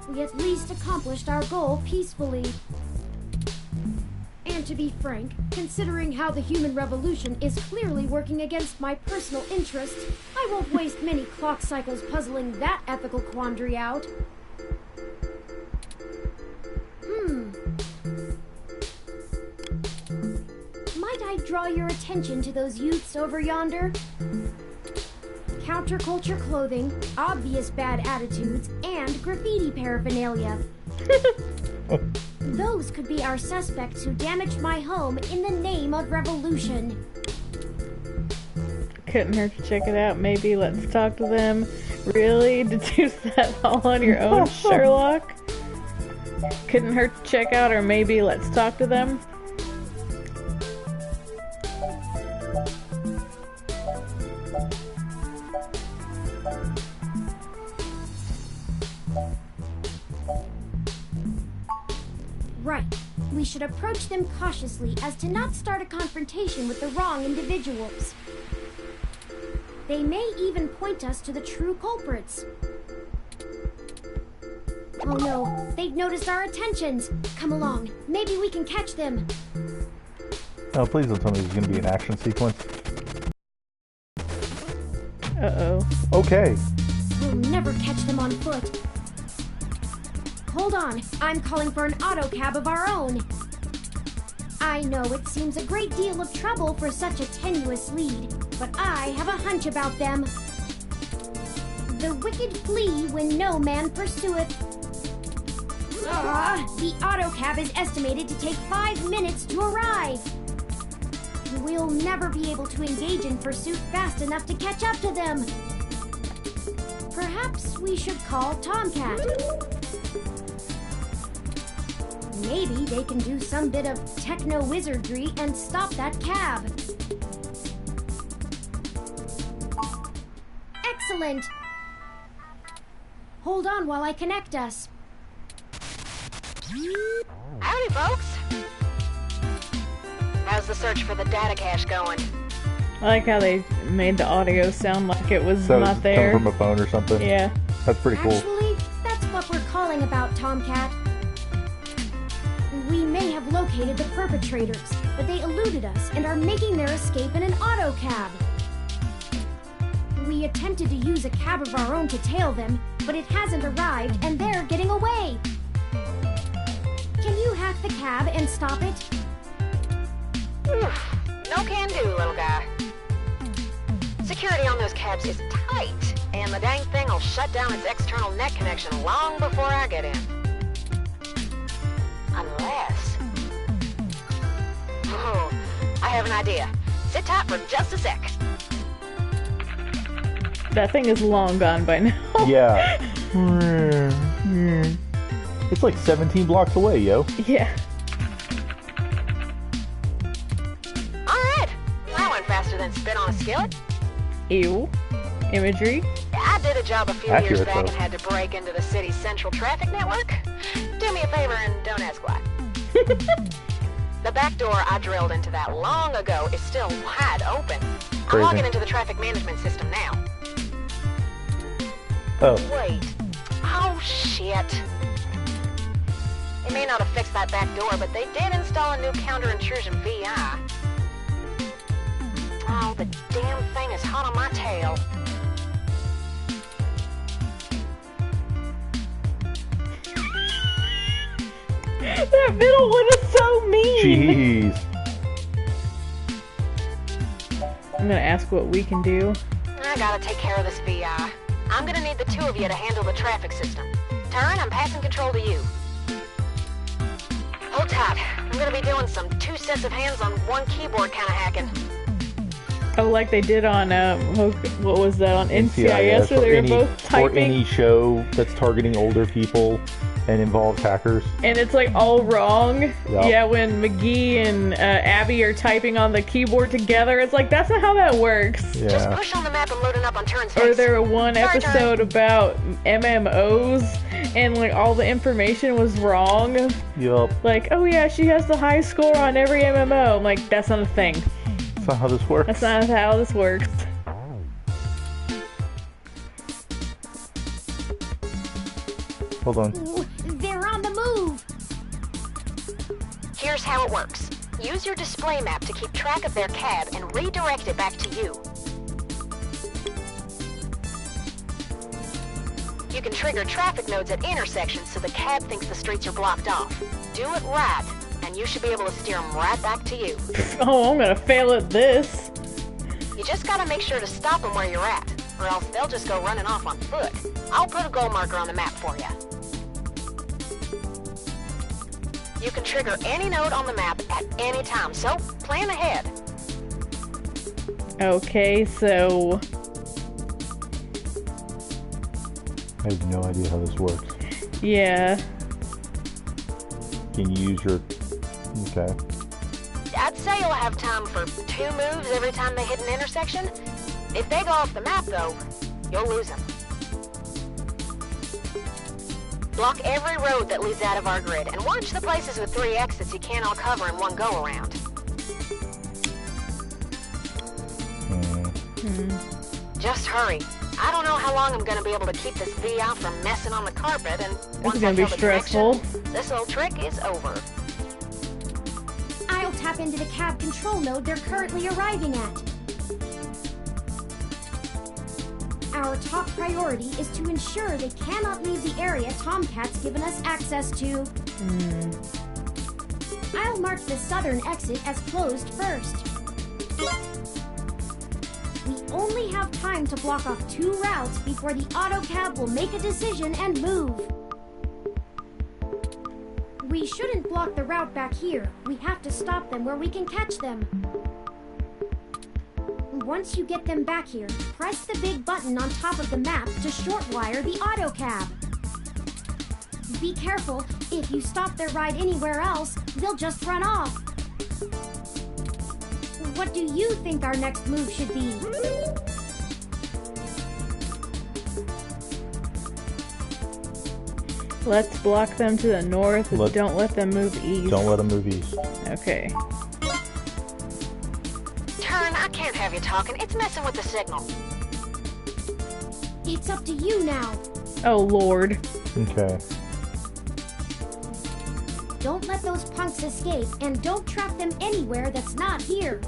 we at least accomplished our goal peacefully. And to be frank, considering how the human revolution is clearly working against my personal interests, I won't waste many clock cycles puzzling that ethical quandary out. Might I draw your attention to those youths over yonder? Counterculture clothing, obvious bad attitudes, and graffiti paraphernalia. Those could be our suspects who damaged my home in the name of revolution. Couldn't hurt to check it out. Maybe let's talk to them. Really? Deduce that all on your own, Sherlock? Couldn't hurt to check out, or maybe let's talk to them? Right. We should approach them cautiously as to not start a confrontation with the wrong individuals. They may even point us to the true culprits. Oh no, they've noticed our attentions. Come along, maybe we can catch them. Oh, please don't tell me there's going to be an action sequence. Uh-oh. Okay. We'll never catch them on foot. Hold on, I'm calling for an auto cab of our own. I know it seems a great deal of trouble for such a tenuous lead, but I have a hunch about them. The wicked flee when no man pursueth. The auto cab is estimated to take 5 minutes to arrive. We'll never be able to engage in pursuit fast enough to catch up to them. Perhaps we should call Tomcat. Maybe they can do some bit of techno-wizardry and stop that cab. Excellent! Hold on while I connect us. Howdy, folks. How's the search for the data cache going? I like how they made the audio sound like it was So not it's there. coming from a phone or something? Yeah. That's pretty cool. Actually, that's what we're calling about, Tomcat. We may have located the perpetrators, but they eluded us and are making their escape in an auto cab. We attempted to use a cab of our own to tail them, but it hasn't arrived and they're getting away. Can you hack the cab and stop it? No can do, little guy. Security on those cabs is tight, and the dang thing will shut down its external net connection long before I get in. Unless... Oh, I have an idea. Sit tight for just a sec. That thing is long gone by now. Yeah. It's like 17 blocks away, yo. Yeah. Alright, that went faster than spit on a skillet. Ew. Imagery. I did a job a few Accurate, years back though. and had to break into the city's central traffic network. Do me a favor and don't ask why. The back door I drilled into that long ago is still wide open. I'm Crazy. logging into the traffic management system now. Oh. Wait. Oh, shit. They may not have fixed that back door, but they did install a new counter-intrusion VI. Oh, the damn thing is hot on my tail. That middle one is so mean. Jeez. I'm gonna ask what we can do. I gotta take care of this VI. I'm gonna need the two of you to handle the traffic system. Turn, I'm passing control to you. Hold tight. I'm gonna be doing some 2 sets of hands on 1 keyboard kind of hacking. Oh, like they did on, what was that, on NCIS, where they were both typing? Or any show that's targeting older people and involves hackers. And it's like all wrong. Yep. Yeah, when McGee and Abby are typing on the keyboard together, it's like, that's not how that works. Yeah. Just push on the map and load it up on Turin's face. Or there was one Sorry, episode about MMOs, and like all the information was wrong. Yup. Like, oh yeah, she has the high score on every MMO. I'm like, that's not a thing. That's not how this works. That's not how this works. Hold on. They're on the move. Here's how it works. Use your display map to keep track of their cab and redirect it back to you. You can trigger traffic nodes at intersections so the cab thinks the streets are blocked off. Do it right, and you should be able to steer them right back to you. Oh, I'm gonna fail at this. You just gotta make sure to stop them where you're at, or else they'll just go running off on foot. I'll put a goal marker on the map for you. You can trigger any node on the map at any time, so plan ahead. Okay, so... I have no idea how this works. Yeah. Can you use your... Okay. I'd say you'll have time for 2 moves every time they hit an intersection. If they go off the map, though, you'll lose them. Block every road that leads out of our grid, and watch the places with 3 exits you can't all cover in one go-around. Just hurry. I don't know how long I'm going to be able to keep this VI from messing on the carpet, and once I gonna be feel the stressful. connection, this little trick is over. I'll tap into the cab control node they're currently arriving at. Our top priority is to ensure they cannot leave the area Tomcat's given us access to. I'll mark the southern exit as closed first. We only have time to block off 2 routes before the autocab will make a decision and move. We shouldn't block the route back here. We have to stop them where we can catch them. Once you get them back here, press the big button on top of the map to short-wire the autocab. Be careful. If you stop their ride anywhere else, they'll just run off. What do you think our next move should be? Let's block them to the north and don't let them move east. Don't let them move east. Okay. Turn, I can't have you talking. It's messing with the signal. It's up to you now. Oh, Lord. Okay. Don't let those punks escape, and don't trap them anywhere that's not here.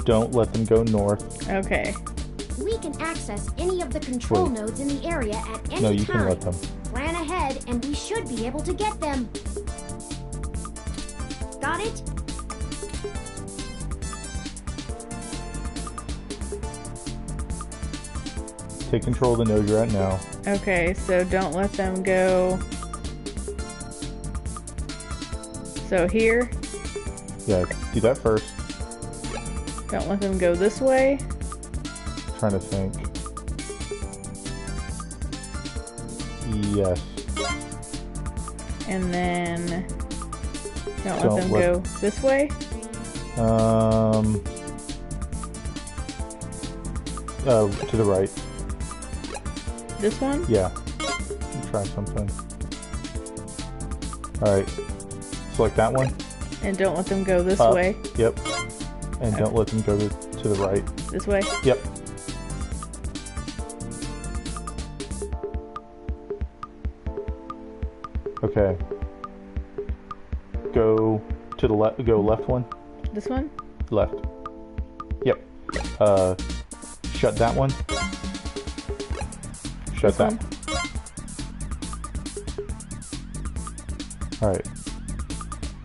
Don't let them go north. Okay. We can access any of the control nodes in the area at any time. No, you can let them. Plan ahead, and we should be able to get them. Got it? Take control of the node you're at now. Okay, so don't let them go. So here? Yeah, do that first. Don't let them go this way. Trying to think. Yes. And then don't let them go this way. To the right. This one? Yeah. Try something. Alright. Select that one. And don't let them go this Up. way. Yep. And don't let them go to the right. This way? Yep. Okay. Go to the left. Go left one. This one? Left. Yep. Shut that one. Shut that. Alright.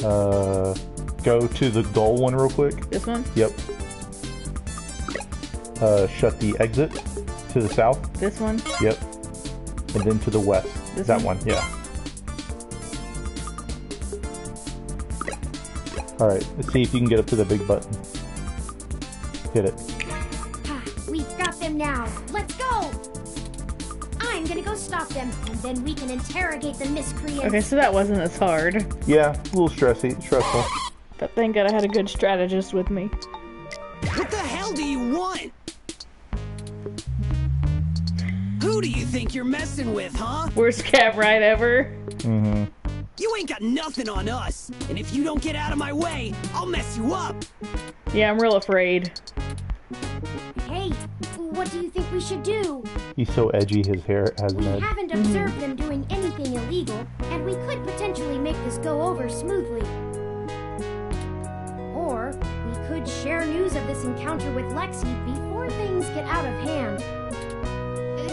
Go to the goal one real quick. This one? Yep. Shut the exit to the south. This one? Yep. And then to the west. This that one? Yeah. Alright, let's see if you can get up to the big button. Hit it. We've got them now. Let's go! I'm gonna go stop them, and then we can interrogate the miscreants. Okay, so that wasn't as hard. Yeah, a little stressful. But thank God I had a good strategist with me. What the hell do you want? Who do you think you're messing with, huh? Worst cab ride ever. Mm-hmm. You ain't got nothing on us, and if you don't get out of my way, I'll mess you up. Yeah, I'm real afraid. Hey, what do you think we should do? He's so edgy, his hair has We an edge. haven't observed them doing anything illegal, and we could potentially make this go over smoothly. Or we could share news of this encounter with Lexi before things get out of hand.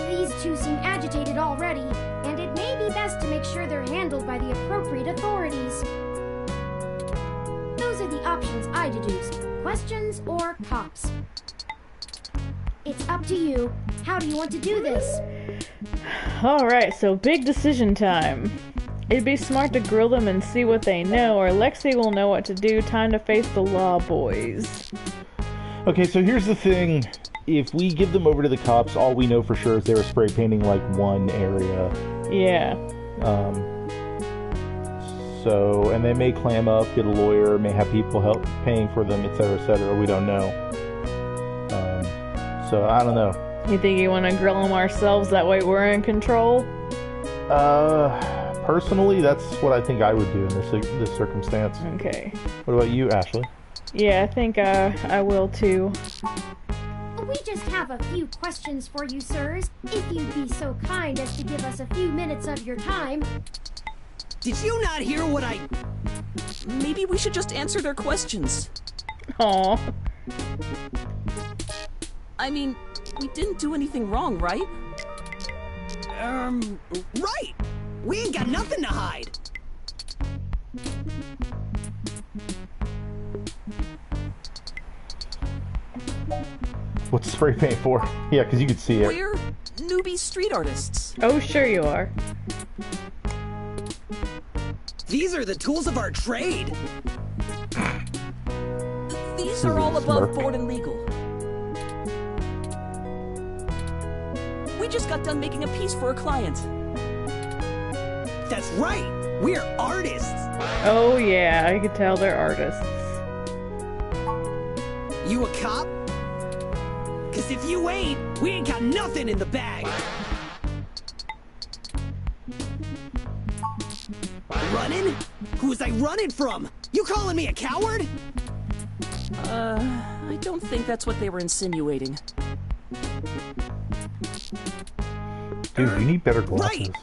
These two seem agitated already, and it may be best to make sure they're handled by the appropriate authorities. Those are the options I deduced. Questions or cops? It's up to you. How do you want to do this? Alright, so big decision time. It'd be smart to grill them and see what they know, or Lexi will know what to do. Time to face the law, boys. Okay, so here's the thing. If we give them over to the cops, all we know for sure is they were spray painting like one area. Yeah. So, and they may clam up, get a lawyer, may have people help paying for them, etc., we don't know. So, I don't know. You think you want to grill them ourselves? That way we're in control? Personally, that's what I think I would do in this circumstance. Okay. What about you, Ashley? Yeah, I think I will too. We just have a few questions for you, sirs. If you'd be so kind as to give us a few minutes of your time. Did you not hear what I... Maybe we should just answer their questions. Aw. I mean, we didn't do anything wrong, right? Right! We ain't got nothing to hide! What's spray paint for? Yeah, because you could see it. We're newbie street artists. Oh, sure you are. These are the tools of our trade! These are all above board and legal. We just got done making a piece for a client. That's right! We're artists! Oh yeah, I could tell they're artists. You a cop? Cause if you ain't, we ain't got nothing in the bag! Running? Who was I running from? You calling me a coward? I don't think that's what they were insinuating. Dude, you need better glasses. Right!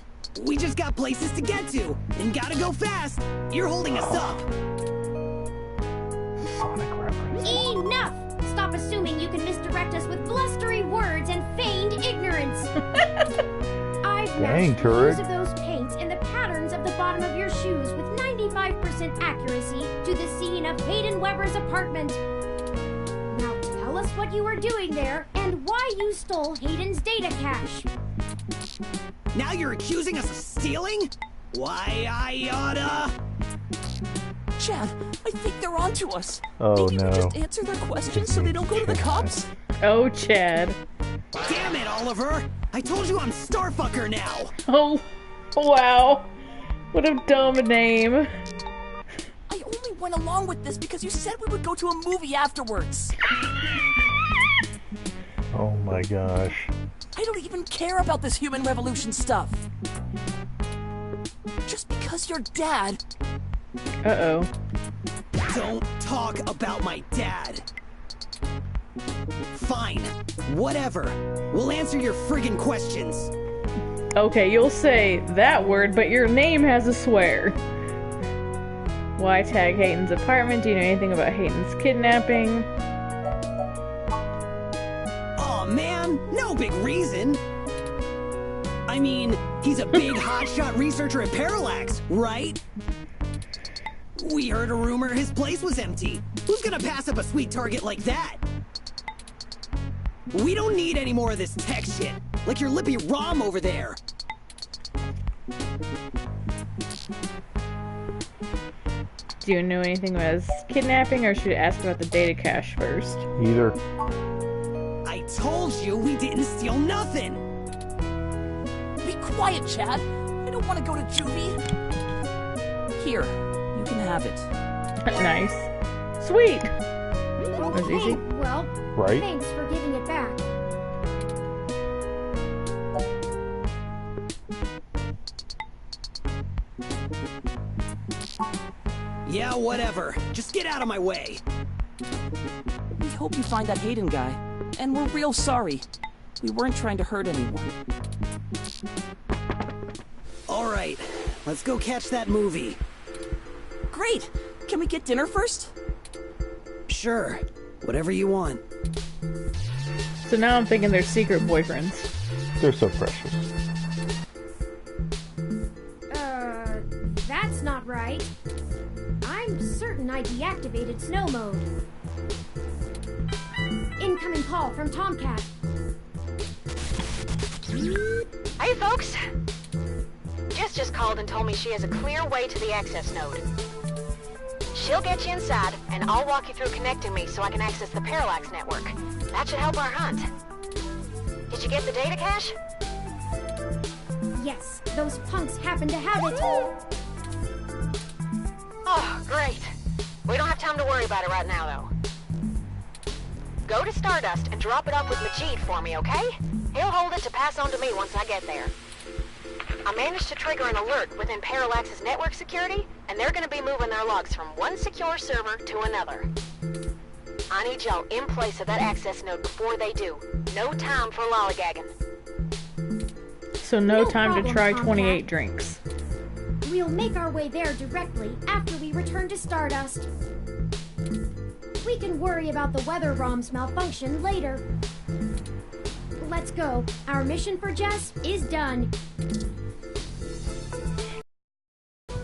We just got places to get to, and gotta go fast! You're holding us up! Sonic reference. Enough! Stop assuming you can misdirect us with blustery words and feigned ignorance. I've Dang, matched the hues Turek. of those paints and the patterns of the bottom of your shoes with 95% accuracy to the scene of Hayden Weber's apartment. Now tell us what you were doing there and why you stole Hayden's data cache. Now you're accusing us of stealing? Why, I oughta... Chad, I think they're onto us. Oh Maybe no. we just answer their questions so they don't go to the cops? Oh, Chad. Damn it, Oliver! I told you I'm Starfucker now! Oh, wow. What a dumb name. I only went along with this because you said we would go to a movie afterwards. Oh my gosh. I don't even care about this human revolution stuff. Just because you're dad. Uh-oh. Don't talk about my dad! Fine. Whatever. We'll answer your friggin' questions. Okay, you'll say that word, but your name has a swear. Why tag Hayden's apartment? Do you know anything about Hayden's kidnapping? Aw, man, no big reason. I mean, he's a big hotshot researcher at Parallax, right? We heard a rumor his place was empty. Who's gonna pass up a sweet target like that? We don't need any more of this tech shit, like your lippy ROM over there. Do you know anything about his kidnapping, or should I ask about the data cache first? Either. I told you we didn't steal nothing! Be quiet, Chad. I don't want to go to juvie. Here, you can have it. Nice. Sweet! That was Okay, easy. well, Right? thanks for giving it back. Yeah, whatever. Just get out of my way. We hope you find that Hayden guy. And we're real sorry. We weren't trying to hurt anyone. Alright, let's go catch that movie. Great! Can we get dinner first? Sure, whatever you want. So now I'm thinking they're secret boyfriends. They're so precious. That's not right. I'm certain I deactivated snow mode. Incoming call from Tomcat. Hey, folks. Jess just called and told me she has a clear way to the access node. She'll get you inside, and I'll walk you through connecting me so I can access the Parallax network. That should help our hunt. Did you get the data cache? Yes, those punks happen to have it. Oh, great. We don't have time to worry about it right now, though. Go to Stardust and drop it off with Majid for me, okay? He'll hold it to pass on to me once I get there. I managed to trigger an alert within Parallax's network security, and they're going to be moving their logs from one secure server to another. I need y'all in place of that access node before they do. No time for lollygagging. So no time problem, to try Tomcat. 28 drinks. We'll make our way there directly after we return to Stardust. We can worry about the weather ROM's malfunction later. Let's go. Our mission for Jess is done.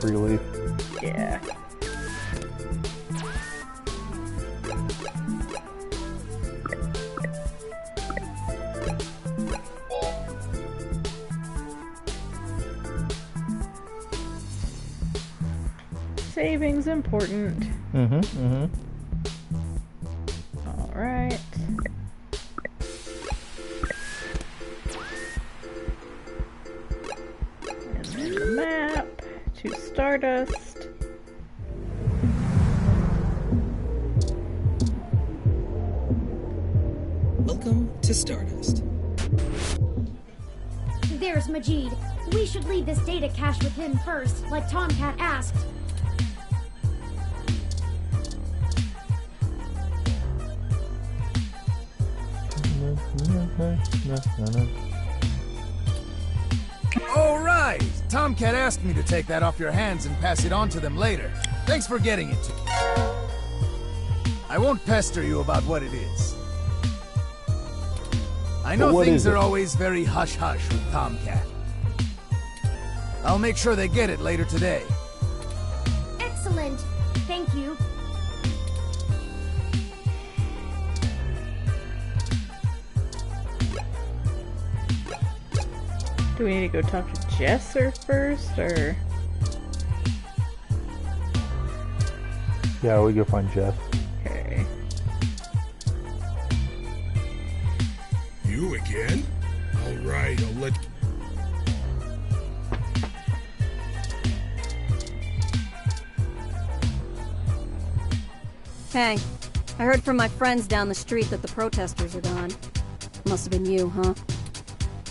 Relief. Yeah. Saving's important. Alright. And then the map to Stardust. Welcome to Stardust. There's Majid. We should leave this data cache with him first, like Tomcat asked. Alright! Tomcat asked me to take that off your hands and pass it on to them later. Thanks for getting it to me. I won't pester you about what it is. I know things are always very hush-hush with Tomcat. I'll make sure they get it later today. Excellent. Thank you. Do we need to go talk to Jess first, or? Yeah, we go find Jess. Okay. You again? Alright, I'll let... Hey, I heard from my friends down the street that the protesters are gone. Must have been you, huh?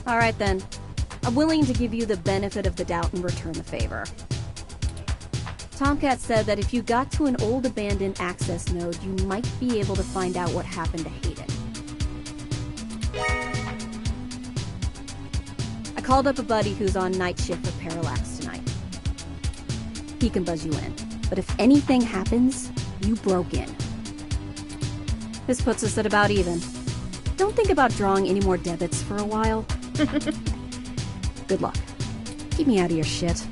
Alright then. I'm willing to give you the benefit of the doubt and return the favor. Tomcat said that if you got to an old abandoned access node, you might be able to find out what happened to Hayden. I called up a buddy who's on night shift for Parallax tonight. He can buzz you in, but if anything happens, you broke in. This puts us at about even. Don't think about drawing any more debits for a while. Good luck. Keep me out of your shit.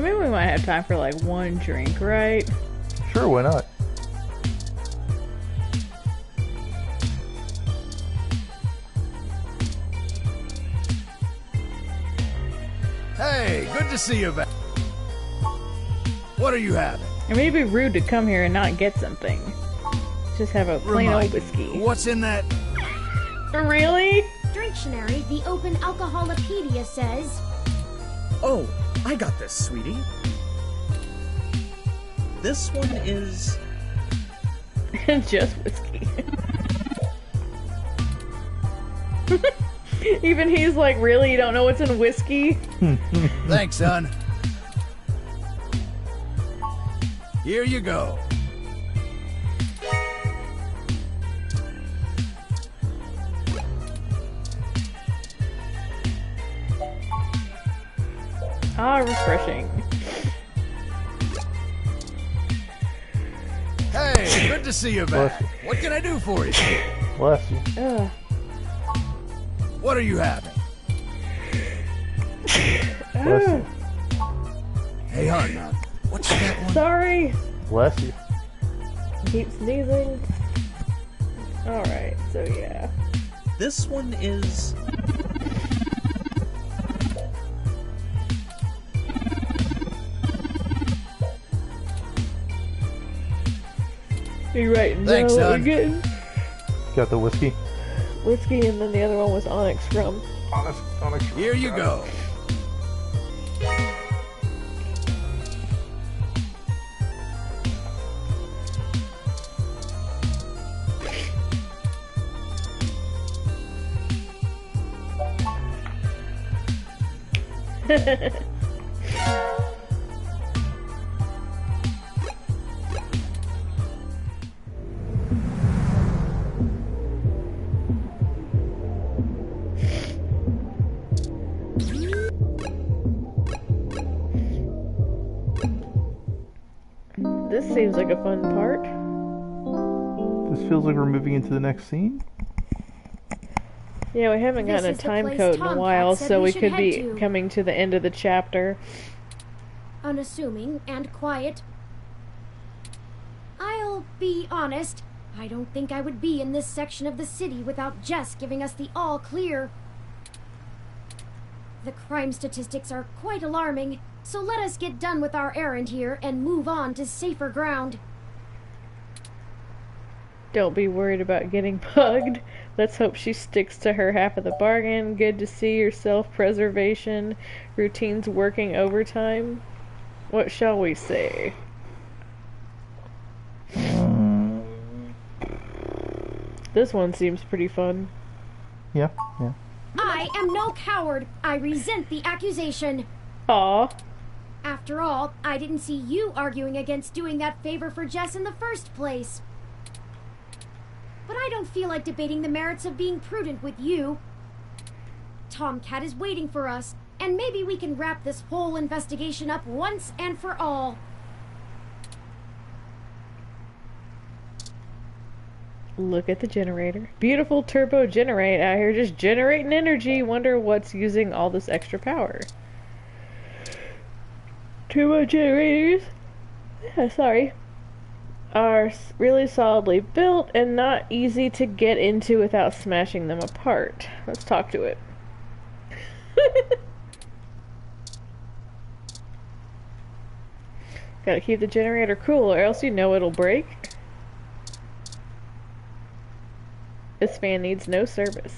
mean, we might have time for like one drink, right? Sure, why not? Hey, good to see you back. What are you having? It may be rude to come here and not get something. Just have a plain old whiskey. What's in that? Really? Dictionary, the Open Alcoholopedia says... Oh, I got this, sweetie. This one is... Just whiskey. Even he's like, really? You don't know what's in whiskey? Thanks, son. Here you go. Ah, refreshing. Hey, good to see you back. What can I do for you? Bless you. Ugh. What are you having? Bless you. Hey, hon, what's that one? Sorry. Bless you. Keep sneezing. Alright, so yeah. This one is... You writing Thanks, down what son. you're getting? Got the whiskey? Whiskey, and then the other one was Onyx Rum. Onyx. Here you go. This seems like a fun part. This feels like we're moving into the next scene. Yeah, we haven't gotten a This is the time place code in a Tomcat while, said so we we should could head be to. coming to the end of the chapter. Unassuming and quiet. I'll be honest, I don't think I would be in this section of the city without Jess giving us the all clear. The crime statistics are quite alarming, so let us get done with our errand here and move on to safer ground. Don't be worried about getting bugged. Let's hope she sticks to her half of the bargain. Good to see your self-preservation routines working overtime. What shall we say? This one seems pretty fun. Yeah. I am no coward. I resent the accusation. Aw. After all, I didn't see you arguing against doing that favor for Jess in the first place. But I don't feel like debating the merits of being prudent with you. Tomcat is waiting for us, and maybe we can wrap this whole investigation up once and for all. Look at the generator. Beautiful turbo generate out here just generating energy. Wonder what's using all this extra power. Turbo generators, sorry, are really solidly built and not easy to get into without smashing them apart. Let's talk to it. Gotta keep the generator cool or else you know it'll break. This fan needs no service.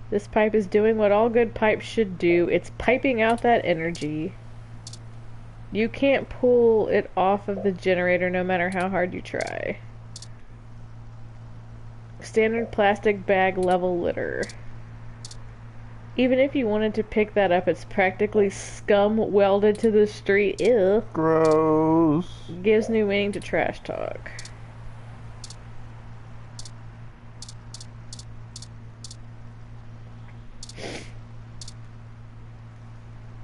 This pipe is doing what all good pipes should do. It's piping out that energy. You can't pull it off of the generator no matter how hard you try. Standard plastic bag level litter. Even if you wanted to pick that up, it's practically scum welded to the street. Ew. Gross. Gives new meaning to trash talk.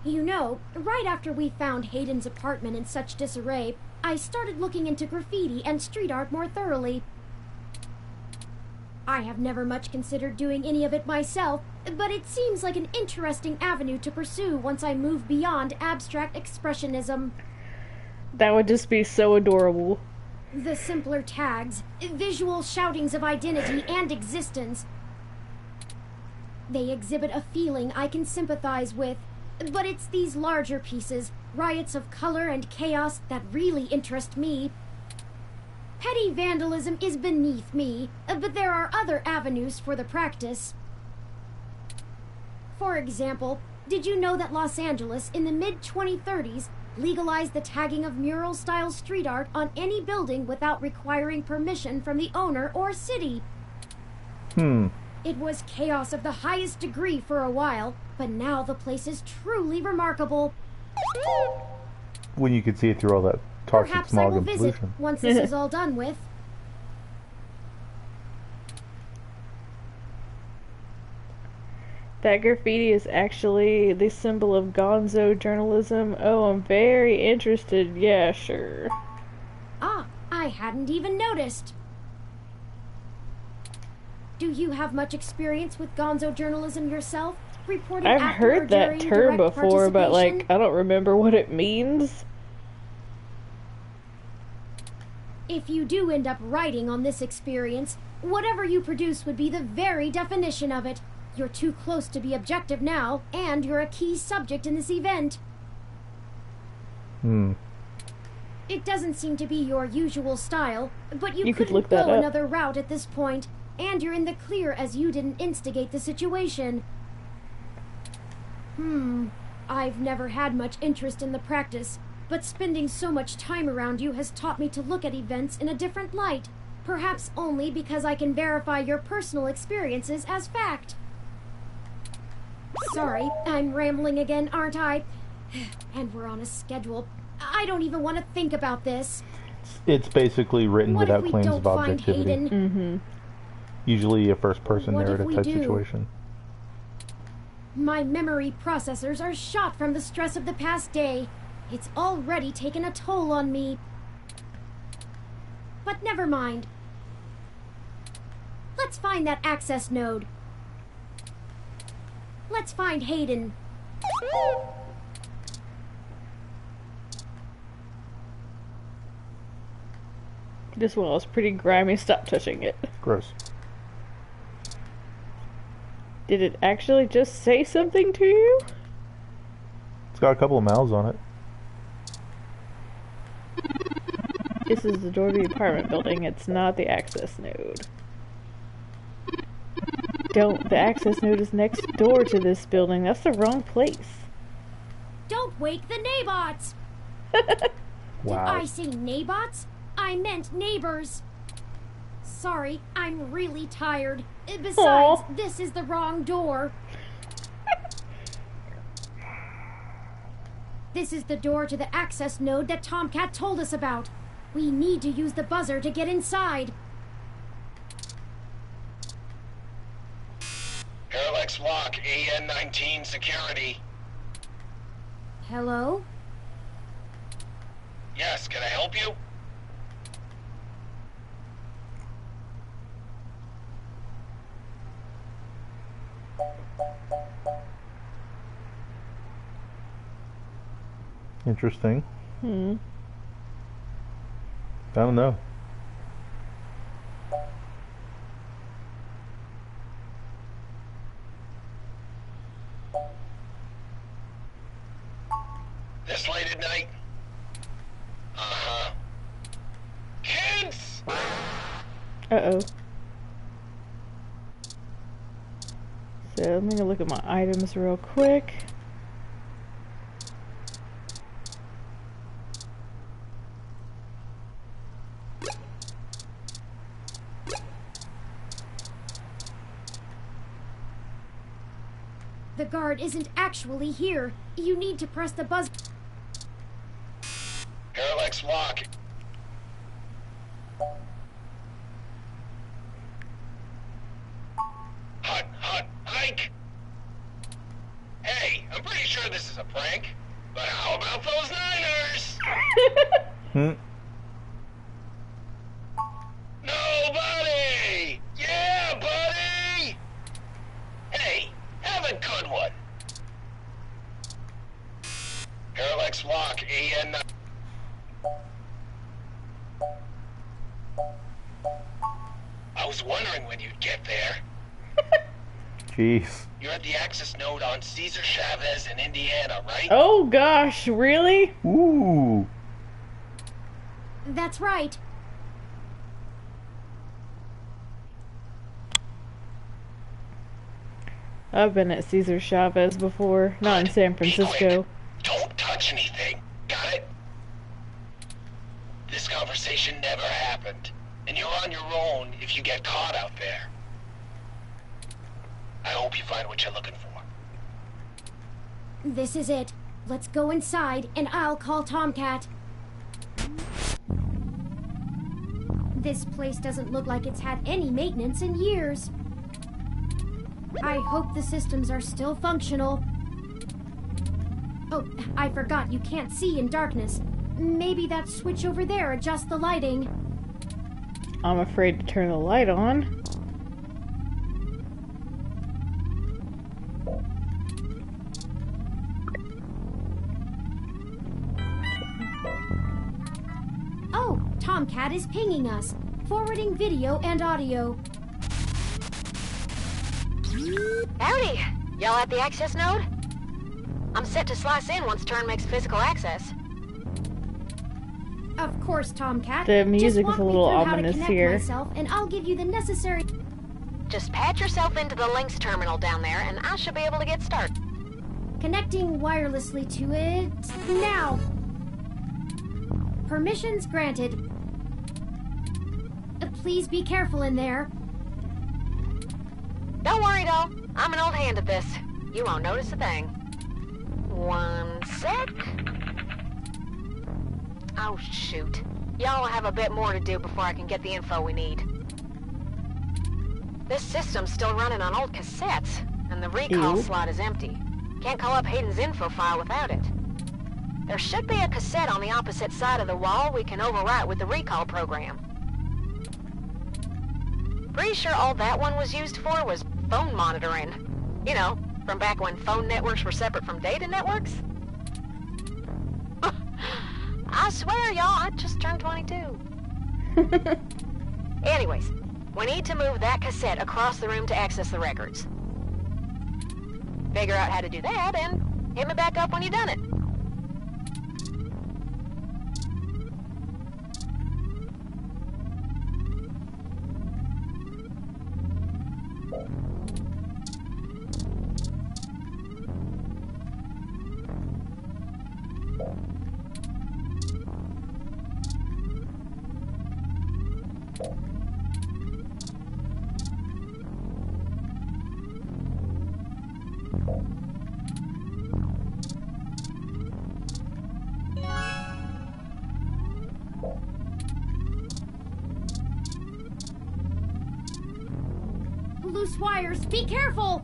You know, right after we found Hayden's apartment in such disarray, I started looking into graffiti and street art more thoroughly. I have never much considered doing any of it myself, but it seems like an interesting avenue to pursue once I move beyond abstract expressionism. That would just be so adorable. The simpler tags, visual shoutings of identity and existence. They exhibit a feeling I can sympathize with, but it's these larger pieces, riots of color and chaos, that really interest me. Petty vandalism is beneath me, but there are other avenues for the practice. For example, did you know that Los Angeles in the mid-2030s legalized the tagging of mural-style street art on any building without requiring permission from the owner or city? It was chaos of the highest degree for a while, but now the place is truly remarkable. When you could see it through all that toxic Perhaps I smog will and visit pollution. once this is all done with. That graffiti is actually the symbol of gonzo journalism. Oh, I'm very interested. Yeah, sure. Ah, I hadn't even noticed. Do you have much experience with gonzo journalism yourself? Reporting I've after or heard that during term direct before, but participation? like, I don't remember what it means. If you do end up writing on this experience, whatever you produce would be the very definition of it. You're too close to be objective now, and you're a key subject in this event. It doesn't seem to be your usual style, but you could couldn't look that go up. another route at this point, and you're in the clear as you didn't instigate the situation. I've never had much interest in the practice, but spending so much time around you has taught me to look at events in a different light, perhaps only because I can verify your personal experiences as fact. Sorry, I'm rambling again, aren't I? And we're on a schedule. I don't even want to think about this. It's basically written What if without we claims don't of find objectivity. Hayden? Usually a first-person What if narrative we type do? situation. My memory processors are shot from the stress of the past day. It's already taken a toll on me. But never mind. Let's find that access node. Let's find Hayden. This wall is pretty grimy. Stop touching it. Gross. Did it actually just say something to you? It's got a couple of mouths on it. This is the door to the apartment building. It's not the access node. The access node is next door to this building. That's the wrong place. Don't wake the Nabots! Wow. Did I say Nabots? I meant neighbors. Sorry, I'm really tired. Besides, this is the wrong door. This is the door to the access node that Tomcat told us about. We need to use the buzzer to get inside. Parallax Walk, AN-19 security. Hello? Yes, can I help you? Interesting. I don't know. This late at night? Uh-huh. Kids! Uh-oh. So I'm gonna look at my items real quick. The guard isn't actually here. You need to press the buzzer. Parallax Walk. Hike! Hey, I'm pretty sure this is a prank, but how about those Niners? Nobody! Yeah, buddy! Hey, was wondering when you'd get there. Jeez. You're at the access node on Cesar Chavez in Indiana, right? Oh gosh, really? Ooh. That's right. I've been at Cesar Chavez before, not in San Francisco. Don't touch anything. Got it? This conversation never happened, and you're on your own if you get caught out there. I hope you find what you're looking for. This is it. Let's go inside, and I'll call Tomcat. This place doesn't look like it's had any maintenance in years. I hope the systems are still functional. Oh, I forgot you can't see in darkness. Maybe that switch over there adjusts the lighting. I'm afraid to turn the light on. Oh, Tomcat is pinging us, forwarding video and audio. Howdy! Y'all at the access node? I'm set to slice in once Turn makes physical access. Of course, Tomcat. The music is Just a walk me little through how to ominous connect here. myself, and I'll give you the necessary... Just patch yourself into the links terminal down there, and I should be able to get started. Connecting wirelessly to it... now! Permissions granted. Please be careful in there. Don't worry, though. I'm an old hand at this. You won't notice a thing. One sec. Oh, shoot. Y'all have a bit more to do before I can get the info we need. This system's still running on old cassettes, and the recall slot is empty. Can't call up Hayden's info file without it. There should be a cassette on the opposite side of the wall we can overwrite with the recall program. Pretty sure all that one was used for was phone monitoring. You know, from back when phone networks were separate from data networks. I swear, y'all, I just turned 22. Anyways, we need to move that cassette across the room to access the records. Figure out how to do that, and hit me back up when you've done it. Loose wires, be careful!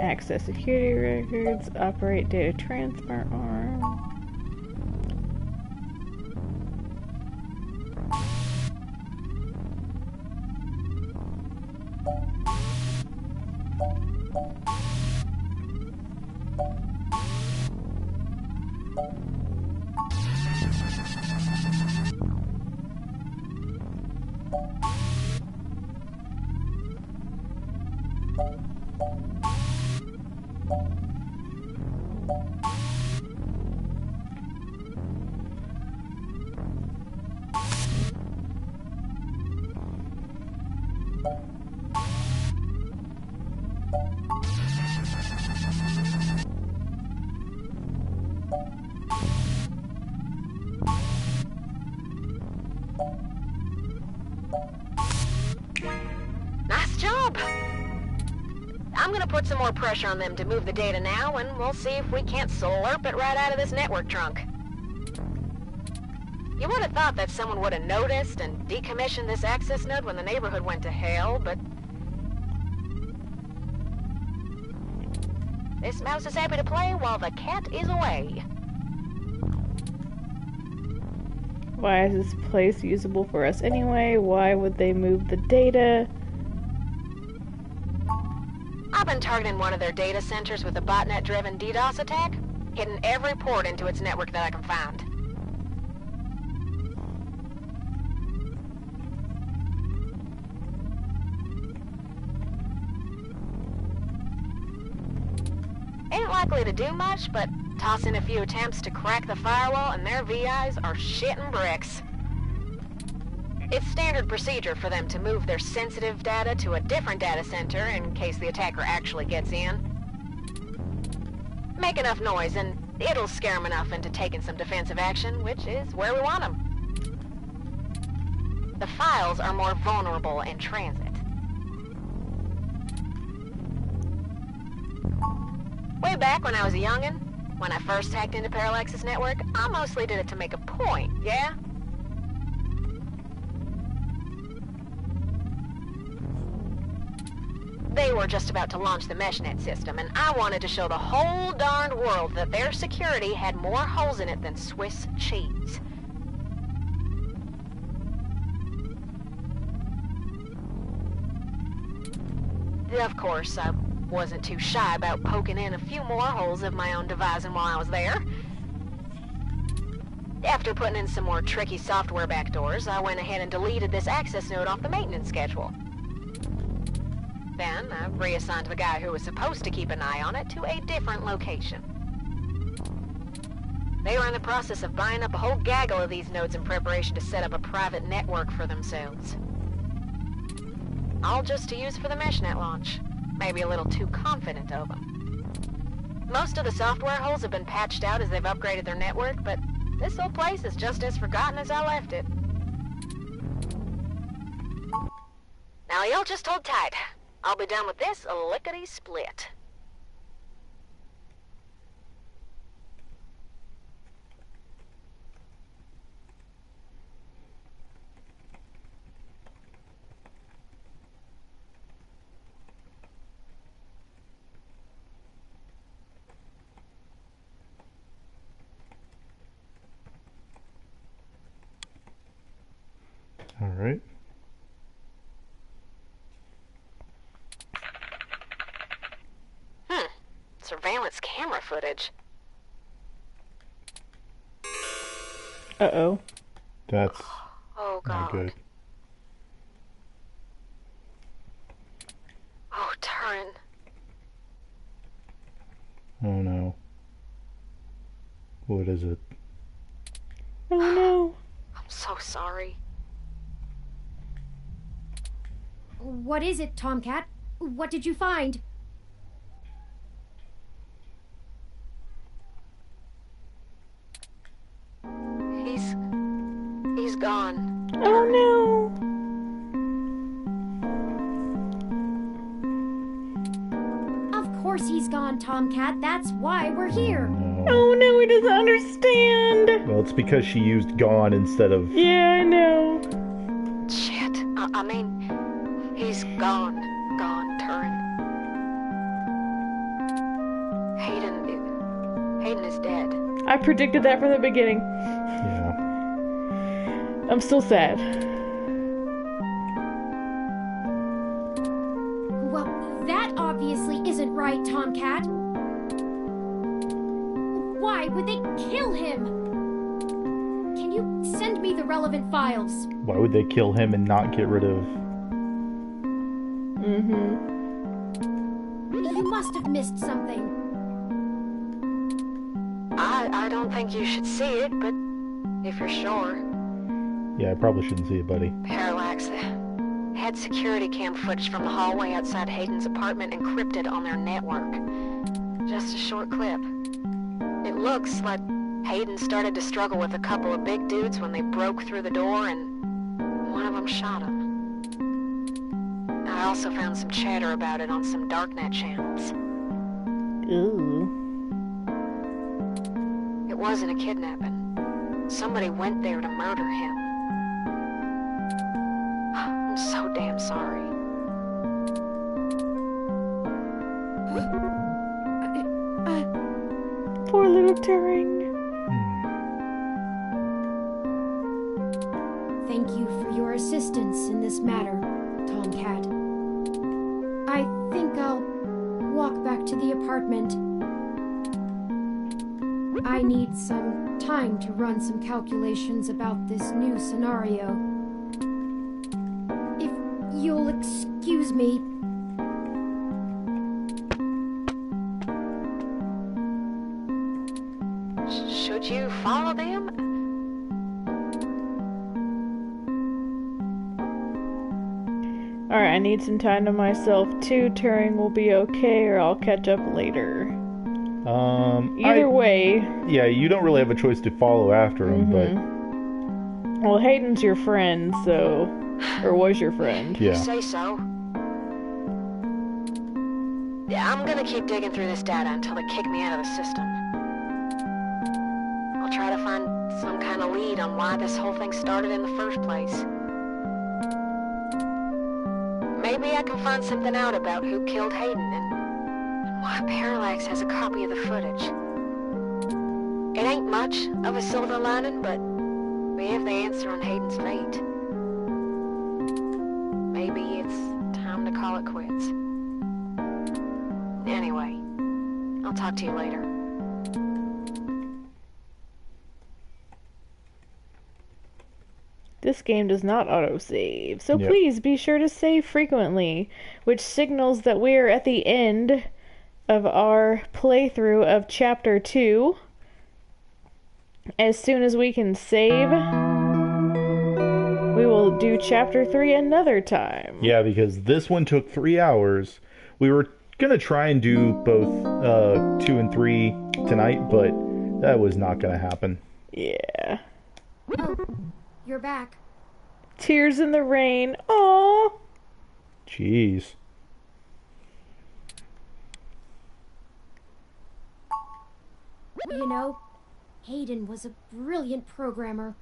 Access security records, operate data transfer arm. gonna put some more pressure on them to move the data now, and we'll see if we can't slurp it right out of this network trunk. You would have thought that someone would have noticed and decommissioned this access node when the neighborhood went to hell, but... this mouse is happy to play while the cat is away. Why is this place usable for us anyway? Why would they move the data? I've been targeting one of their data centers with a botnet-driven DDoS attack, hitting every port into its network that I can find. Ain't likely to do much, but toss in a few attempts to crack the firewall and their VIs are shitting bricks. It's standard procedure for them to move their sensitive data to a different data center in case the attacker actually gets in. Make enough noise and it'll scare them enough into taking some defensive action, which is where we want them. The files are more vulnerable in transit. Way back when I was a youngin', when I first hacked into Parallax's network, I mostly did it to make a point, yeah? They were just about to launch the MeshNet system, and I wanted to show the whole darned world that their security had more holes in it than Swiss cheese. Of course, I wasn't too shy about poking in a few more holes of my own devising while I was there. After putting in some more tricky software backdoors, I went ahead and deleted this access node off the maintenance schedule. Then, I reassigned the guy who was supposed to keep an eye on it to a different location. They were in the process of buying up a whole gaggle of these nodes in preparation to set up a private network for themselves. All just to use for the MeshNet launch. Maybe a little too confident of them. Most of the software holes have been patched out as they've upgraded their network, but this old place is just as forgotten as I left it. Now y'all just hold tight. I'll be done with this lickety-split. All right. Surveillance camera footage. Uh-oh. That's oh, God. Not good. Oh, Turin. Oh no. What is it? Oh no. I'm so sorry. What is it, Tomcat? What did you find? He's gone. Oh no. Of course he's gone, Tomcat. That's why we're here. Oh no, he doesn't understand. Well, it's because she used gone instead of... Yeah, I know. Shit. I mean, he's gone. Gone, Turin. Hayden is dead. I predicted that from the beginning. Yeah. I'm still sad. Well, that obviously isn't right, Tomcat. Why would they kill him? Can you send me the relevant files? Why would they kill him and not get rid of... You must have missed something. I don't think you should see it, but if you're sure. Yeah, I probably shouldn't see it, buddy. Parallax had security cam footage from the hallway outside Hayden's apartment encrypted on their network. Just a short clip. It looks like Hayden started to struggle with a couple of big dudes when they broke through the door and one of them shot him. I also found some chatter about it on some darknet channels. Ooh. It wasn't a kidnapping. Somebody went there to murder him. I'm so damn sorry. Poor little Turing. Thank you for your assistance in this matter, Tomcat. I think I'll walk back to the apartment. I need some time to run some calculations about this new scenario. If you'll excuse me. Should you follow them? Alright, I need some time to myself too. Turing will be okay, or I'll catch up later. Either way. Yeah, you don't really have a choice to follow after him, but... Well, Hayden's your friend, so... Or was your friend. Yeah. You say so. Yeah, I'm gonna keep digging through this data until they kick me out of the system. I'll try to find some kind of lead on why this whole thing started in the first place. Maybe I can find something out about who killed Hayden and why Parallax has a copy of the footage. It ain't much of a silver lining, but we have the answer on Hayden's fate. Maybe it's time to call it quits. Anyway, I'll talk to you later. This game does not autosave, so Yep. please be sure to save frequently, which signals that we are at the end of our playthrough of Chapter 2. As soon as we can save, we will do Chapter 3 another time. Yeah, because this one took 3 hours. We were gonna try and do both 2 and 3 tonight, but that was not gonna happen. Yeah. Oh, you're back. Tears in the rain. Aww. Jeez. You know, Hayden was a brilliant programmer.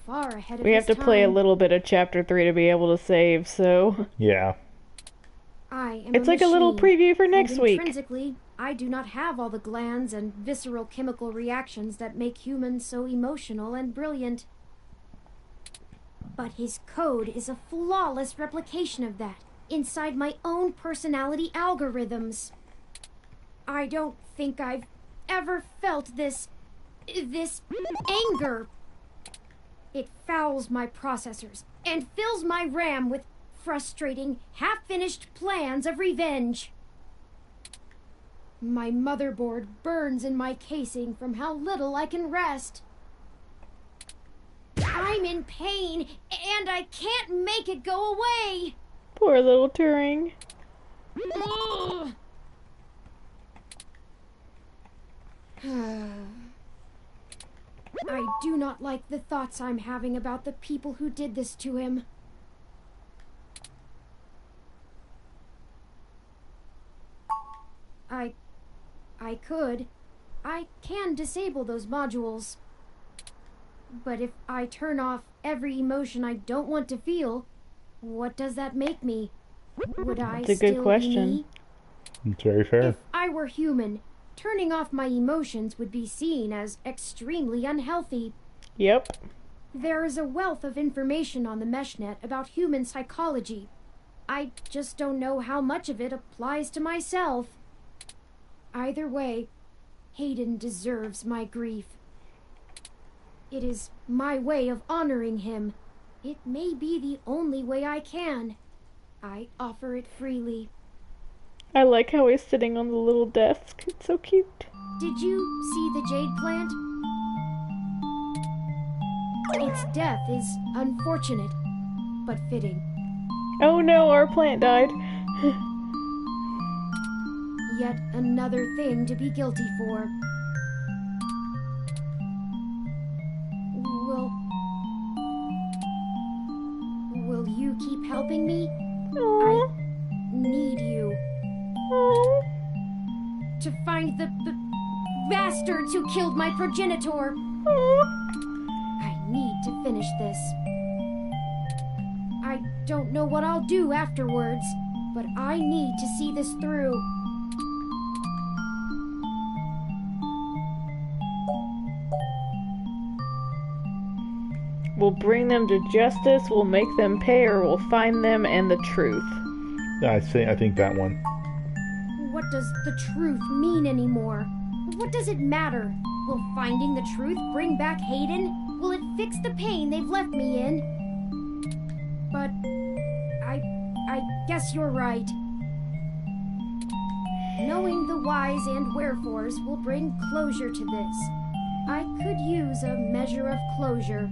Far ahead of We his have to play a time. little bit of Chapter 3 to be able to save, so... Yeah. I am It's like a little machine, preview for and next week. Intrinsically, I do not have all the glands and visceral chemical reactions that make humans so emotional and brilliant. But his code is a flawless replication of that, inside my own personality algorithms. I don't think I've ever felt this anger. It fouls my processors and fills my RAM with frustrating, half-finished plans of revenge. My motherboard burns in my casing from how little I can rest. I'm in pain, and I can't make it go away. Poor little Turing. Ugh. I do not like the thoughts I'm having about the people who did this to him. I can disable those modules. But if I turn off every emotion I don't want to feel, what does that make me? Would I That's a still good question. be me? It's very fair. If I were human, turning off my emotions would be seen as extremely unhealthy. Yep. There is a wealth of information on the meshnet about human psychology. I just don't know how much of it applies to myself. Either way, Hayden deserves my grief. It is my way of honoring him. It may be the only way I can. I offer it freely. I like how he's sitting on the little desk. It's so cute. Did you see the jade plant? Its death is unfortunate, but fitting. Oh no, our plant died. Yet another thing to be guilty for. Will you keep helping me? to find the bastards who killed my progenitor. I need to finish this. I don't know what I'll do afterwards, but I need to see this through. We'll bring them to justice, we'll make them pay, or we'll find them and the truth. I think that one. What does the truth mean anymore? What does it matter? Will finding the truth bring back Hayden? Will it fix the pain they've left me in? But I guess you're right. Knowing the whys and wherefores will bring closure to this. I could use a measure of closure.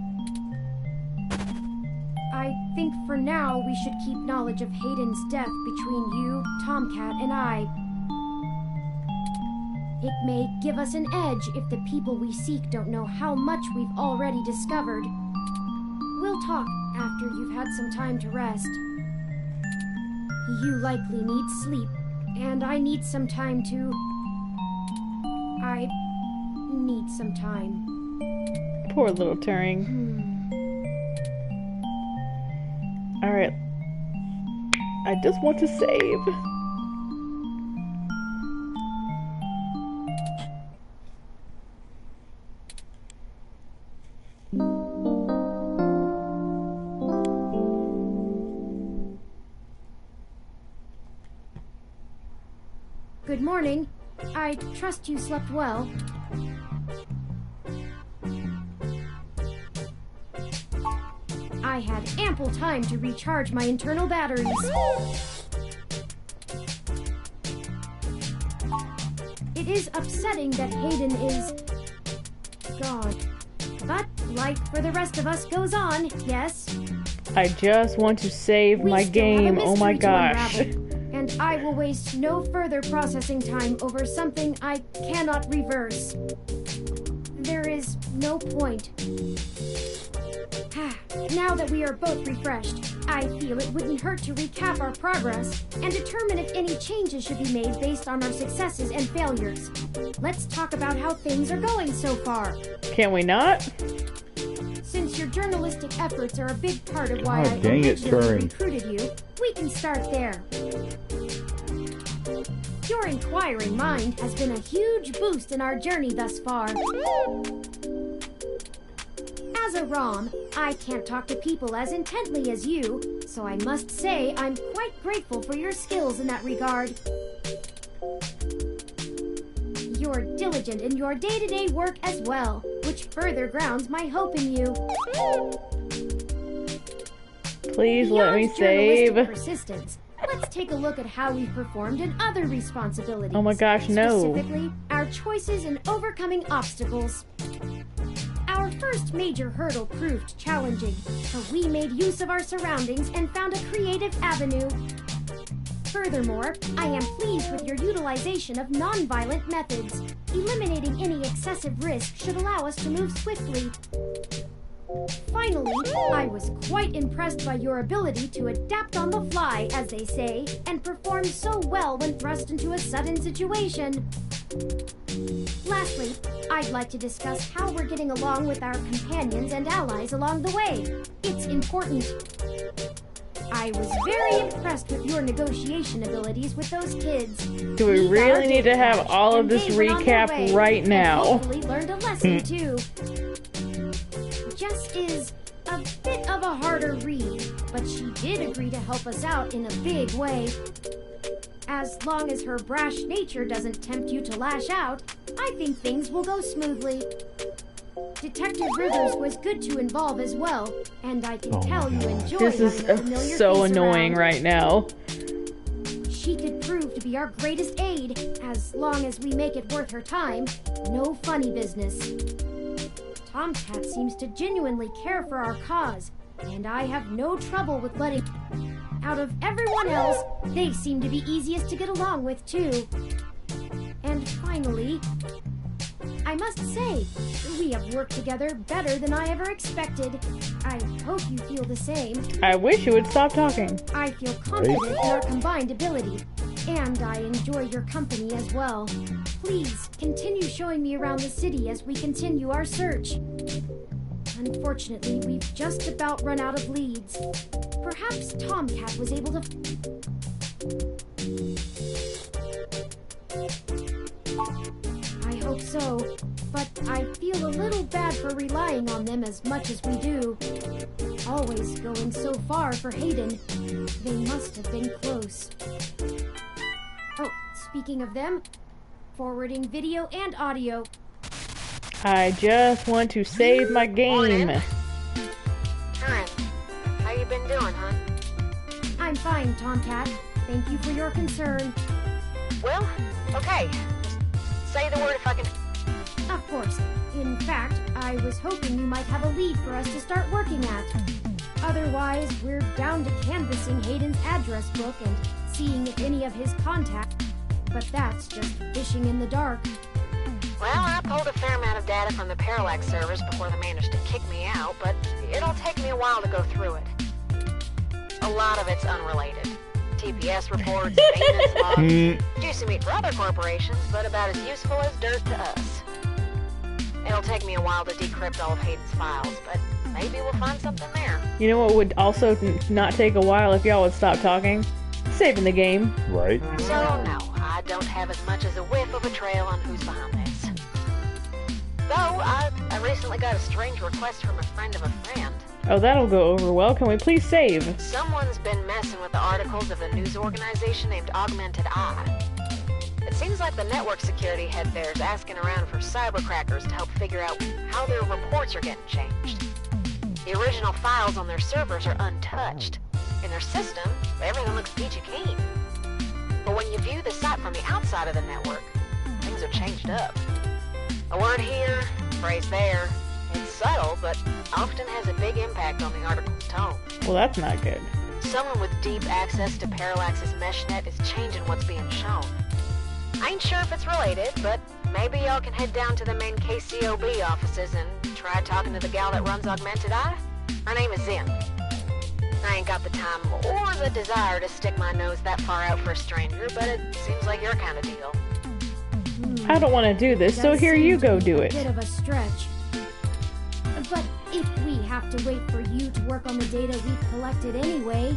I think for now we should keep knowledge of Hayden's death between you, Tomcat, and I. It may give us an edge if the people we seek don't know how much we've already discovered. We'll talk after you've had some time to rest. You likely need sleep, and I need some time to... I need some time. Poor little Turing. Alright. I just want to save. Good morning. I trust you slept well. I had ample time to recharge my internal batteries. It is upsetting that Hayden is gone. But life for the rest of us goes on, yes? I just want to save my game. Oh my gosh. And I will waste no further processing time over something I cannot reverse. There is no point. Now that we are both refreshed, I feel it wouldn't hurt to recap our progress and determine if any changes should be made based on our successes and failures. Let's talk about how things are going so far. Can we not? Since your journalistic efforts are a big part of why I dang it, originally Turing. recruited you, we can start there. Your inquiring mind has been a huge boost in our journey thus far. As a ROM, I can't talk to people as intently as you, so I must say I'm quite grateful for your skills in that regard. You're diligent in your day-to-day work as well, which further grounds my hope in you. Please let me Beyond save. journalistic persistence, let's take a look at how we've performed in other responsibilities. Oh my gosh, no. Specifically, our choices in overcoming obstacles. Our first major hurdle proved challenging, so we made use of our surroundings and found a creative avenue. Furthermore, I am pleased with your utilization of non-violent methods. Eliminating any excessive risk should allow us to move swiftly. Finally, I was quite impressed by your ability to adapt on the fly, as they say, and perform so well when thrust into a sudden situation. Lastly, I'd like to discuss how we're getting along with our companions and allies along the way. It's important. I was very impressed with your negotiation abilities with those kids. Do we really need to have all of this recap right now? Hopefully learned a lesson too. Jess is a bit of a harder read, but she did agree to help us out in a big way. As long as her brash nature doesn't tempt you to lash out, I think things will go smoothly. Detective Rivers was good to involve as well, and I can tell you enjoy This is having a familiar so face annoying around. right now. She could prove to be our greatest aid, as long as we make it worth her time. No funny business. Tomcat seems to genuinely care for our cause, and I have no trouble with letting... Out of everyone else, they seem to be easiest to get along with, too. And finally, I must say, we have worked together better than I ever expected. I hope you feel the same. I wish you would stop talking. I feel confident in our combined ability. And I enjoy your company as well. Please, continue showing me around the city as we continue our search. Unfortunately, we've just about run out of leads. Perhaps Tomcat was able to... I hope so, but I feel a little bad for relying on them as much as we do. Always going so far for Hayden. They must have been close. Oh, speaking of them, forwarding video and audio. I just want to save my game. Karen, how you been doing, huh? I'm fine, Tomcat. Thank you for your concern. Well, okay. Just say the word if I can... Of course. In fact, I was hoping you might have a lead for us to start working at. Otherwise, we're down to canvassing Hayden's address book and seeing if any of his contacts. But that's just fishing in the dark. Well, I pulled a fair amount of data from the Parallax servers before they managed to kick me out, but it'll take me a while to go through it. A lot of it's unrelated. TPS reports, maintenance logs, juicy meat for other corporations, but about as useful as dirt to us. It'll take me a while to decrypt all of Hayden's files, but maybe we'll find something there. You know what would also not take a while if y'all would stop talking? Saving the game. Right. So, no, I don't have as much as a whiff of a trail on who's behind this. Though, I recently got a strange request from a friend of a friend. Oh, that'll go over well. Can we please save? Someone's been messing with the articles of a news organization named Augmented Eye. It seems like the network security head there is asking around for cybercrackers to help figure out how their reports are getting changed. The original files on their servers are untouched. In their system, everything looks peachy keen. But when you view the site from the outside of the network, things are changed up. A word here, a phrase there. It's subtle, but often has a big impact on the article's tone. Well, that's not good. Someone with deep access to Parallax's meshnet is changing what's being shown. I ain't sure if it's related, but maybe y'all can head down to the main KCOB offices and try talking to the gal that runs Augmented Eye. Her name is Zim. I ain't got the time or the desire to stick my nose that far out for a stranger, but it seems like your kind of deal. I don't want to do this, so here you go do it. A bit of a stretch. But if we have to wait for you to work on the data we've collected anyway...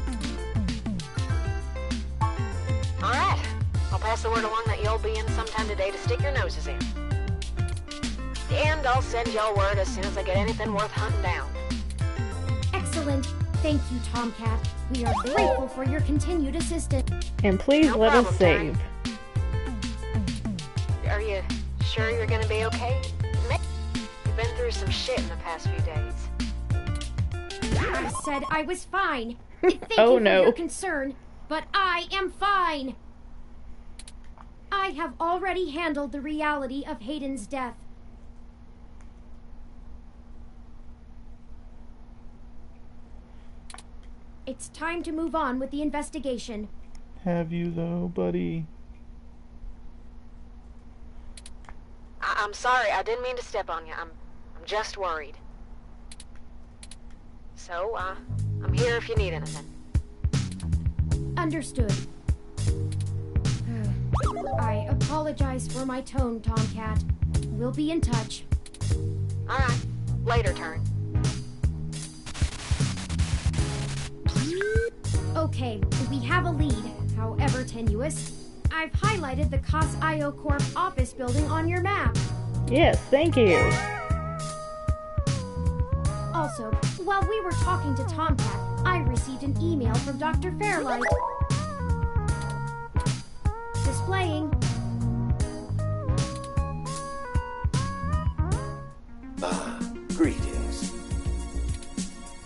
Alright, I'll pass the word along that you'll be in sometime today to stick your noses in. And I'll send y'all word as soon as I get anything worth hunting down. Excellent. Thank you, Tomcat. We are grateful for your continued assistance. And please let us save. Are you sure you're gonna be okay? You've been through some shit in the past few days. I said I was fine. Thank Oh, you no. for your concern, but I am fine. I have already handled the reality of Hayden's death. It's time to move on with the investigation. Have you though, buddy? I'm sorry, I didn't mean to step on you. I'm just worried. So, I'm here if you need anything. Understood. I apologize for my tone, Tomcat. We'll be in touch. Alright, later turn. Okay, we have a lead, however tenuous. I've highlighted the COS-IO Corp office building on your map. Yes, thank you. Also, while we were talking to Tomcat, I received an email from Dr. Fairlight. Displaying. Greetings.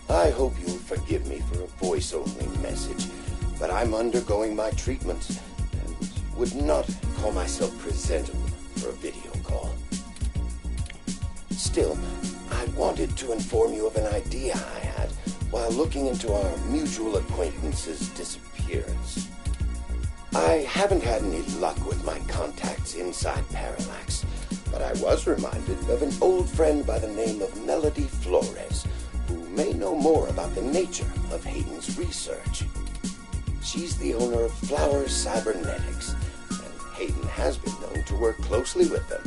I hope you'll forgive me for a voice-only message, but I'm undergoing my treatments and would not call myself presentable for a video call. Still, I wanted to inform you of an idea I had while looking into our mutual acquaintance's disappearance. I haven't had any luck with my contacts inside Parallax, but I was reminded of an old friend by the name of Melody Flores, who may know more about the nature of Hayden's research. She's the owner of Flower Cybernetics, and Hayden has been known to work closely with them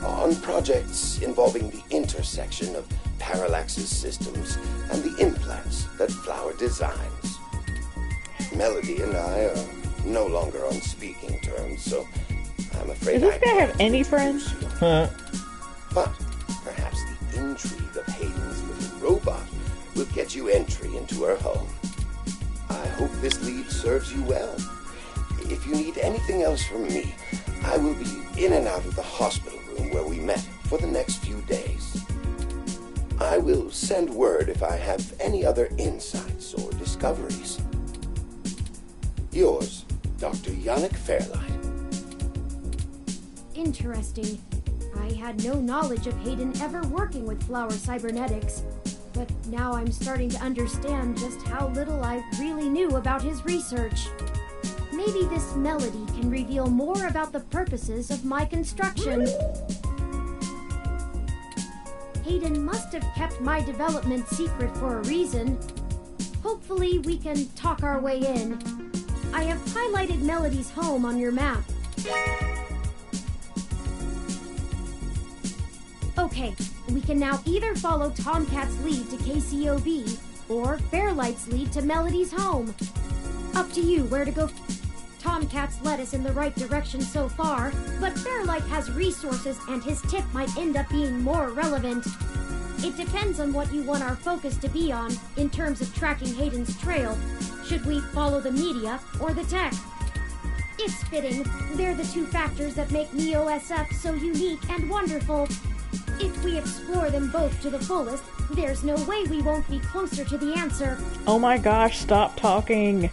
on projects involving the intersection of Parallax's systems and the implants that Flower designs. Melody and I are no longer on speaking terms, so I'm afraid Does this guy have any friends? But perhaps the intrigue of Hayden's little robot will get you entry into her home. I hope this lead serves you well. If you need anything else from me, I will be in and out of the hospital room where we met for the next few days. I will send word if I have any other insights or discoveries. Yours, Dr. Yannick Fairlight. Interesting. I had no knowledge of Hayden ever working with Flower Cybernetics, but now I'm starting to understand just how little I really knew about his research. Maybe this Melody can reveal more about the purposes of my construction. Hayden must have kept my development secret for a reason. Hopefully we can talk our way in. I have highlighted Melody's home on your map. Okay, we can now either follow Tomcat's lead to KCOB, or Fairlight's lead to Melody's home. Up to you where to go. Tomcat's led us in the right direction so far, but Fairlight has resources and his tip might end up being more relevant. It depends on what you want our focus to be on in terms of tracking Hayden's trail. Should we follow the media or the tech? It's fitting. They're the two factors that make NEO-SF so unique and wonderful. If we explore them both to the fullest, there's no way we won't be closer to the answer. Oh my gosh, stop talking.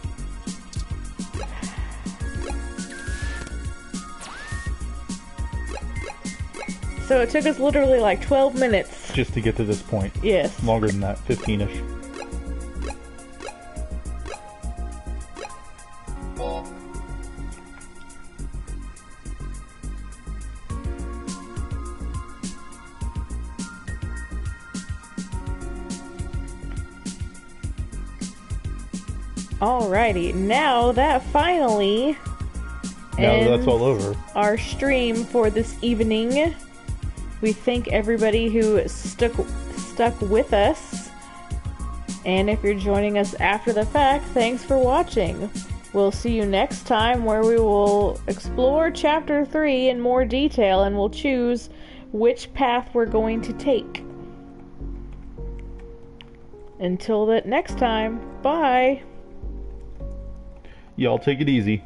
So it took us literally like 12 minutes. Just to get to this point. Yes. Longer than that, 15-ish. Alrighty, now that finally now that's all over. Our stream for this evening. We thank everybody who stuck with us. And if you're joining us after the fact, thanks for watching. We'll see you next time where we will explore Chapter 3 in more detail and we'll choose which path we're going to take. Until that next time, bye! Y'all take it easy.